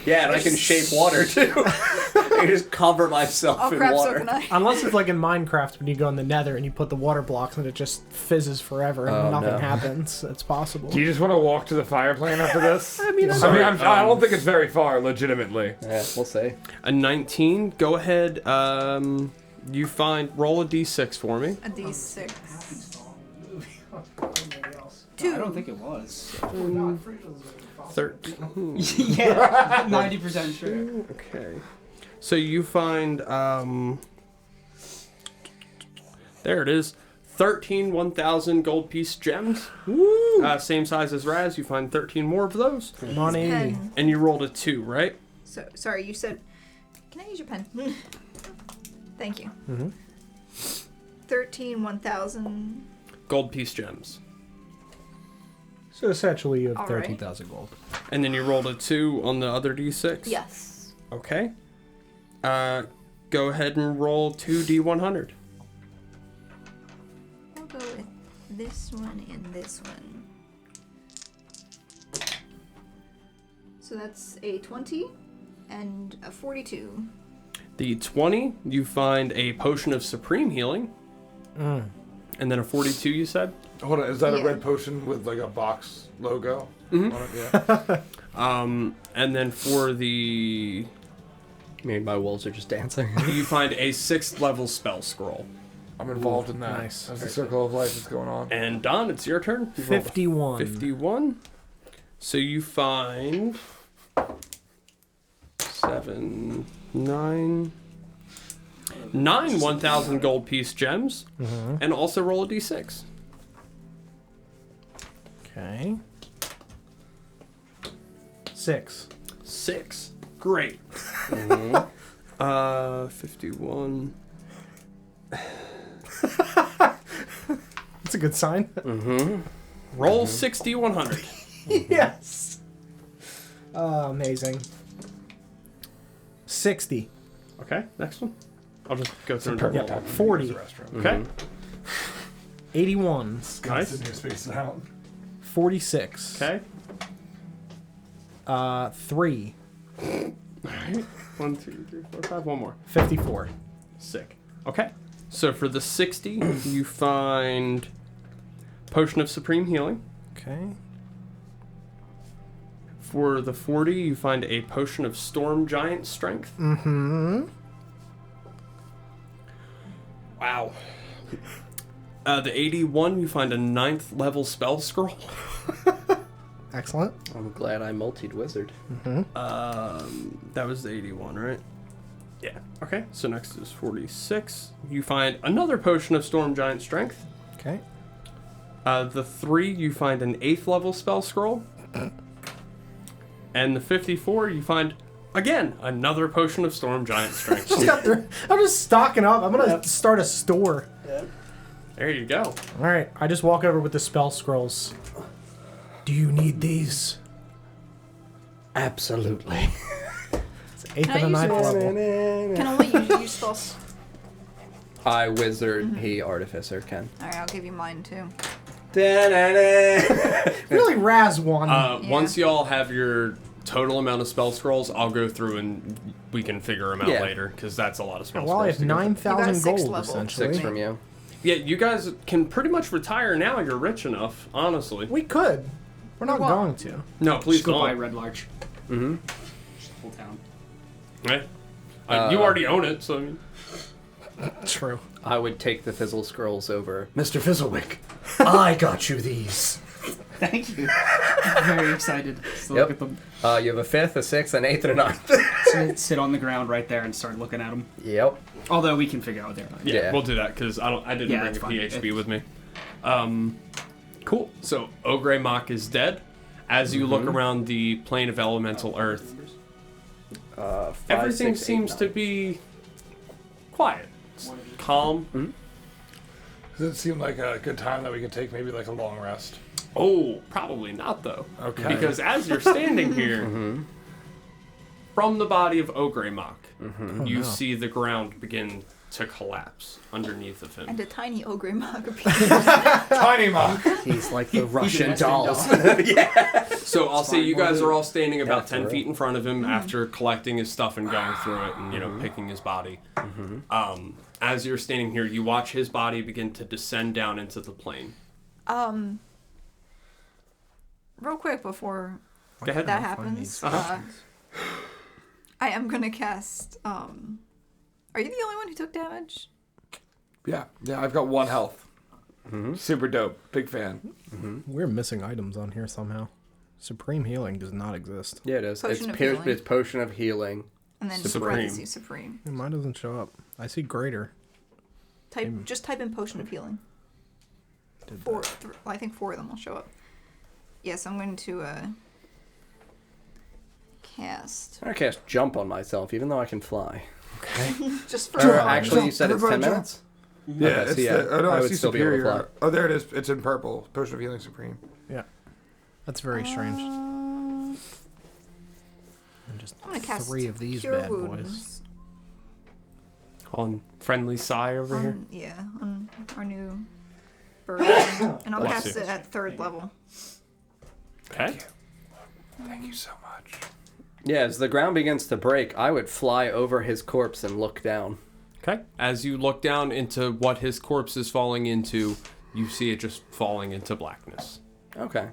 Yeah, and I can shape water too. I can just cover myself Oh in crap, so water. can I. Unless it's like in Minecraft when you go in the Nether and you put the water blocks and it just fizzes forever and Oh, nothing no. happens. It's possible. Do you just want to walk to the fire plane after this? I mean, I don't think it's very far, legitimately. Yeah, we'll see. A 19. Go ahead. You find. Roll a d6 for me. A D6. I 2. don't think it was. 13. Yeah, 90% sure. Okay. So you find, there it is. 13 1,000 gold piece gems. Woo! Same size as Raz. You find 13 more of those. Money. Pen. And you rolled a 2, right? So sorry, you said. Can I use your pen? Thank you. 13 1,000. Gold piece gems. So essentially you have All right. 13,000 gold. And then you rolled a 2 on the other d6? Yes. Okay. Go ahead and roll 2d100. I'll go with this one and this one. So that's a 20 and a 42. The 20, you find a potion of supreme healing. And then a 42, you said? Hold on, is that a Yeah. red potion with like a box logo? Mhm. On it? Yeah. And then for the... Me and my wolves are just dancing. You find a 6th level spell scroll. I'm involved in that. nice. As the circle of life is going on. And Don, it's your turn. You rolled a 51. 51. So you find 7, 9 1,000 gold piece gems, and also roll a d6. Okay. 6. 6. Great. 51. That's a good sign. Roll 60 100. Yes. Amazing. 60. Okay, next one. I'll just go through and roll. 40. Okay. 81. Nice. Here, space it out. 46. Okay. 3. Alright. 1, 2, 3, 4, 5. One more. 54. Sick. Okay. So for the 60, you find Potion of Supreme Healing. Okay. For the 40, you find a Potion of Storm Giant Strength. Mm-hmm. Wow. The 81, you find a 9th level spell scroll. Excellent. I'm glad I multied wizard. That was the 81, right? Yeah. Okay, so next is 46. You find another potion of Storm Giant Strength. Okay. The 3, you find an 8th level spell scroll. And the 54, you find, again, another potion of Storm Giant Strength. I'm just stocking up. I'm gonna start a store. There you go. All right. I just walk over with the spell scrolls. Do you need these? Absolutely. It's 8th Can I and a use 9th it? level. Can only use spells. I wizard, he artificer can. Alright, I'll give you mine too. Really, Raz one. Once y'all have your total amount of spell scrolls, I'll go through and we can figure them out Yeah. later, because that's a lot of spell well, I scrolls. have to go through. 9,000 sixth gold, level. essentially. 6 from you. Yeah, you guys can pretty much retire now. You're rich enough, honestly. We could. We're not what? going to. No, please Just go buy don't. Red Larch. Mm-hmm. Just the whole town. Right? You already own it, so I mean. True. I would take the Fizzle Scrolls over. Mr. Fizzlewick, I got you these. Thank you. I'm very excited to look at them. You have a 5th, a 6th, an 8th, and a 9th. Sit on the ground right there and start looking at them. Yep. Although we can figure out what they're like. Yeah, Yeah. we'll do that because I didn't Yeah, bring that's a fine. PHB with me. Cool. So Ogremoch is dead. As you look around the plane of elemental earth, 5, everything 6, 8, seems 9. to be quiet, calm. Does it seem like a good time that we could take maybe like a long rest? Oh, probably not though. Okay. Because as you're standing here, from the body of Ogremoch, you see the ground begin to collapse underneath of him. And a tiny Ogremoch appears. Tiny Mock. He's like the Russian Western dolls. So I'll say you guys are all standing about That's 10 right. feet in front of him after collecting his stuff and going through it and, picking his body. As you're standing here, you watch his body begin to descend down into the plane. Real quick before Go ahead. that happens, I am gonna cast. Are you the only one who took damage? Yeah, I've got 1 health. Super dope. Big fan. We're missing items on here somehow. Supreme healing does not exist. Yeah, it is. Potion of healing. It's Potion of Healing. And then Supreme. parentheses supreme. Mine doesn't show up. I see greater. Just type in potion of healing. I think 4 of them will show up. Yes, I'm going to cast. I'm going to cast Jump on myself, even though I can fly. Just for Actually, you said it's 10 minutes? Yeah, Okay, it's so yeah, the, oh no, I I would see still be able to Superior. fly. Oh, there it is. It's in purple. Potion of Healing Supreme. Yeah. That's very strange. I'm And just gonna cast 3 of these Cure bad boys. Wounds On Friendly Sigh over here. on our new version, and I'll Bless cast you. it at 3rd level. Okay. Thank you so much. Yeah, as the ground begins to break, I would fly over his corpse and look down. Okay. As you look down into what his corpse is falling into, you see it just falling into blackness. Okay.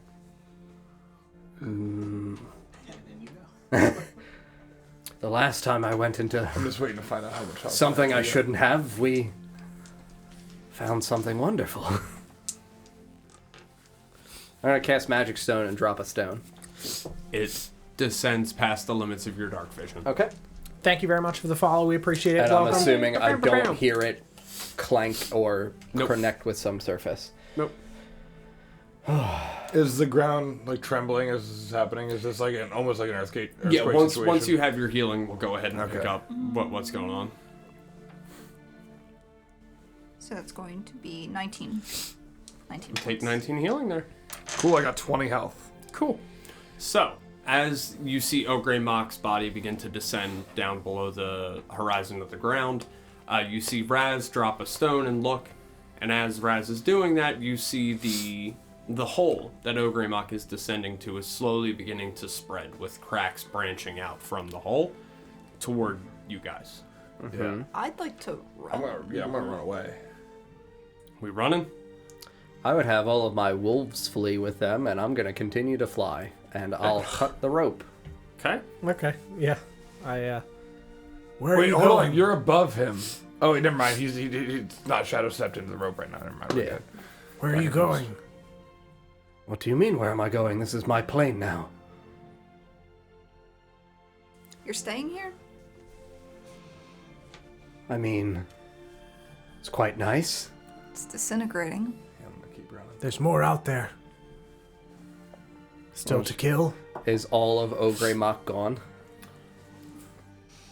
The last time I went into I'm just waiting to find out how much health. something I have. shouldn't have, we found something wonderful. I'm going to cast Magic Stone and drop a stone. It descends past the limits of your dark vision. Okay. Thank you very much for the follow. We appreciate it. And I'm Welcome. assuming I don't hear it clank or Nope. connect with some surface. Nope. Is the ground like trembling as this is happening? Is this like almost like an earthquake Yeah, once situation? you have your healing, we'll go ahead and pick Okay. up what's going on. So that's going to be 19. 19 Take points. 19 healing there. Cool, I got 20 health. Cool. So, as you see Ogremoch's body begin to descend down below the horizon of the ground, you see Raz drop a stone and look, and as Raz is doing that, you see the hole that Ogremoch is descending to is slowly beginning to spread, with cracks branching out from the hole toward you guys. Yeah. I'd like to I'm run. gonna run away. We running? I would have all of my wolves flee with them, and I'm going to continue to fly. And I'll cut the rope. Okay. Okay. Yeah. Where are Wait, you hold going? on. You're above him. Oh, wait, never mind. He's not shadow stepped into the rope right now. Never mind. We're Yeah. good. Where are you going? What do you mean, where am I going? This is my plane now. You're staying here? I mean, it's quite nice. It's disintegrating. Yeah, I'm gonna keep running. There's more out there. Still to kill? Is all of Ogremoch gone?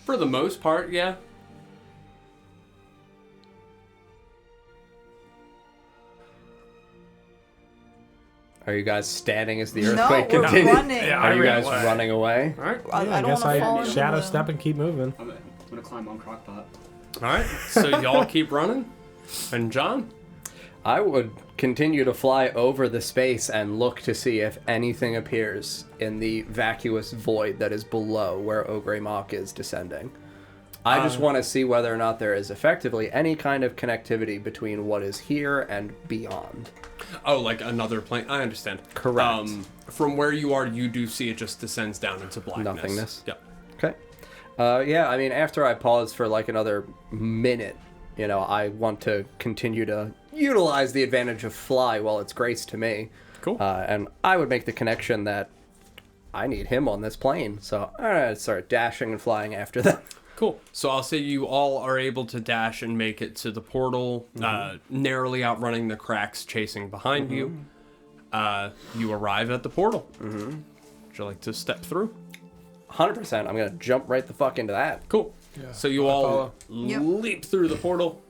For the most part, yeah. Are you guys standing as the No, earthquake we're continues? running. Yeah, Are you ran guys away. running away? All right. I I don't guess want to fall I into shadow the- step and keep moving. I'm gonna climb on Crockpot. All right. So y'all keep running. And John? I would continue to fly over the space and look to see if anything appears in the vacuous void that is below where Ogremoch is descending. I just want to see whether or not there is effectively any kind of connectivity between what is here and beyond. Oh, like another plane. I understand. Correct. From where you are, you do see it just descends down into blackness. Nothingness. Yep. Okay. Yeah, I mean, after I pause for like another minute, you know, I want to continue to utilize the advantage of fly while it's grace to me. Cool. And I would make the connection that I need him on this plane. So I start dashing and flying after them. Cool. So I'll say you all are able to dash and make it to the portal, narrowly outrunning the cracks chasing behind you. You arrive at the portal. Would you like to step through? 100%. I'm going to jump right the fuck into that. Cool. So you all follow. Yep. leap through the portal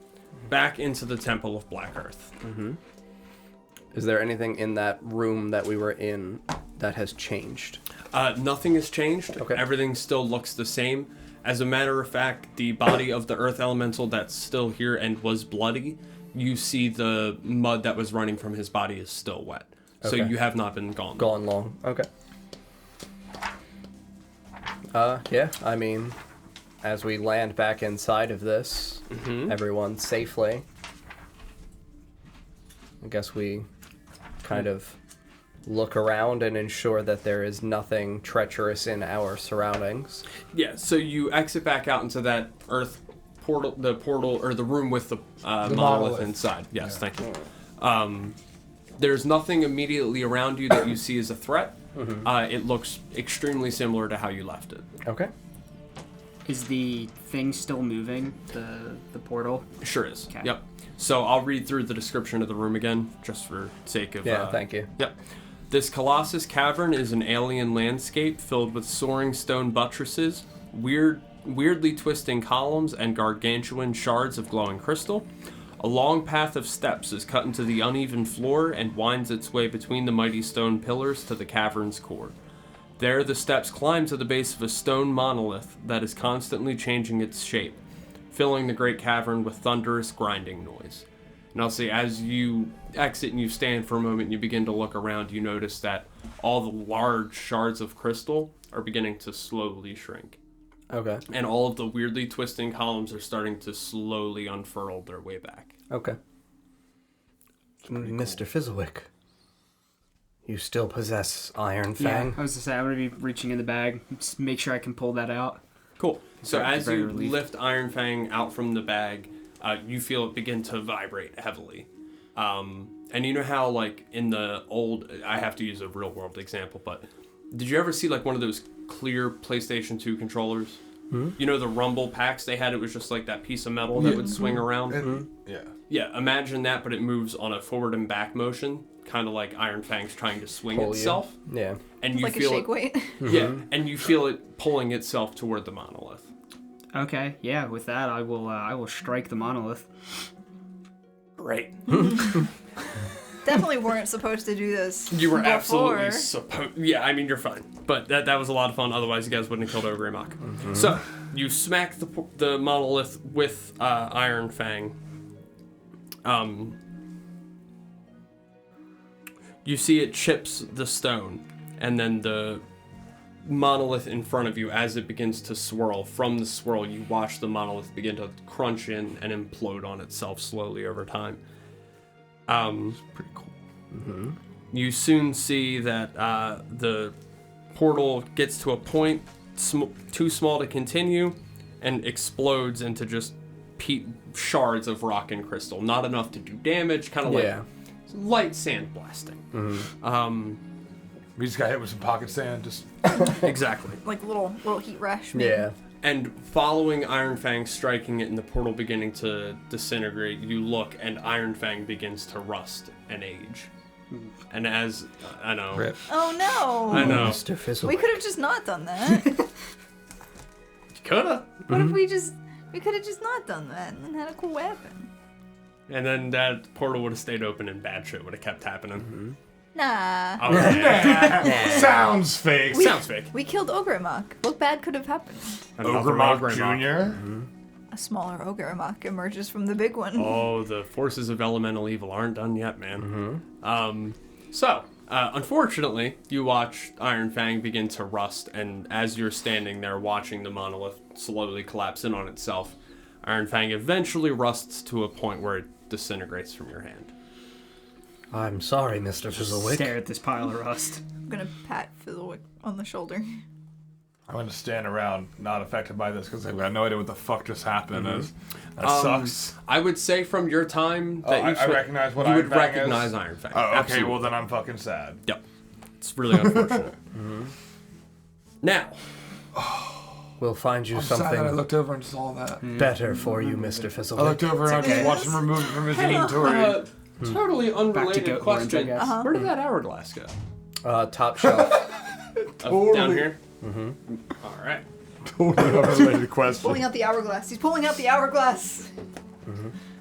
back into the Temple of Black Earth. Is there anything in that room that we were in that has changed? Nothing has changed. Okay. Everything still looks the same. As a matter of fact, the body of the Earth Elemental that's still here and was bloody, you see the mud that was running from his body is still wet. So Okay. you have not been gone. Gone long. Okay. Yeah, I mean, as we land back inside of this, everyone safely, I guess we kind of look around and ensure that there is nothing treacherous in our surroundings. Yeah, so you exit back out into that Earth portal, or the room with the monolith monolith. inside. Yes, thank you. There's nothing immediately around you that you see as a threat. It looks extremely similar to how you left it. Okay. Is the thing still moving? The portal? Sure is. Okay. Yep. So I'll read through the description of the room again, just for sake of. Yeah, thank you. Yep. This Colossus cavern is an alien landscape filled with soaring stone buttresses, weirdly twisting columns, and gargantuan shards of glowing crystal. A long path of steps is cut into the uneven floor and winds its way between the mighty stone pillars to the cavern's core. There, the steps climb to the base of a stone monolith that is constantly changing its shape, filling the great cavern with thunderous grinding noise. And I'll say, as you exit and you stand for a moment and you begin to look around, you notice that all the large shards of crystal are beginning to slowly shrink. Okay. And all of the weirdly twisting columns are starting to slowly unfurl their way back. Okay. Mr. Fizzlewick, you still possess Iron Fang? Yeah, I was gonna say I'm gonna be reaching in the bag, just make sure I can pull that out. Cool. So Very- as very you relieved. lift Iron Fang out from the bag, you feel it begin to vibrate heavily. And you know how, like, in the old... I have to use a real-world example, but... Did you ever see, like, one of those clear PlayStation 2 controllers? You know the Rumble packs they had? It was just, like, that piece of metal that would swing around? Yeah. Yeah, imagine that, but it moves on a forward and back motion, kind of like Iron Fang's trying to swing Pull you. itself. Yeah. And you Like a feel shake it... weight. Yeah, and you feel it pulling itself toward the monolith. Okay, yeah. With that, I will strike the monolith. Great. Definitely weren't supposed to do this. You were before. absolutely supposed... Yeah, I mean, you're fine. But that was a lot of fun. Otherwise, you guys wouldn't have killed Ogremoch. So, you smack the monolith with Iron Fang. You see it chips the stone. And then the monolith in front of you, as it begins to swirl, from the swirl, you watch the monolith begin to crunch in and implode on itself slowly over time. Pretty cool. You soon see that the portal gets to a point too small to continue and explodes into just shards of rock and crystal. Not enough to do damage, kind of like light sandblasting. We just got hit with some pocket sand. Just Exactly. Like little heat rash. Maybe. Yeah. And following Iron Fang striking it and the portal beginning to disintegrate, you look and Iron Fang begins to rust and age. And as I know, rip. Oh no! I know, Mr. Fizzle. We could have just not done that. coulda. What if we could have just not done that and then had a cool weapon? And then that portal would have stayed open and bad shit would have kept happening. Nah. Oh, yeah. Sounds fake. Sounds fake. We killed Ogremoch. What bad could have happened? Another Ogremoch Jr. A smaller Ogremoch emerges from the big one. Oh, the forces of elemental evil aren't done yet, man. So, unfortunately, you watch Iron Fang begin to rust, and as you're standing there watching the monolith slowly collapse in on itself, Iron Fang eventually rusts to a point where it disintegrates from your hand. I'm sorry, Mr. Fizzlewick. Stare at this pile of rust. I'm gonna pat Fizzlewick on the shoulder. I'm gonna stand around, not affected by this, because I've got no idea what the fuck just happened. That sucks. I would say from your time that I recognize what you Iron would Fang recognize is? Iron Fang. Oh, okay. Absolutely. Well, then I'm fucking sad. Yep. It's really unfortunate. Now, We'll find you I'm sad that I something looked over and saw that. better for you, Mr. I Fizzlewick. looked over and I just watched him remove it from his inventory. totally unrelated goat horns, I question. guess. Where did that hourglass go? Top shelf. Down here? All right. Totally unrelated question. Pulling out the hourglass. He's pulling out the hourglass.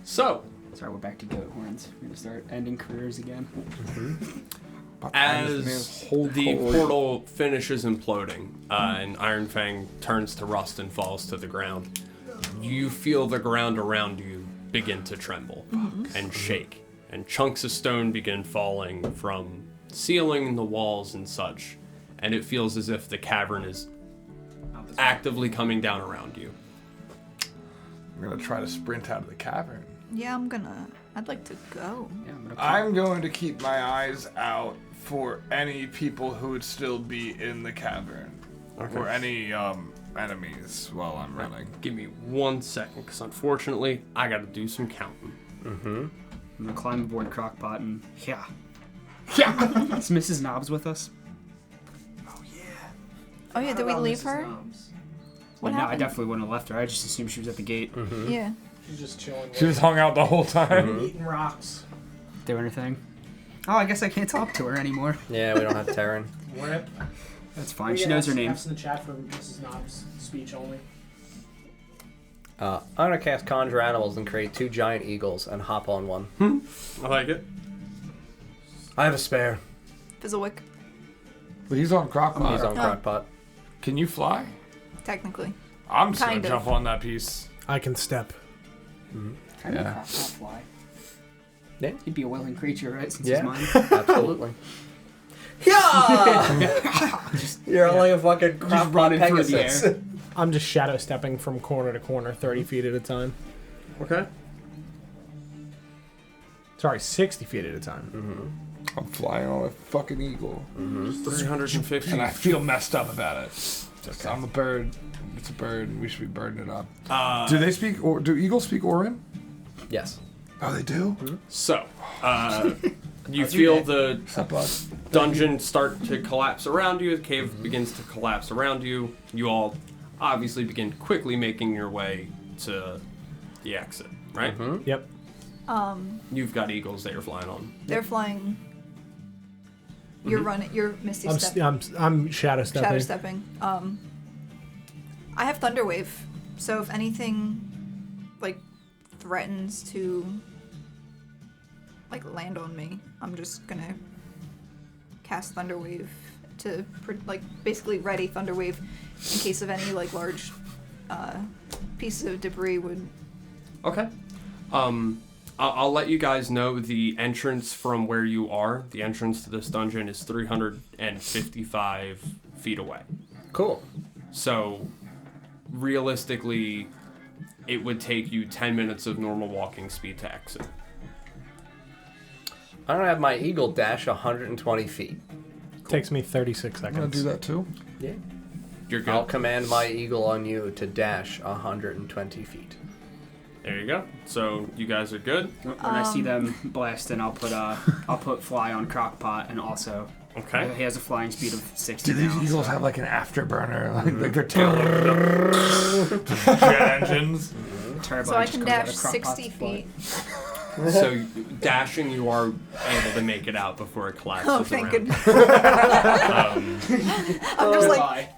So, Sorry, we're back to goat horns. We're gonna start ending careers again. as the portal finishes imploding and Iron Fang turns to rust and falls to the ground, you feel the ground around you begin to tremble and shake, and chunks of stone begin falling from ceiling and the walls and such, and it feels as if the cavern is actively coming down around you. I'm gonna try to sprint out of the cavern. Yeah, I'd like to go. Yeah, I'm gonna I'm going to keep my eyes out for any people who would still be in the cavern. Okay. Or any enemies while I'm running. Give me 1 second, because unfortunately, I gotta do some counting. I'm gonna climb aboard Crockpot and Yeah. is Mrs. Knobs with us? Oh yeah, did we leave her? What No, I happened? definitely wouldn't have left her. I just assumed she was at the gate Yeah. She's just chilling. She just hung out the whole time. eating rocks. doing her thing. Oh, I guess I can't talk to her anymore. Yeah, we don't have Terran. Rip. That's fine. She knows her name. F's in the chat for Mrs. Knobs speech only. I'm gonna cast Conjure Animals and create 2 giant eagles and hop on one. I like it. I have a spare. Fizzlewick, But he's on Crockpot. He's on Oh. Crockpot. Can you fly? technically. I'm just gonna Kind of. jump on that piece. I can step. Kind Yeah. of Crockpot fly. Yeah. He'd be a willing creature, right? Since Yeah. he's mine. Absolutely. Yeah! You're only a fucking Just running through the Pegasus. air. I'm just shadow stepping from corner to corner, 30 feet at a time. Okay. Sorry, 60 feet at a time. I'm flying on a fucking eagle. 350. And I feel messed up about it. I'm a bird. It's a bird, and we should be birding it up. Do they speak, or do eagles speak Orin? Yes. Oh, they do? So, you feel the What's up, bud? dungeon start to collapse around you. The cave begins to collapse around you. You all obviously begin quickly making your way to the exit, right? Yep. You've got eagles that you're flying on. They're flying. You're running. You're misty I'm, stepping. I'm shadow stepping. Shadow stepping. I have Thunderwave, so if anything, like, threatens to, like, land on me, I'm just gonna cast Thunderwave to, like, basically ready Thunderwave in case of any, like, large pieces of debris would. Okay. I'll let you guys know the entrance from where you are. The entrance to this dungeon is 355 feet away. Cool. So, realistically, it would take you 10 minutes of normal walking speed to exit. I'm gonna have my eagle dash 120 feet. Takes me 36 I'm gonna seconds. do that too. Yeah. You're good. I'll command my eagle on you to dash 120 feet. There you go. So you guys are good. When I see them blasting, I'll put Fly on Crockpot, and also Okay. he has a flying speed of 60 Do these now, eagles so- have like an afterburner? Like their tail jet engines? turbine So I just can comes out dash of Crock-Pot's 60 butt. feet. So dashing, you are able to make it out before it collapses Oh, thank around. goodness. Um, I'm just like,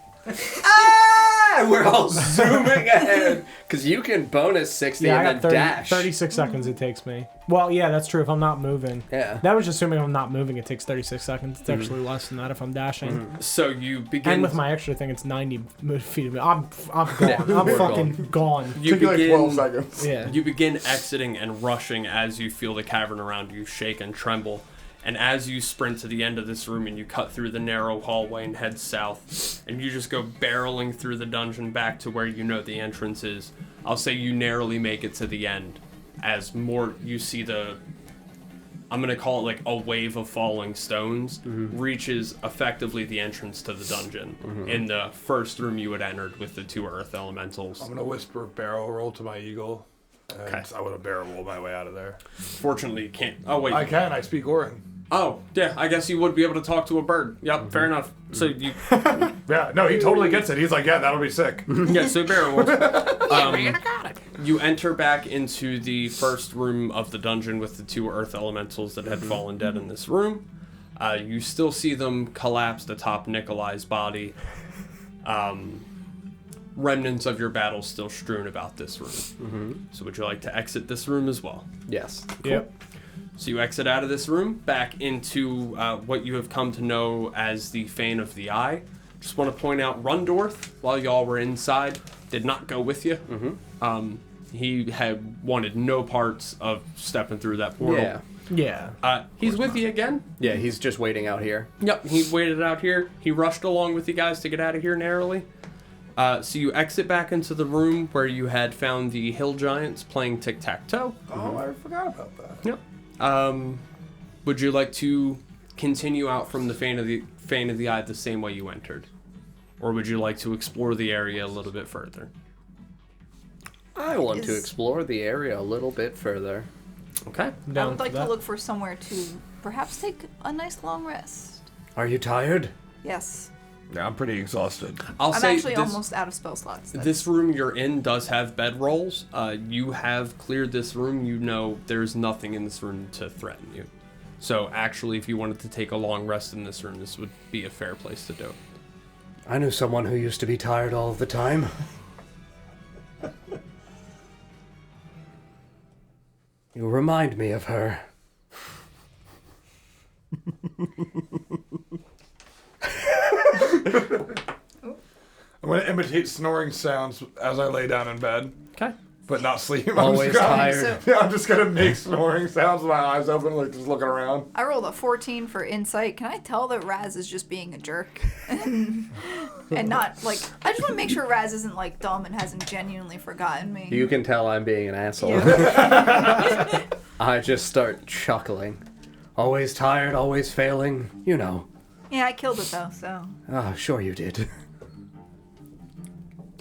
Bye. We're all zooming ahead. Because you can bonus 60 Yeah, I and got then 30, dash. 36 seconds it takes me. Well, yeah, that's true if I'm not moving. Yeah. That was just assuming if I'm not moving, it takes 36 seconds. It's actually less than that if I'm dashing. so you begin. And with my extra thing, it's 90 feet of me. I'm gone. Yeah, I'm we're fucking gone. you Took you like begin. 12 seconds. Yeah. You begin exiting and rushing as you feel the cavern around you shake and tremble. And as you sprint to the end of this room and you cut through the narrow hallway and head south, and you just go barreling through the dungeon back to where you know the entrance is, I'll say you narrowly make it to the end as more you see I'm going to call it like a wave of falling stones, reaches effectively the entrance to the dungeon in the first room you had entered with the 2 earth elementals. I'm going to whisper barrel roll to my eagle. And Okay. I would have barrel rolled my way out of there. Fortunately, you can't. Oh, wait. I can. I speak Orin. Oh, yeah, I guess you would be able to talk to a bird. Yep, fair enough. So you, Yeah, no, he totally gets it. He's like, yeah, that'll be sick. yeah, so barrel rolls. You enter back into the first room of the dungeon with the 2 earth elementals that had fallen dead in this room. You still see them collapsed atop Nikolai's body. Remnants of your battle still strewn about this room. So would you like to exit this room as well? Yes. Yep. So you exit out of this room, back into what you have come to know as the Fane of the Eye. Just want to point out, Rundorth, while y'all were inside, did not go with you. He had wanted no parts of stepping through that portal. Yeah. Yeah. He's with you again. Yeah, he's just waiting out here. Yep, he waited out here. He rushed along with you guys to get out of here narrowly. So you exit back into the room where you had found the hill giants playing tic-tac-toe. Oh, I forgot about that. Yep. Would you like to continue out from the Fane of the Eye the same way you entered? Or would you like to explore the area a little bit further? I want to Is- explore the area a little bit further. Okay. I'm I down would for like to that. look for somewhere to perhaps take a nice long rest. Are you tired? Yes. Yeah, I'm pretty exhausted. I'll I'm say actually this, almost out of spell slots. this room you're in does have bedrolls. You have cleared this room. You know there's nothing in this room to threaten you. So actually, if you wanted to take a long rest in this room, this would be a fair place to do it. I knew someone who used to be tired all the time. You remind me of her. I'm going to imitate snoring sounds as I lay down in bed, Okay. but not sleep. Always tired. So Yeah, I'm just going to make snoring sounds with my eyes open, like just looking around. I rolled a 14 for insight. Can I tell that Raz is just being a jerk? And not, like, I just want to make sure Raz isn't, like, dumb and hasn't genuinely forgotten me. You can tell I'm being an asshole. Yeah. I just start chuckling. Always tired, always failing. You know. Yeah, I killed it, though, so. Ah, sure you did.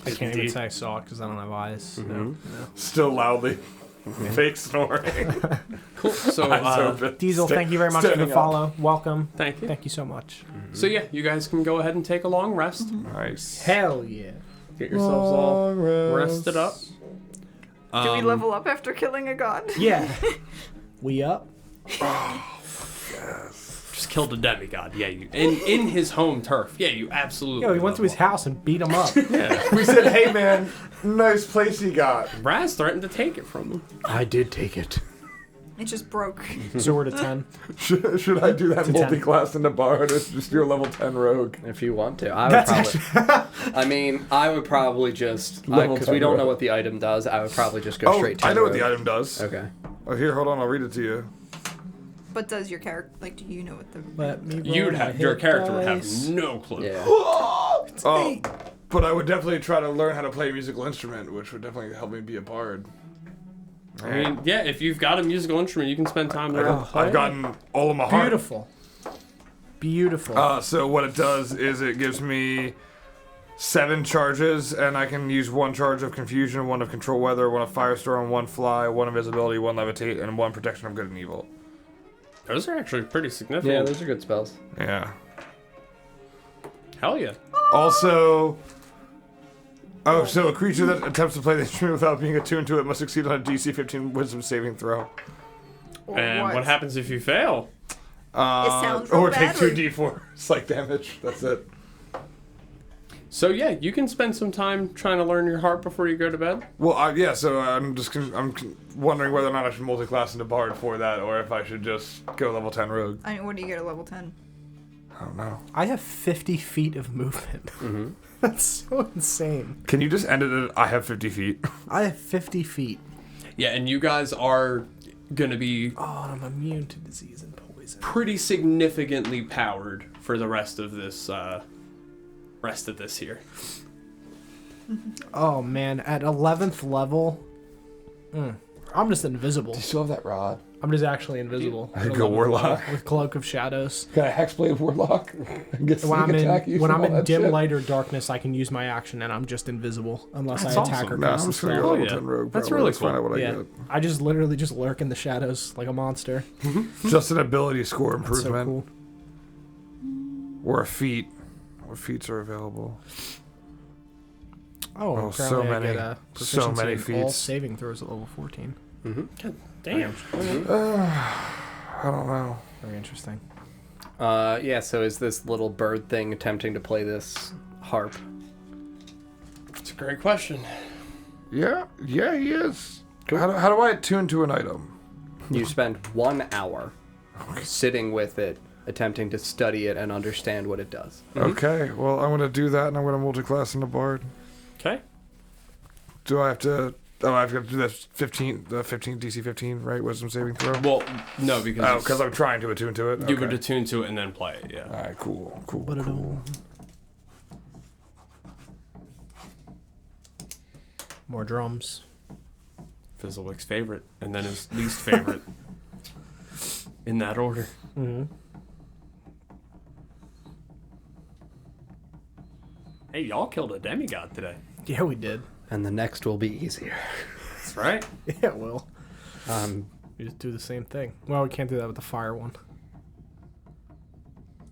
I can't even Indeed. say I saw it because I don't have eyes. No. Still loudly. Fake snoring. Cool. So, Eyes open. Diesel, thank you very much for the Standing up. follow. Welcome. thank you. Thank you so much. So yeah, you guys can go ahead and take a long rest. Nice. Hell yeah. Get yourselves all rested up. Do we level up after killing a god? Yeah. We up? Just killed a demigod. Yeah, you in his home turf. Yeah, you absolutely. Yo, we went to his house and beat him up. We said, hey man, nice place you got. Raz threatened to take it from him. I did take it. It just broke. So we're to 10. Should I do that To 10. multi-class in the bard or just your level 10 rogue? If you want to. I would That's probably. I mean, I would probably just. Level Because we 10 don't know rogue. what the item does, I would probably just go Oh, straight to I know what rogue. the item does. Okay. Oh, here, hold on, I'll read it to you. But does your character, like, do you know what the. Let me You'd roll my have your hit character would have dice. no clue. Yeah. Oh, but I would definitely try to learn how to play a musical instrument, which would definitely help me be a bard. I mean, yeah, if you've got a musical instrument, you can spend time learning to play. I've gotten all of my heart. Beautiful. Beautiful. So what it does is it gives me 7 charges, and I can use 1 charge of confusion, 1 of control weather, 1 of firestorm, 1 fly, 1 invisibility, 1 levitate, and 1 protection of good and evil. Those are actually pretty significant. Yeah, those are good spells. Yeah. Hell yeah. Also, so a creature that attempts to play the instrument without being attuned to it must succeed on a DC 15 Wisdom saving throw. And what happens if you fail? sounds or so take bad, 2d4 psych damage. That's it. So yeah, you can spend some time trying to learn your harp before you go to bed. Well, yeah. So I'm wondering whether or not I should multi-class into bard for that, or if I should just go level 10 rogue. I mean, what do you get at level 10? I don't know. I have 50 feet of movement. Mm-hmm. That's so insane. Can you just end it at I have 50 feet? I have 50 feet. Yeah, and you guys are gonna be Oh, and I'm immune to disease and poison. pretty significantly powered for the rest of this here. Oh man, at 11th level, I'm just invisible. Do you still have that rod? I'm just actually invisible. I could go warlock. With Cloak of Shadows. Got a hexblade warlock. Get When I'm attack, in, when I'm in dim light or darkness, I can use my action, and I'm just invisible unless That's I attack awesome. or No, I'm cast a just gonna go spell. level yeah. 10 rogue. That's probably. really Let's find out what Yeah, I get. I just literally just lurk in the shadows like a monster. Just an ability score That's so improvement. cool. Or a feat. What feats are available? Oh, Oh, apparently so I many- get a so proficiency many in all feats. saving throws at level 14. Damn. I don't know. Very interesting. Yeah, so is this little bird thing attempting to play this harp? It's a great question. Yeah, he is. How do I attune to an item? You spend 1 hour sitting with it, attempting to study it and understand what it does. Okay, well, I'm going to do that, and I'm going to multi-class into bard. Okay. Do I have to... Oh, I've got to do that 15 DC 15, right? Wisdom saving throw? Well, no, because Oh, because I'm trying to attune to it? you Okay. would attune to it and then play it. Yeah. Alright, cool. More drums. Fizzlewick's favorite, and then his least favorite. In that order. Mm-hmm. Hey, y'all killed a demigod today. Yeah, we did. And the next will be easier. That's right. Yeah, well, we just do the same thing. Well, we can't do that with the fire one.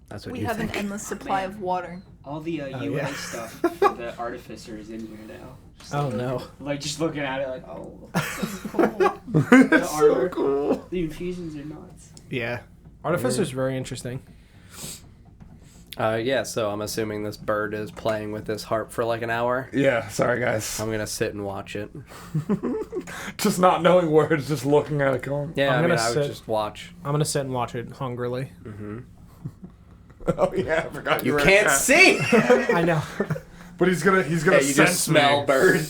That's what We you have think. an endless supply of water. All the UI yeah. stuff for the artificer is in here now. Just Oh like, no. Like just looking at it, like, oh, That's cool. the armor, the infusions are nuts. Yeah. Artificer's very interesting. Yeah, so I'm assuming this bird is playing with this harp for like an hour. Yeah, sorry, guys. I'm gonna sit and watch it. Just not knowing words, just looking at it going... Yeah, I'm I mean, gonna I would sit- just watch. I'm gonna sit and watch it hungrily. Oh, yeah, I forgot You were a can't cat. see! I know. But he's gonna Yeah, you sense just smell me. bird.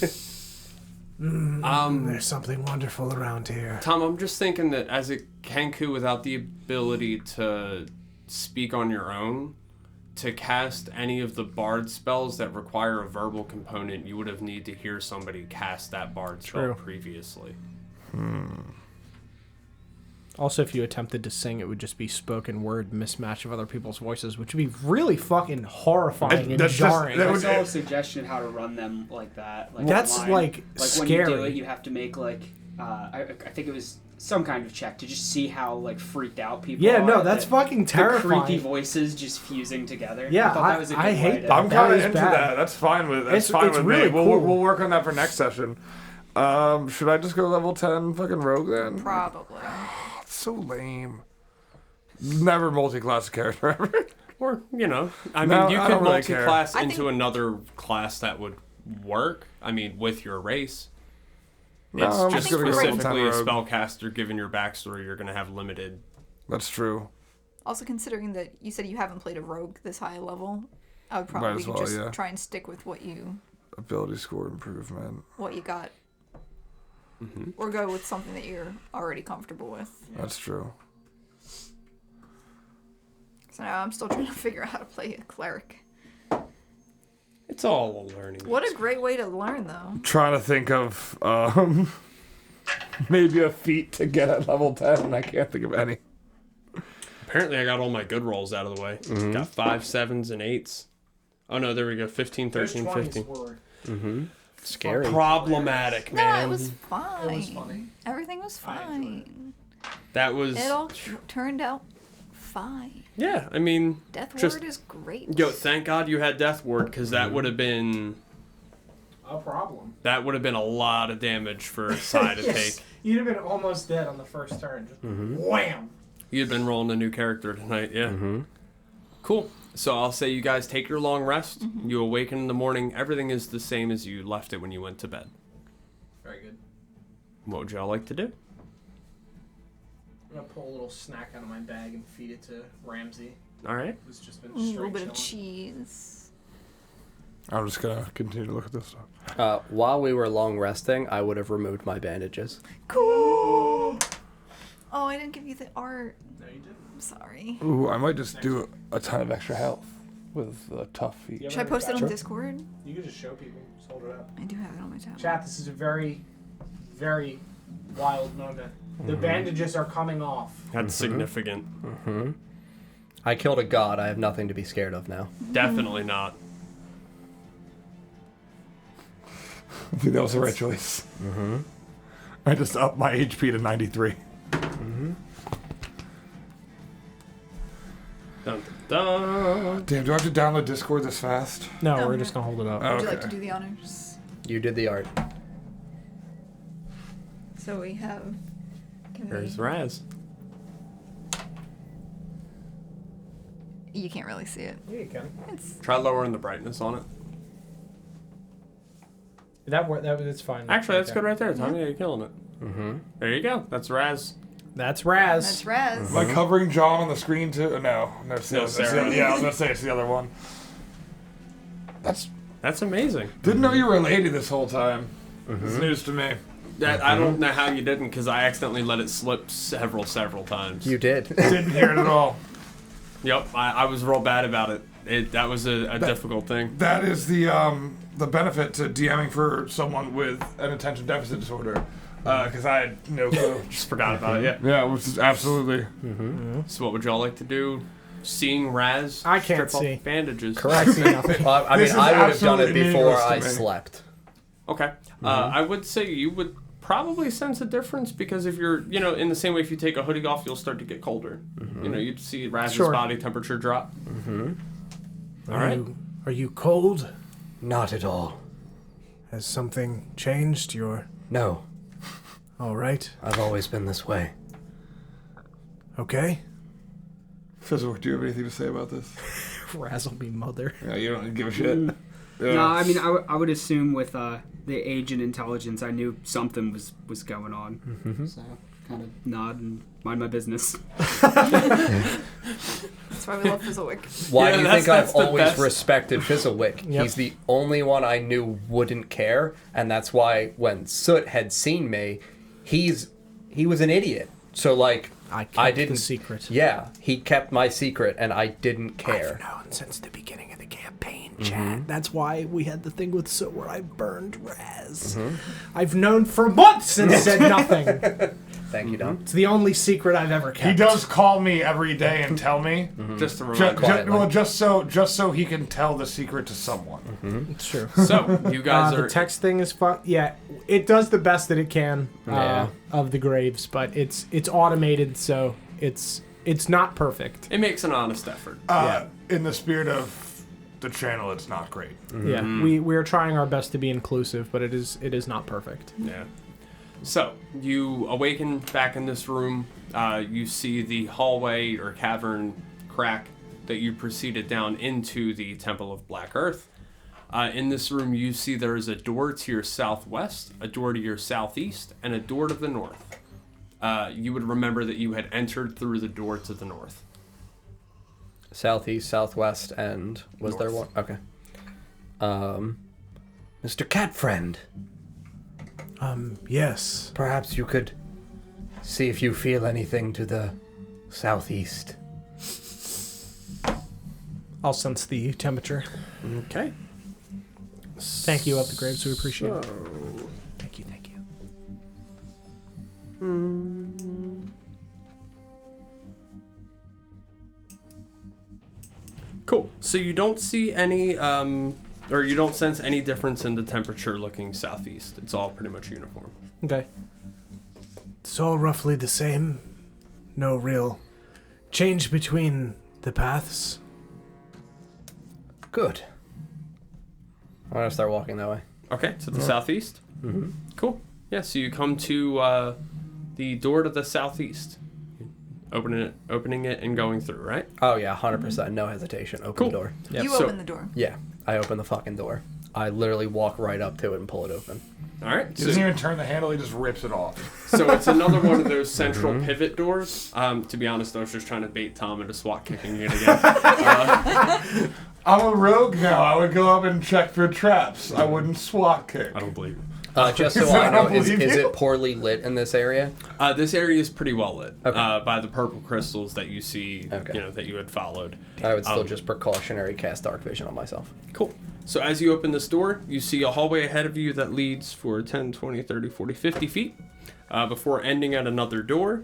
There's something wonderful around here. Tom, I'm just thinking that as a Kenku without the ability to speak on your own, to cast any of the bard spells that require a verbal component, you would have need to hear somebody cast that bard spell True. previously. Also, if you attempted to sing, it would just be spoken word mismatch of other people's voices, which would be really fucking horrifying and That's just- jarring. that I would- saw a suggestion how to run them like that. Like That's, online. like, when you do scary. it, you have to make like I think it was some kind of check to just see how like freaked out people. Yeah, are no, that's that fucking the terrifying. creepy voices just fusing together. Yeah, I thought that was a good I way hate to- that. I'm kind of is into bad. that. That's fine with It's fine with really me. We'll cool. work on that for next session. Should I just go level 10 fucking rogue then? Probably. It's so lame. Never multi-class a character ever. Or, you know, I No, mean, you I could don't really care. multi-class I into think- another class that would work. I mean, with your race. No, It's I'm just just gonna go level specifically a 10 rogue. spellcaster, given your backstory, you're going to have limited. That's true. Also, considering that you said you haven't played a rogue this high level, I would Might probably as well, just yeah. try and stick with what you Ability score improvement. got. Or go with something that you're already comfortable with. That's true. So now I'm still trying to figure out how to play a cleric. It's all a learning. What a great way to learn, though. Trying to think of maybe a feat to get at level 10, and I can't think of any. Apparently, I got all my good rolls out of the way. Got 5, 7s, and 8s. Oh no, there we go. 15, 13, 15. Scary. Problematic, No, man. it was fine. It was funny. Everything was fine. That was. It all turned out fine. Yeah, I mean. Death just- Ward is great. Yo, thank God you had Death Ward, because that would have been. A problem. That would have been a lot of damage for Sai to Yes. take. You'd have been almost dead on the first turn. Just wham! You'd been rolling a new character tonight, yeah. Cool. So I'll say you guys take your long rest. You awaken in the morning. Everything is the same as you left it when you went to bed. Very good. What would y'all like to do? I'm gonna pull a little snack out of my bag and feed it to Ramsey, All right. who's just been A little straight bit of chilling. cheese. I'm just gonna continue to look at this stuff. While we were long resting, I would have removed my bandages. Cool. Oh, I didn't give you the art. No, you didn't. I'm sorry. Ooh, I might just do a ton of extra health with tough feet. Yeah. Should I post it on Sure. Discord? You can just show people. Just hold it up. I do have it on my tablet. Chat, this is a very, very wild moment. The bandages are coming off. That's significant. I killed a god. I have nothing to be scared of now. Definitely not. I think that was the right choice. I just upped my HP to 93. Dun, dun, dun. Damn, do I have to download Discord this fast? No, No, we're no. just gonna hold it up. Would you Okay. like to do the honors? You did the art. So we have. Can There's we, Raz. You can't really see it. Yeah, you can. It's Try lowering the brightness on it. It's fine. Actually, that's Okay. good right there, Tommy. Yeah, you're killing it. There you go. That's Raz. That's Raz. that's Raz. Am I covering John on the screen too? No, it's the No, other- it's the Sarah. other- yeah, I was gonna say it's the other one. That's amazing. Didn't know you were a lady this whole time. It's news to me. That I don't know how you didn't, because I accidentally let it slip several times. You did. Didn't hear it at all. Yep, I was real bad about it. That was a difficult thing. That is the benefit to DMing for someone with an attention deficit disorder. Because I had no clue. Just forgot about it. Yeah. Yeah, which is absolutely. So what would y'all like to do? Seeing Raz I can't strip off see. bandages. I see nothing. Well, I mean, This is I would have done it absolutely before meaningless to I me. slept. Okay. I would say you would probably sense a difference, because if you're, in the same way if you take a hoodie off, you'll start to get colder. You'd see Raz's Sure. body temperature drop. All right. Are you cold? Not at all. Has something changed? You're No, all right? I've always been this way. Okay. Fizzle, do you have anything to say about this? Razzle me mother. Yeah, you don't give a shit. No, I mean, I would assume with the age and intelligence, I knew something was going on. So, kind of nod and mind my business. That's why we love Fizzlewick. Why Yeah, do you that's- think I've that's the always best. respected Fizzlewick? Yep. He's the only one I knew wouldn't care, and that's why when Soot had seen me, he was an idiot. So like I kept I the didn't secret. Yeah, he kept my secret, and I didn't care. I've known since the beginning of the campaign, Chad. That's why we had the thing with Soot where I burned Raz. I've known for months and said nothing. Thank you, Don. It's the only secret I've ever kept. He does call me every day and tell me. Just to remind you. Just so he can tell the secret to someone. It's true. So, you guys The are... text thing is fun. Yeah, it does the best that it can Yeah. of the graves, but it's automated, so it's not perfect. It makes an honest effort. In the spirit of the channel, it's not great. Yeah, we're trying our best to be inclusive, but it is not perfect. Yeah. So, you awaken back in this room. You see the hallway or cavern crack that you proceeded down into the Temple of Black Earth. In this room, you see there is a door to your southwest, a door to your southeast, and a door to the north. You would remember that you had entered through the door to the north. Southeast, southwest, and was there one? North. Okay. Mr. Cat Friend, Yes. perhaps you could see if you feel anything to the southeast. I'll sense the temperature. Okay. Thank you, Up the Graves. We appreciate it. Thank you. Cool. So you don't see any, or you don't sense any difference in the temperature looking southeast. It's all pretty much uniform. Okay. It's all roughly the same. No real change between the paths. Good. I'm gonna start walking that way. Okay, to the southeast? Mm-hmm. Cool. Yeah, so you come to the door to the southeast. Opening it and going through, right? Oh yeah, 100%. No hesitation. Open Cool. the door. Yep. You so, open the door. Yeah, I open the fucking door. I literally walk right up to it and pull it open. All right. He doesn't even turn the handle, he just rips it off. So it's another one of those central pivot doors. To be honest, I was just trying to bait Tom into SWAT kicking it again. I'm a rogue now. I would go up and check for traps. I wouldn't SWAT kick. I don't believe you. Just so I know, is believe you. it poorly lit in this area? This area is pretty well lit Okay. by the purple crystals that you see, Okay. that you had followed. I would still just precautionary cast dark vision on myself. Cool. So as you open this door, you see a hallway ahead of you that leads for 10, 20, 30, 40, 50 feet before ending at another door,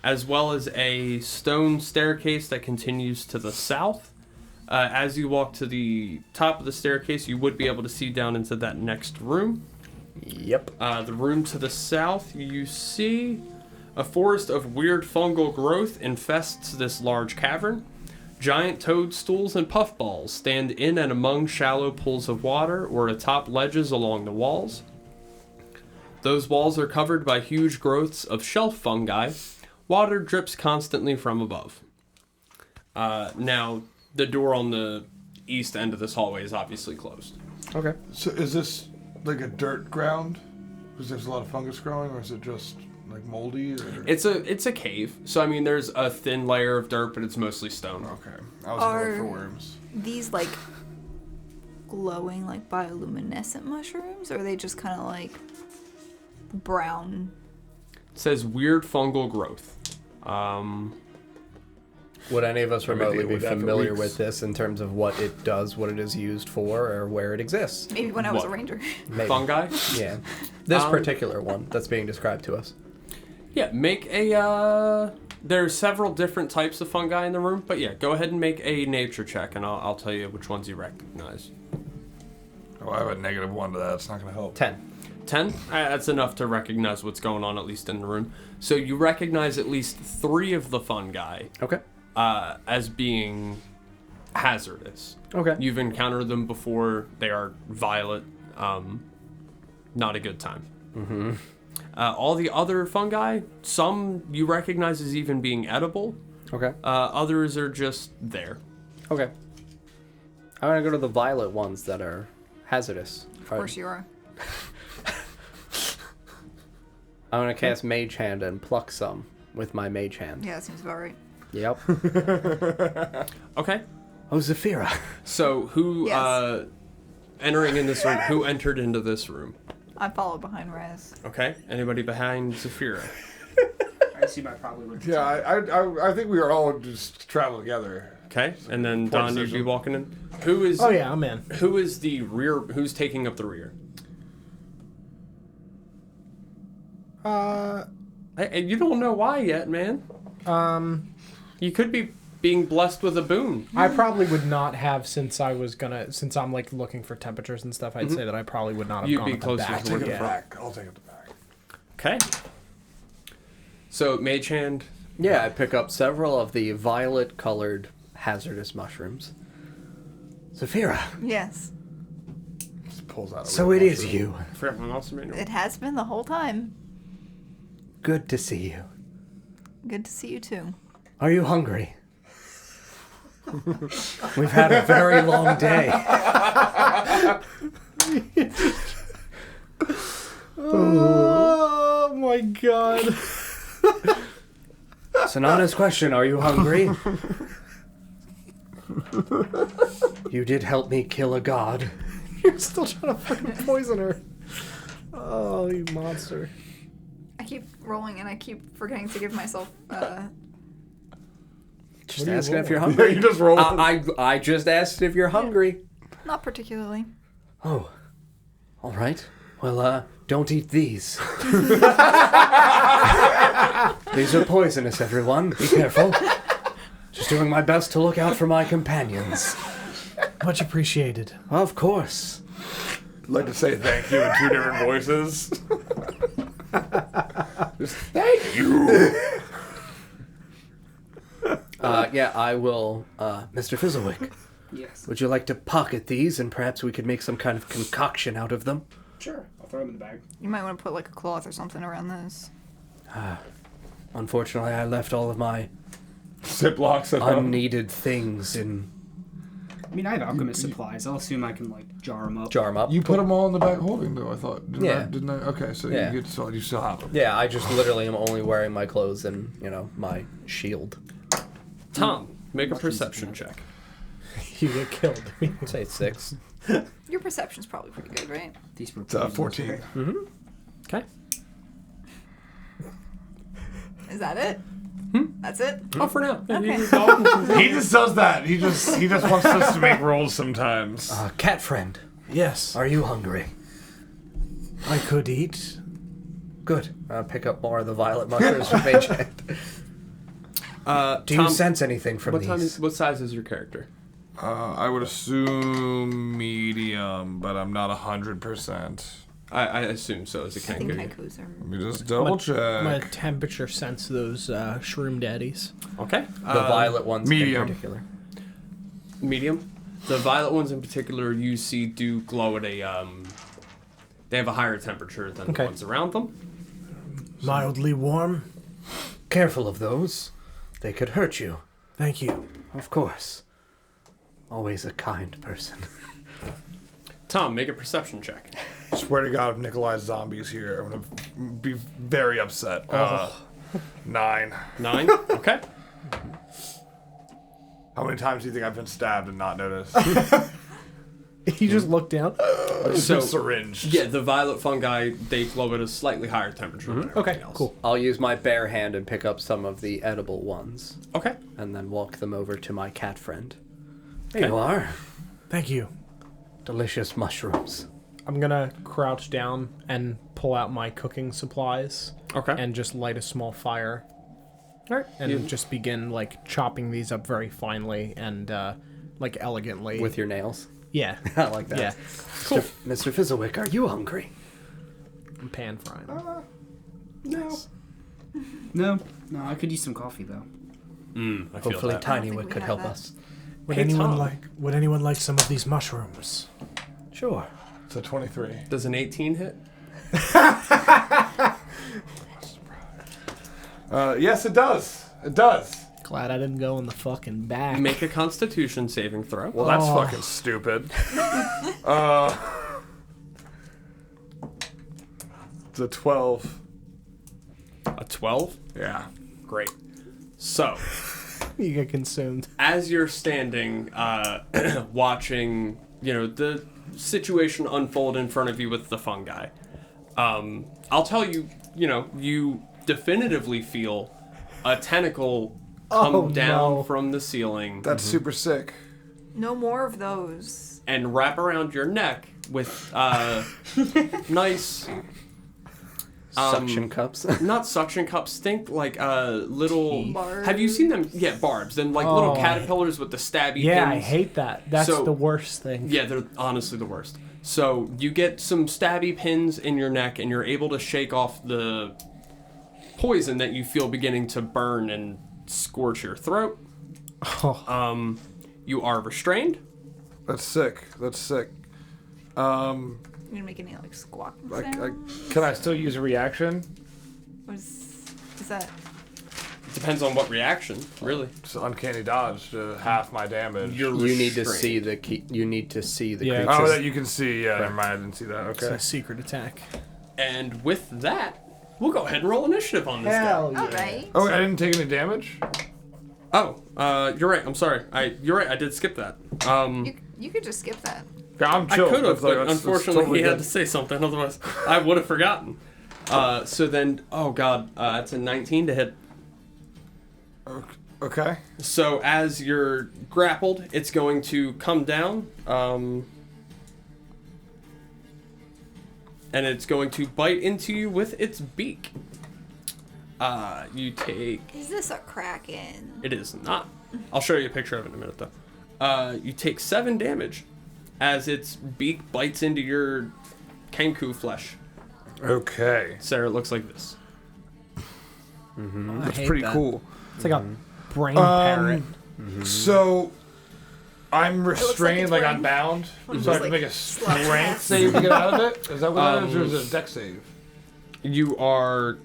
as well as a stone staircase that continues to the south. As you walk to the top of the staircase, you would be able to see down into that next room. Yep. The room to the south, you see a forest of weird fungal growth infests this large cavern. Giant toadstools and puffballs stand in and among shallow pools of water or atop ledges along the walls. Those walls are covered by huge growths of shelf fungi. Water drips constantly from above. Now, the door on the east end of this hallway is obviously closed. Okay. So is this like a dirt ground? Because there's a lot of fungus growing, or is it just like moldy? Or? It's a cave, so I mean there's a thin layer of dirt, but it's mostly stone. Okay. I was gonna look for worms. These like glowing like bioluminescent mushrooms, or are they just kind of like brown? It says weird fungal growth. Would any of us Maybe remotely deal be with that for familiar weeks. with this in terms of what it does, what it is used for, or where it exists? Maybe when I was a What? ranger. Maybe. Fungi? Yeah. This particular one that's being described to us. Yeah, make a there's several different types of fungi in the room, but yeah, go ahead and make a nature check and I'll tell you which ones you recognize. Oh, I have a -1 to that. It's not gonna help. 10. 10? That's enough to recognize what's going on, at least in the room. So you recognize at least 3 of the fungi Okay. as being hazardous. Okay. You've encountered them before. They are violet. Not a good time. Mm-hmm. All the other fungi, some you recognize as even being edible. Okay. Others are just there. Okay. I'm gonna go to the violet ones that are hazardous. Of course you are. I'm gonna cast Mage Hand and pluck some with my Mage Hand. Yeah, that seems about right. Yep. Okay. Oh, Zafira. So who Yes. entering in this room? Who entered into this room? I follow behind Raz. Okay. Anybody behind Zafira? I assume I probably would. Yeah, I think we are all just travel together. Okay. And then Don, you'd be decision. walking in. Who is? Oh yeah, I'm in. Who is the rear? Who's taking up the rear? And you don't know why yet, man. You could be being blessed with a boon. I probably would not have since I'm like looking for temperatures and stuff. I'd say that I probably would not have You'd gone be at the closer back. to where Take the it front. back. I'll take it back. Okay. So Mage Hand. Yeah, I pick up several of the violet-colored hazardous mushrooms. Zafira, Yes, Just pulls out. a so real it is mushroom. you. I forgot my mouse manual. it has been the whole time. Good to see you. Good to see you too. Are you hungry? We've had a very long day. Oh my god. Sanana's question, are you hungry? You did help me kill a god. You're still trying to fucking poison her. Oh, you monster. I keep rolling and I keep forgetting to give myself. Just are you asking if you're rolling? hungry. You just roll. I just asked if you're hungry. Not particularly. Oh, all right. Well, don't eat these. These are poisonous, everyone. Be careful. Just doing my best to look out for my companions. Much appreciated. Of course. I'd like to say thank you in 2 different voices. Just thank you. Yeah, I will. Mr. Fizzlewick, Yes. would you like to pocket these and perhaps we could make some kind of concoction out of them? Sure. I'll throw them in the bag. You might want to put like a cloth or something around this. Unfortunately, I left all of my Ziplocs at home. unneeded things in I mean, I have alchemist supplies. I'll assume I can like jar them up. jar 'em up. You put them all in the back holding though, I thought. Yeah. Didn't I? Okay, so Yeah. you still have them. Yeah, I just literally am only wearing my clothes and, my shield. Tom, make a perception check. You get killed. I'd say 6. Your perception's probably pretty good, right? These were It's 14. Okay. Is that it? That's it? Oh, for now. Okay. He just does that. He just wants us to make rolls sometimes. Cat friend, Yes, are you hungry? I could eat. Good. Pick up more of the violet mushrooms from Mage Hand. Do you Tom, sense anything from these? what size is your character? I would assume medium, but I'm not 100%. I assume so as a I think kangaroo. haikus are. Let me just double check. I'm gonna temperature sense those shroom daddies. Okay. The violet ones medium. in particular. Medium. The violet ones in particular you see do glow at a they have a higher temperature than Okay. the ones around them. Mildly warm. Careful of those. They could hurt you. Thank you. Of course. Always a kind person. Tom, make a perception check. Swear to God, if Nikolai's zombie's here, I'm gonna be very upset. 9. 9. Okay. How many times do you think I've been stabbed and not noticed? You just look down. So syringe. yeah, the violet fungi they glow at a slightly higher temperature. Than Okay, everything else. cool. I'll use my bare hand and pick up some of the edible ones, Okay. and then walk them over to my cat friend. Okay. There you are. Thank you. Delicious mushrooms. I'm gonna crouch down and pull out my cooking supplies Okay. and just light a small fire. all right. And just begin like chopping these up very finely and like elegantly. With your nails. yeah, I like that. yeah, Mr. Fizzlewick, are you hungry? I'm pan frying. No, I could use some coffee though. I feel Hopefully that. think Tinywick we could have help that. us. Would Hey, anyone Tom. like some of these mushrooms? Sure. It's a 23. Does an 18 hit? Yes, it does. It does. Glad I didn't go in the fucking back. Make a Constitution saving throw. Well, that's fucking stupid. It's a 12. A 12. Yeah. Great. So, You get consumed. as you're standing, watching, the situation unfold in front of you with the fungi, I'll tell you, you definitively feel a tentacle come Oh, down no. from the ceiling That's super sick. No more of those. and wrap around your neck with nice. Suction cups. Not suction cups. Think like little. Barbs. Have you seen them? Yeah, barbs. And like little Oh. caterpillars with the stabby Yeah, I pins. hate that. That's So- the worst thing. Yeah, they're honestly the worst. So you get some stabby pins in your neck, and you're able to shake off the poison that you feel beginning to burn and scorch your throat. Oh. You are restrained. That's sick. That's sick. You're gonna make any like squawking sounds? Can I still use a reaction? What is that? Depends on what reaction, really. It's an uncanny dodge to half my damage. You're You need to restrained. see the key. You need to see the Yeah. Oh, creatures. that you can see. Yeah, never mind. I didn't see that. It's Okay. a secret attack. And with that, we'll go ahead and roll initiative on this guy. All right. Oh, wait, I didn't take any damage? Oh, you're right. I'm sorry. You're right. I did skip that. You could just skip that. Yeah, I'm I chill. could have, That's like- but that's unfortunately totally he had good. to say something. Otherwise, I would have forgotten. So then, oh god, it's a 19 to hit. Okay. So as you're grappled, it's going to come down, and it's going to bite into you with its beak. You take. Is this a kraken? It is not. I'll show you a picture of it in a minute, though. You take 7 damage as its beak bites into your Kenku flesh. Okay. Sarah, it looks like this. I That's hate pretty that. cool. It's like a brain parrot. So, I'm restrained, it's like brain. I'm bound, What if so I it's can like make a slap strength cast? save to get out of it? Is that what that is, or is it a dex save? You are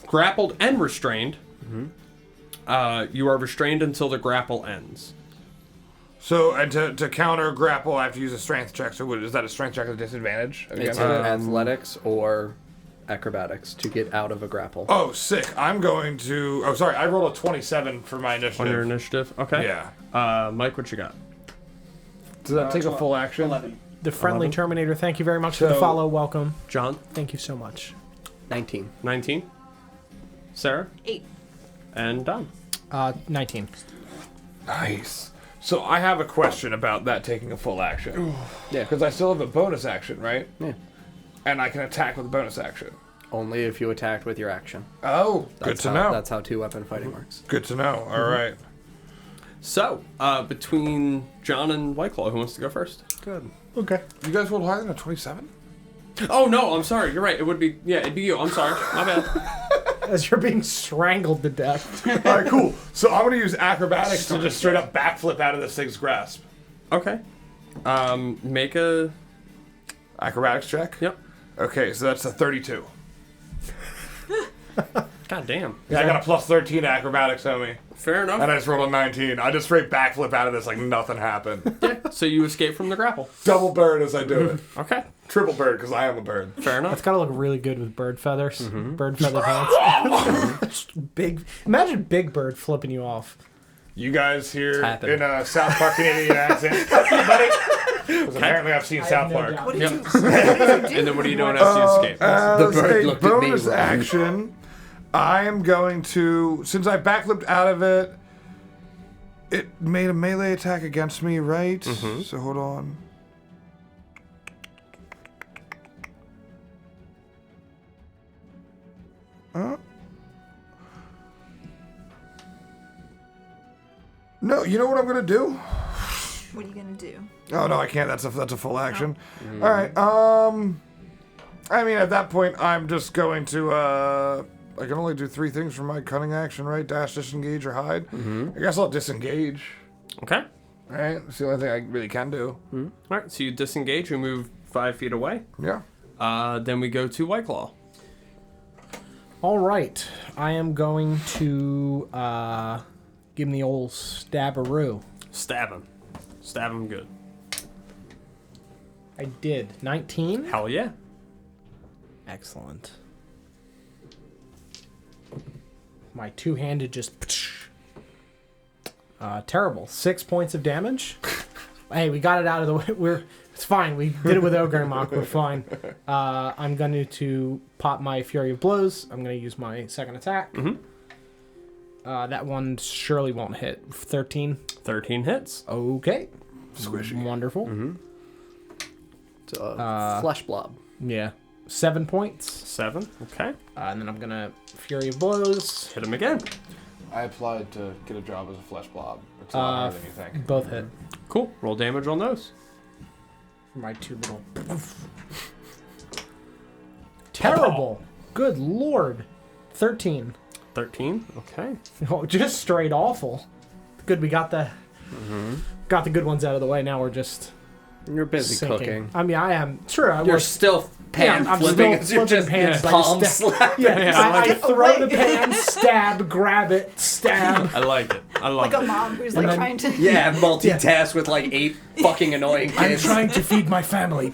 grappled and restrained. You are restrained until the grapple ends. So, and to counter grapple, I have to use a strength check. So, what is that, a strength check at a disadvantage? It's against in it? athletics or acrobatics to get out of a grapple. Oh, sick. I'm going to... Oh, sorry. I rolled a 27 for my initiative. On your initiative? Okay. Yeah. Mike, what you got? Does that take a full action? 11. The friendly 11. Terminator, thank you very much for the So- follow. Welcome. John, Thank you so much. 19. 19. Sarah, 8. and Don. 19. Nice. So, I have a question about that taking a full action. Yeah. Because I still have a bonus action, right? Yeah. And I can attack with a bonus action. Only if you attacked with your action. Oh, good That's to how, know. That's how 2-weapon fighting works. Good to know. All right. So, between John and Whiteclaw, who wants to go first? Good. Okay. You guys rolled higher than a 27? Oh, no, I'm sorry. You're right. It would be, it'd be you. I'm sorry. My bad. As you're being strangled to death. All right, cool. So I'm going to use acrobatics to just straight up backflip out of this thing's grasp. Okay. Make a... Acrobatics check? Yep. Okay, so that's a 32. God damn. Yeah, I got a plus 13 acrobatics on me. Fair enough. And I just rolled a 19. I just straight backflip out of this like nothing happened. So you escape from the grapple. Double bird as I do it. Okay. Triple bird because I am a bird. Fair enough. That's gotta look really good with bird feathers. Bird feather pants. Big. Imagine Big Bird flipping you off. You guys here happening. in a South Park Canadian accent. Buddy. Because apparently I've seen South Park. What did Yep. you do? And then what are you doing as you escape? As bird a looked at me bonus wrong. action, I am going to, since I backflipped out of it, it made a melee attack against me, right? So hold on. No, you know what I'm gonna do? What are you gonna do? Oh no, I can't. That's a full action. All right. I mean, at that point, I'm just going to. I can only do 3 things for my cunning action, right? Dash, disengage, or hide. I guess I'll disengage. Okay. All right. That's the only thing I really can do. All right. So you disengage. You move 5 feet away. Yeah. Then we go to Whiteclaw. All right. I am going to give him the old stabberoo. Stab him. Stab him good. I did. 19. Hell yeah. Excellent. My two-handed just... terrible. 6 points of damage. Hey, we got it out of the way. It's fine. We did it with Ogremoch. We're fine. I'm going to pop my Fury of Blows. I'm going to use my second attack. That one surely won't hit. 13. 13 hits. Okay. Squishy. Wonderful. It's a flesh blob. Yeah. 7 points. 7. Okay. And then I'm going to Fury of Blows. Hit him again. I applied to get a job as a flesh blob. It's a lot harder than you think. Both hit. Cool. Roll damage on those. My two little... Terrible. Good lord. 13. 13. Okay. Oh, just straight awful. Good, we got the good ones out of the way. Now we're just You're busy sinking. cooking. I mean, I am. Sure, I You're work. still pan I'm flipping. still flipping pans. like palm a stab. slap. Yeah, I I like it. throw the pan, stab, grab it, stab. I like it. I love Like a it. mom who's like then- trying to. Yeah, multitask with like 8 fucking annoying I'm kids. trying to feed my family.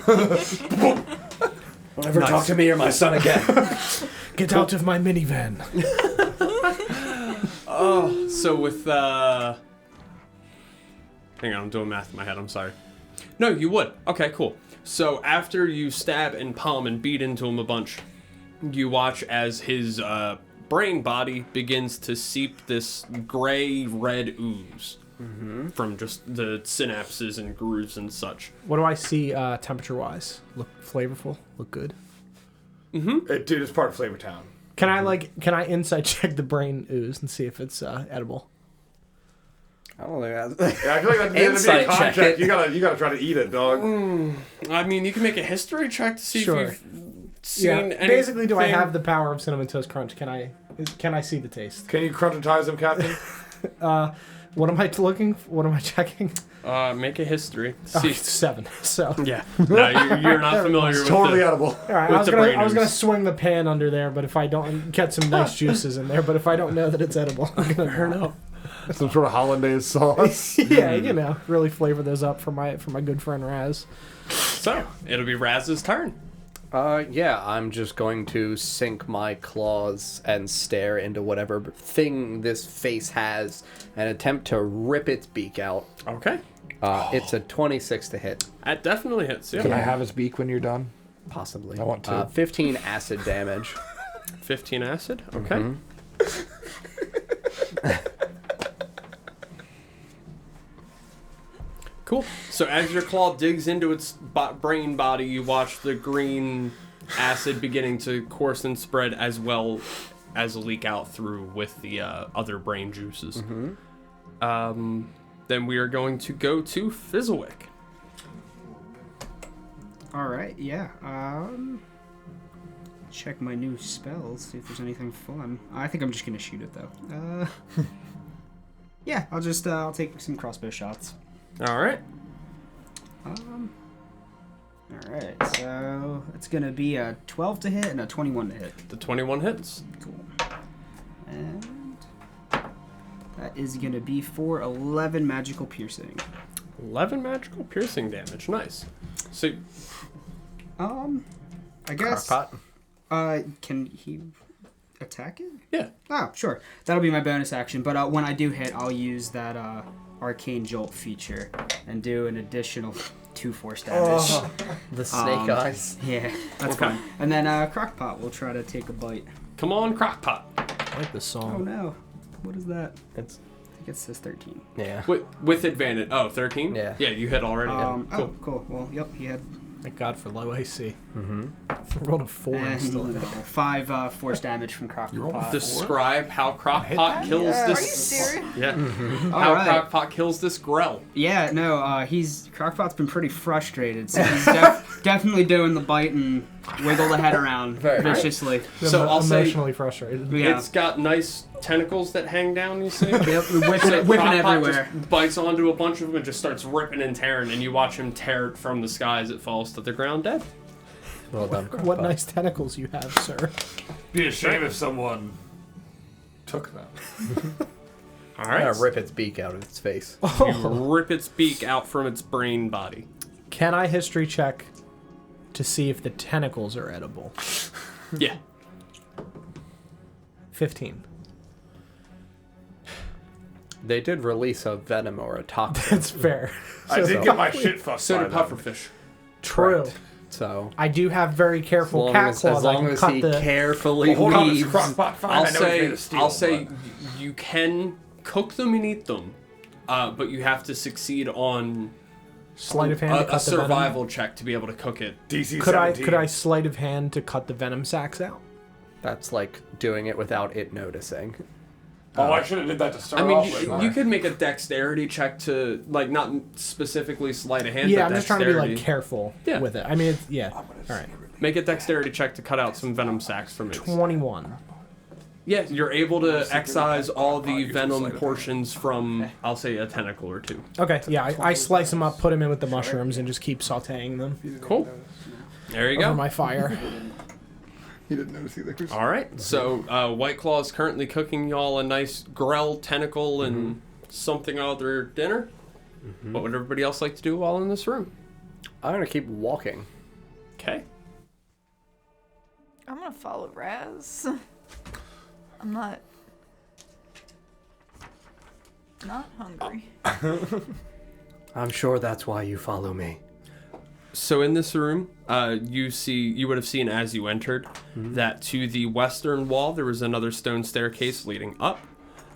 Don't ever talk to me or my son again. Get out of my minivan. So with hang on, I'm doing math in my head. I'm sorry. No, you would. Okay, cool. So after you stab and palm and beat into him a bunch, you watch as his brain body begins to seep this gray-red ooze from just the synapses and grooves and such. What do I see temperature-wise? Look flavorful? Look good? Dude, it's part of Flavor Town. Can I insight check the brain ooze and see if it's edible? I don't think that's... Yeah, I feel like that'd be a Insight con check check. it. You gotta try to eat it, dog. I mean, you can make a history check to see Sure. if you've seen anything. Basically, do I have the power of Cinnamon Toast Crunch? Can I see the taste? Can you crunchentize him, Captain? What am I looking? What am I checking? Make a history. Oh, See. 7. So Yeah. No, you're not familiar with Totally the, edible. all right, With the brain I was gonna ooze. swing the pan under there, but if I don't get some nice juices in there, but if I don't know that it's edible, I'm gonna burn up. Some sort of hollandaise sauce. Yeah, really flavor those up for my good friend Raz. So, it'll be Raz's turn. Yeah, I'm just going to sink my claws and stare into whatever thing this face has and attempt to rip its beak out. Okay. It's a 26 to hit, That definitely hits, yeah. Can I have his beak when you're done? possibly. I want to. 15 acid damage. 15 acid? Okay. Cool. So as your claw digs into its brain body, you watch the green acid beginning to course and spread as well as leak out through with the other brain juices. Then we are going to go to Fizzlewick. Alright, yeah. Check my new spells, see if there's anything fun. I think I'm just gonna shoot it though. Yeah, I'll take some crossbow shots. All right. Alright, so it's gonna be a 12 to hit and a 21 to hit. The 21 hits. Cool. And that is gonna be for 11 magical piercing. 11 magical piercing damage. Nice. So, I guess. Crockpot. Can he attack it? yeah. Oh, sure. That'll be my bonus action. But when I do hit, I'll use that Arcane Jolt feature and do an additional 2 force damage. The snake eyes. Yeah, that's Okay. fine. And then Crockpot will try to take a bite. Come on, Crockpot. I like this Oh song. no. What is that? It's I think it says 13. yeah. With advantage. Oh, 13? Yeah. Yeah, you hit already. Cool. Cool. Oh, cool. Well, yep, he had Thank God for low AC. Rolled a 4 and still. 5 force damage from Crockpot. Describe how Crockpot kills Are you this. serious? Yeah. How Alright. Crockpot kills this Grell. Yeah, no, Crockpot's been pretty frustrated, so he's definitely doing the bite and wiggle the head around Very nice. viciously. So I'll say emotionally frustrated. Yeah. it's got nice tentacles that hang down, you see? Yep, whipping So Crockpot everywhere. just bites onto a bunch of them and just starts ripping and tearing, and you watch him tear it from the sky as it falls to the ground dead. Well done. What Crockpot. nice tentacles you have, sir. Be a shame if someone took them. All I'm right. gonna rip its beak out of its face. You rip its beak out from its brain body. Can I history check to see if the tentacles are edible? Yeah. 15. They did release a venom or a toxin. That's fair. I did get my shit fucked So by did them. Pufferfish. True. Correct. So I do have very careful cat claws. as long I can as cut he the carefully Well, hold on, it's weaves. Crockpot fine. I know he's made of steel, I'll say but- you can cook them and eat them, but you have to succeed on sleight of hand to a cut the venom. survival check to be able to cook it. DC Could 17. I sleight of hand to cut the venom sacs out? That's like doing it without it noticing. Oh, I should have did that to start I mean, off with. you could make a dexterity check to, like, not specifically sleight of hand, Yeah, but I'm just trying to be dexterity. like careful Yeah. with it. I mean, yeah. All right. Make a dexterity check to cut out some venom sacs from it. 21. Yeah, you're able to excise all the venom portions from, I'll say, a tentacle or two. Okay, yeah, I slice them up, put them in with the mushrooms, and just keep sautéing them Cool. There you over go. my fire. He didn't notice either. All right, so White Claw is currently cooking y'all a nice grell tentacle and something other dinner. What would everybody else like to do while in this room? I'm gonna keep walking. Okay. I'm gonna follow Raz. I'm not hungry. I'm sure that's why you follow me. So in this room, you would have seen as you entered that to the western wall there was another stone staircase leading up.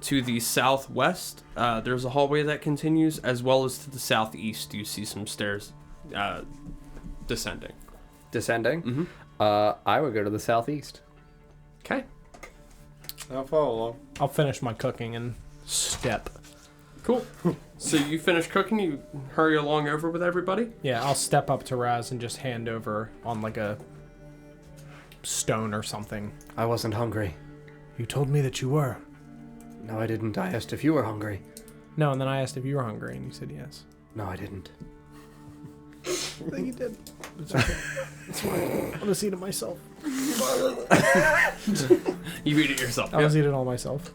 To the southwest, there's a hallway that continues, as well as to the southeast, you see some stairs descending. Descending. I would go to the southeast. Okay. I'll follow along. I'll finish my cooking and step. Cool. So you finish cooking, you hurry along over with everybody? Yeah, I'll step up to Raz and just hand over on like a stone or something. I wasn't hungry. You told me that you were. No, I didn't. I asked if you were hungry. No, and then I asked if you were hungry, and you said yes. No, I didn't. I think you did. It's okay. It's fine. I'm gonna eat it myself. You eat it yourself. I'll just eat it all myself.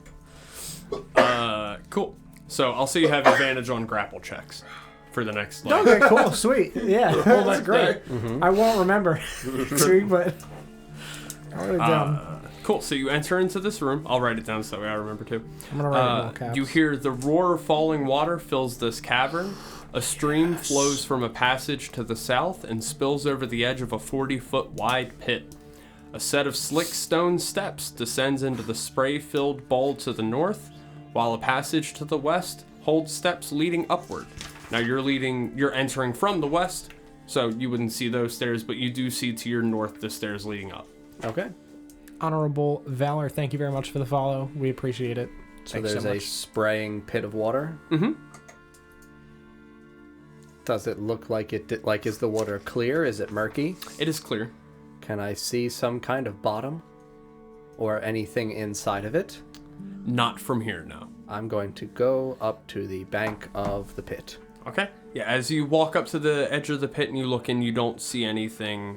Cool. So I'll say you have advantage on grapple checks for the next. Like, Okay, cool, sweet. Yeah, that's great. I won't remember. Sweet, but I'll write it down. Cool. So you enter into this room. I'll write it down so that way I remember too. I'm gonna write it in all caps. You hear the roar of falling water fills this cavern. A stream flows from a passage to the south and spills over the edge of a 40-foot wide pit. A set of slick stone steps descends into the spray-filled bowl to the north, while a passage to the west holds steps leading upward. Now you're entering from the west, so you wouldn't see those stairs, but you do see to your north the stairs leading up. Okay. Honorable Valor, thank you very much for the follow. We appreciate it. So Thanks there's so a much. spraying pit of water. Mm-hmm. Does it look like is the water clear? Is it murky? It is clear. Can I see some kind of bottom? Or anything inside of it? Not from here, no. I'm going to go up to the bank of the pit. Okay. Yeah, as you walk up to the edge of the pit and you look in, you don't see anything.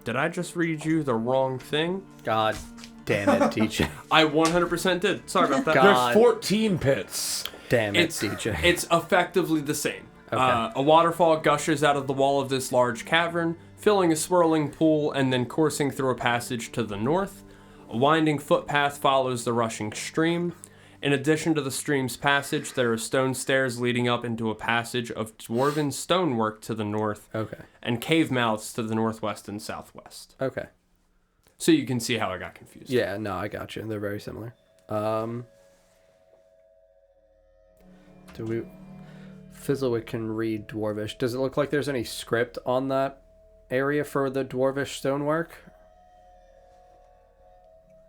Did I just read you the wrong thing? God damn it, DJ. I 100% did. Sorry about that. God. There's 14 pits. Damn it, It's, DJ. it's effectively the same. Okay. A waterfall gushes out of the wall of this large cavern, filling a swirling pool and then coursing through a passage to the north. A winding footpath follows the rushing stream. In addition to the stream's passage, there are stone stairs leading up into a passage of dwarven stonework to the north, Okay. and cave mouths to the northwest and southwest. Okay. So you can see how I got confused. Yeah, no, I got you. They're very similar. Do we... Fizzlewick can read Dwarvish. Does it look like there's any script on that area for the Dwarvish stonework?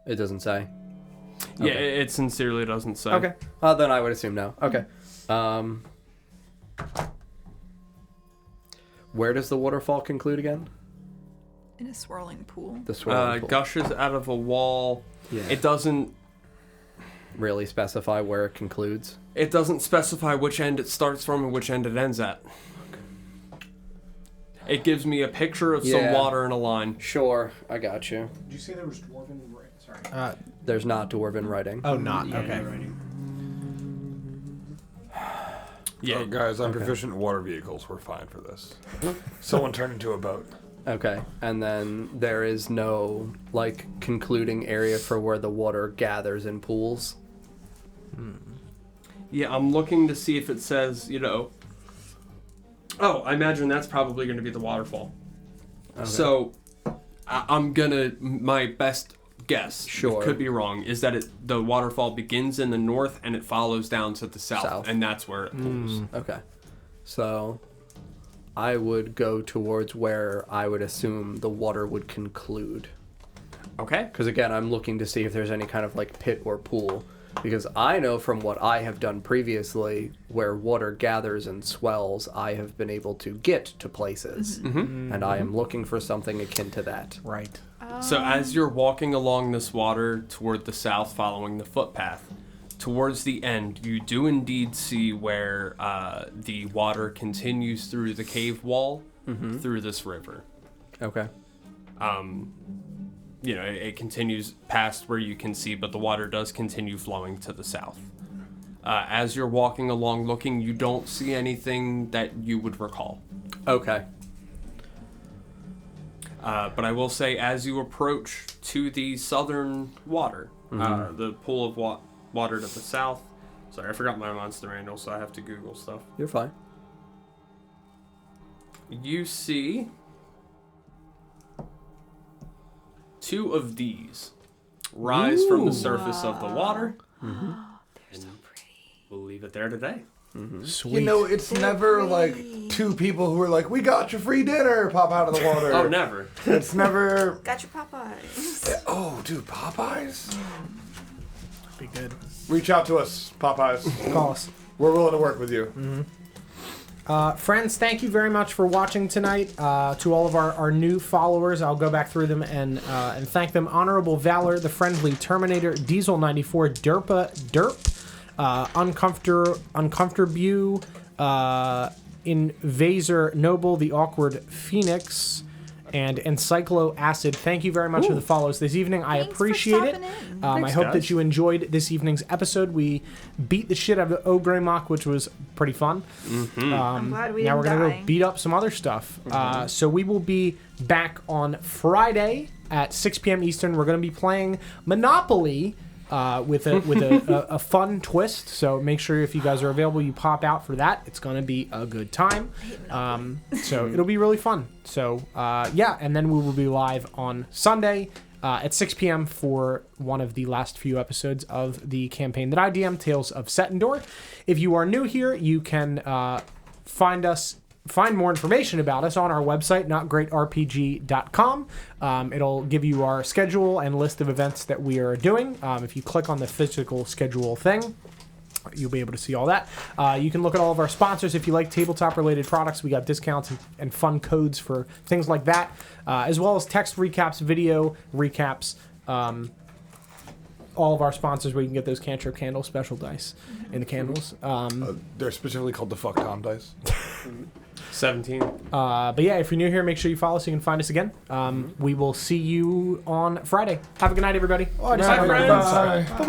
It doesn't say. Yeah, Okay. it sincerely doesn't say. Okay. Then I would assume no. Okay. Where does the waterfall conclude again? In a swirling pool. The swirling pool. Gushes out of a wall. Yeah. It doesn't Really specify where it concludes? It doesn't specify which end it starts from and which end it ends at. It gives me a picture of some Yeah. water in a line. Sure, I got you. Did you say there was dwarven? Sorry. There's not Dwarven writing. Oh, not. Yeah, Okay. writing. Yeah, Oh, guys, I'm proficient in water vehicles. We're fine for this. Someone turned into a boat. Okay, and then there is no, like, concluding area for where the water gathers in pools? Yeah, I'm looking to see if it says, Oh, I imagine that's probably going to be the waterfall. Okay. So, I'm gonna, my best guess, Sure. could be wrong, is that the waterfall begins in the north and it follows down to the south. And that's where it pulls. Okay. So, I would go towards where I would assume the water would conclude. Okay. Because again, I'm looking to see if there's any kind of, like, pit or pool. Because I know from what I have done previously, where water gathers and swells, I have been able to get to places. Mm-hmm. And I am looking for something akin to that. Right. So as you're walking along this water toward the south following the footpath, towards the end, you do indeed see where the water continues through the cave wall through this river. Okay. It continues past where you can see, but the water does continue flowing to the south. As you're walking along looking, you don't see anything that you would recall. Okay. But I will say, as you approach to the southern water, the pool of water to the south. Sorry, I forgot my monster manual, so I have to Google stuff. You're fine. You see two of these rise from the surface of the water. They're so pretty. We'll leave it there today. Sweet. It's never like two people who are like, "We got your free dinner," pop out of the water. Oh, never. It's never. Got your Popeyes. Oh, dude, Popeyes. Be good. Reach out to us, Popeyes. Call us. We're willing to work with you. Friends, thank you very much for watching tonight. To all of our new followers, I'll go back through them and thank them. Honorable Valor, The Friendly Terminator, Diesel94, Uncomfortable, Invaser Noble, The Awkward Phoenix, and Encyclo Acid. Thank you very much for the follows this evening. I Thanks appreciate for it. stopping in. I hope that you enjoyed this evening's episode. We beat the shit out of Ogremoch, which was pretty fun. I'm glad we Now didn't we're gonna die. go beat up some other stuff. So we will be back on Friday at 6 p.m. Eastern. We're gonna be playing Monopoly with a fun twist. So make sure if you guys are available, you pop out for that. It's gonna be a good time. So it'll be really fun. So yeah, and then we will be live on Sunday at 6 p.m. for one of the last few episodes of the campaign that I DM, Tales of Setendor. If you are new here, you can find more information about us on our website, notgreatrpg.com. It'll give you our schedule and list of events that we are doing. If you click on the physical schedule thing, you'll be able to see all that. You can look at all of our sponsors. If you like tabletop-related products, we got discounts and fun codes for things like that, as well as text recaps, video recaps, all of our sponsors where you can get those cantrip candle special dice in the candles. They're specifically called the Fuck Tom dice. 17. But yeah, if you're new here, make sure you follow so you can find us again. We will see you on Friday. Have a good night, everybody. Bye, friends. Bye.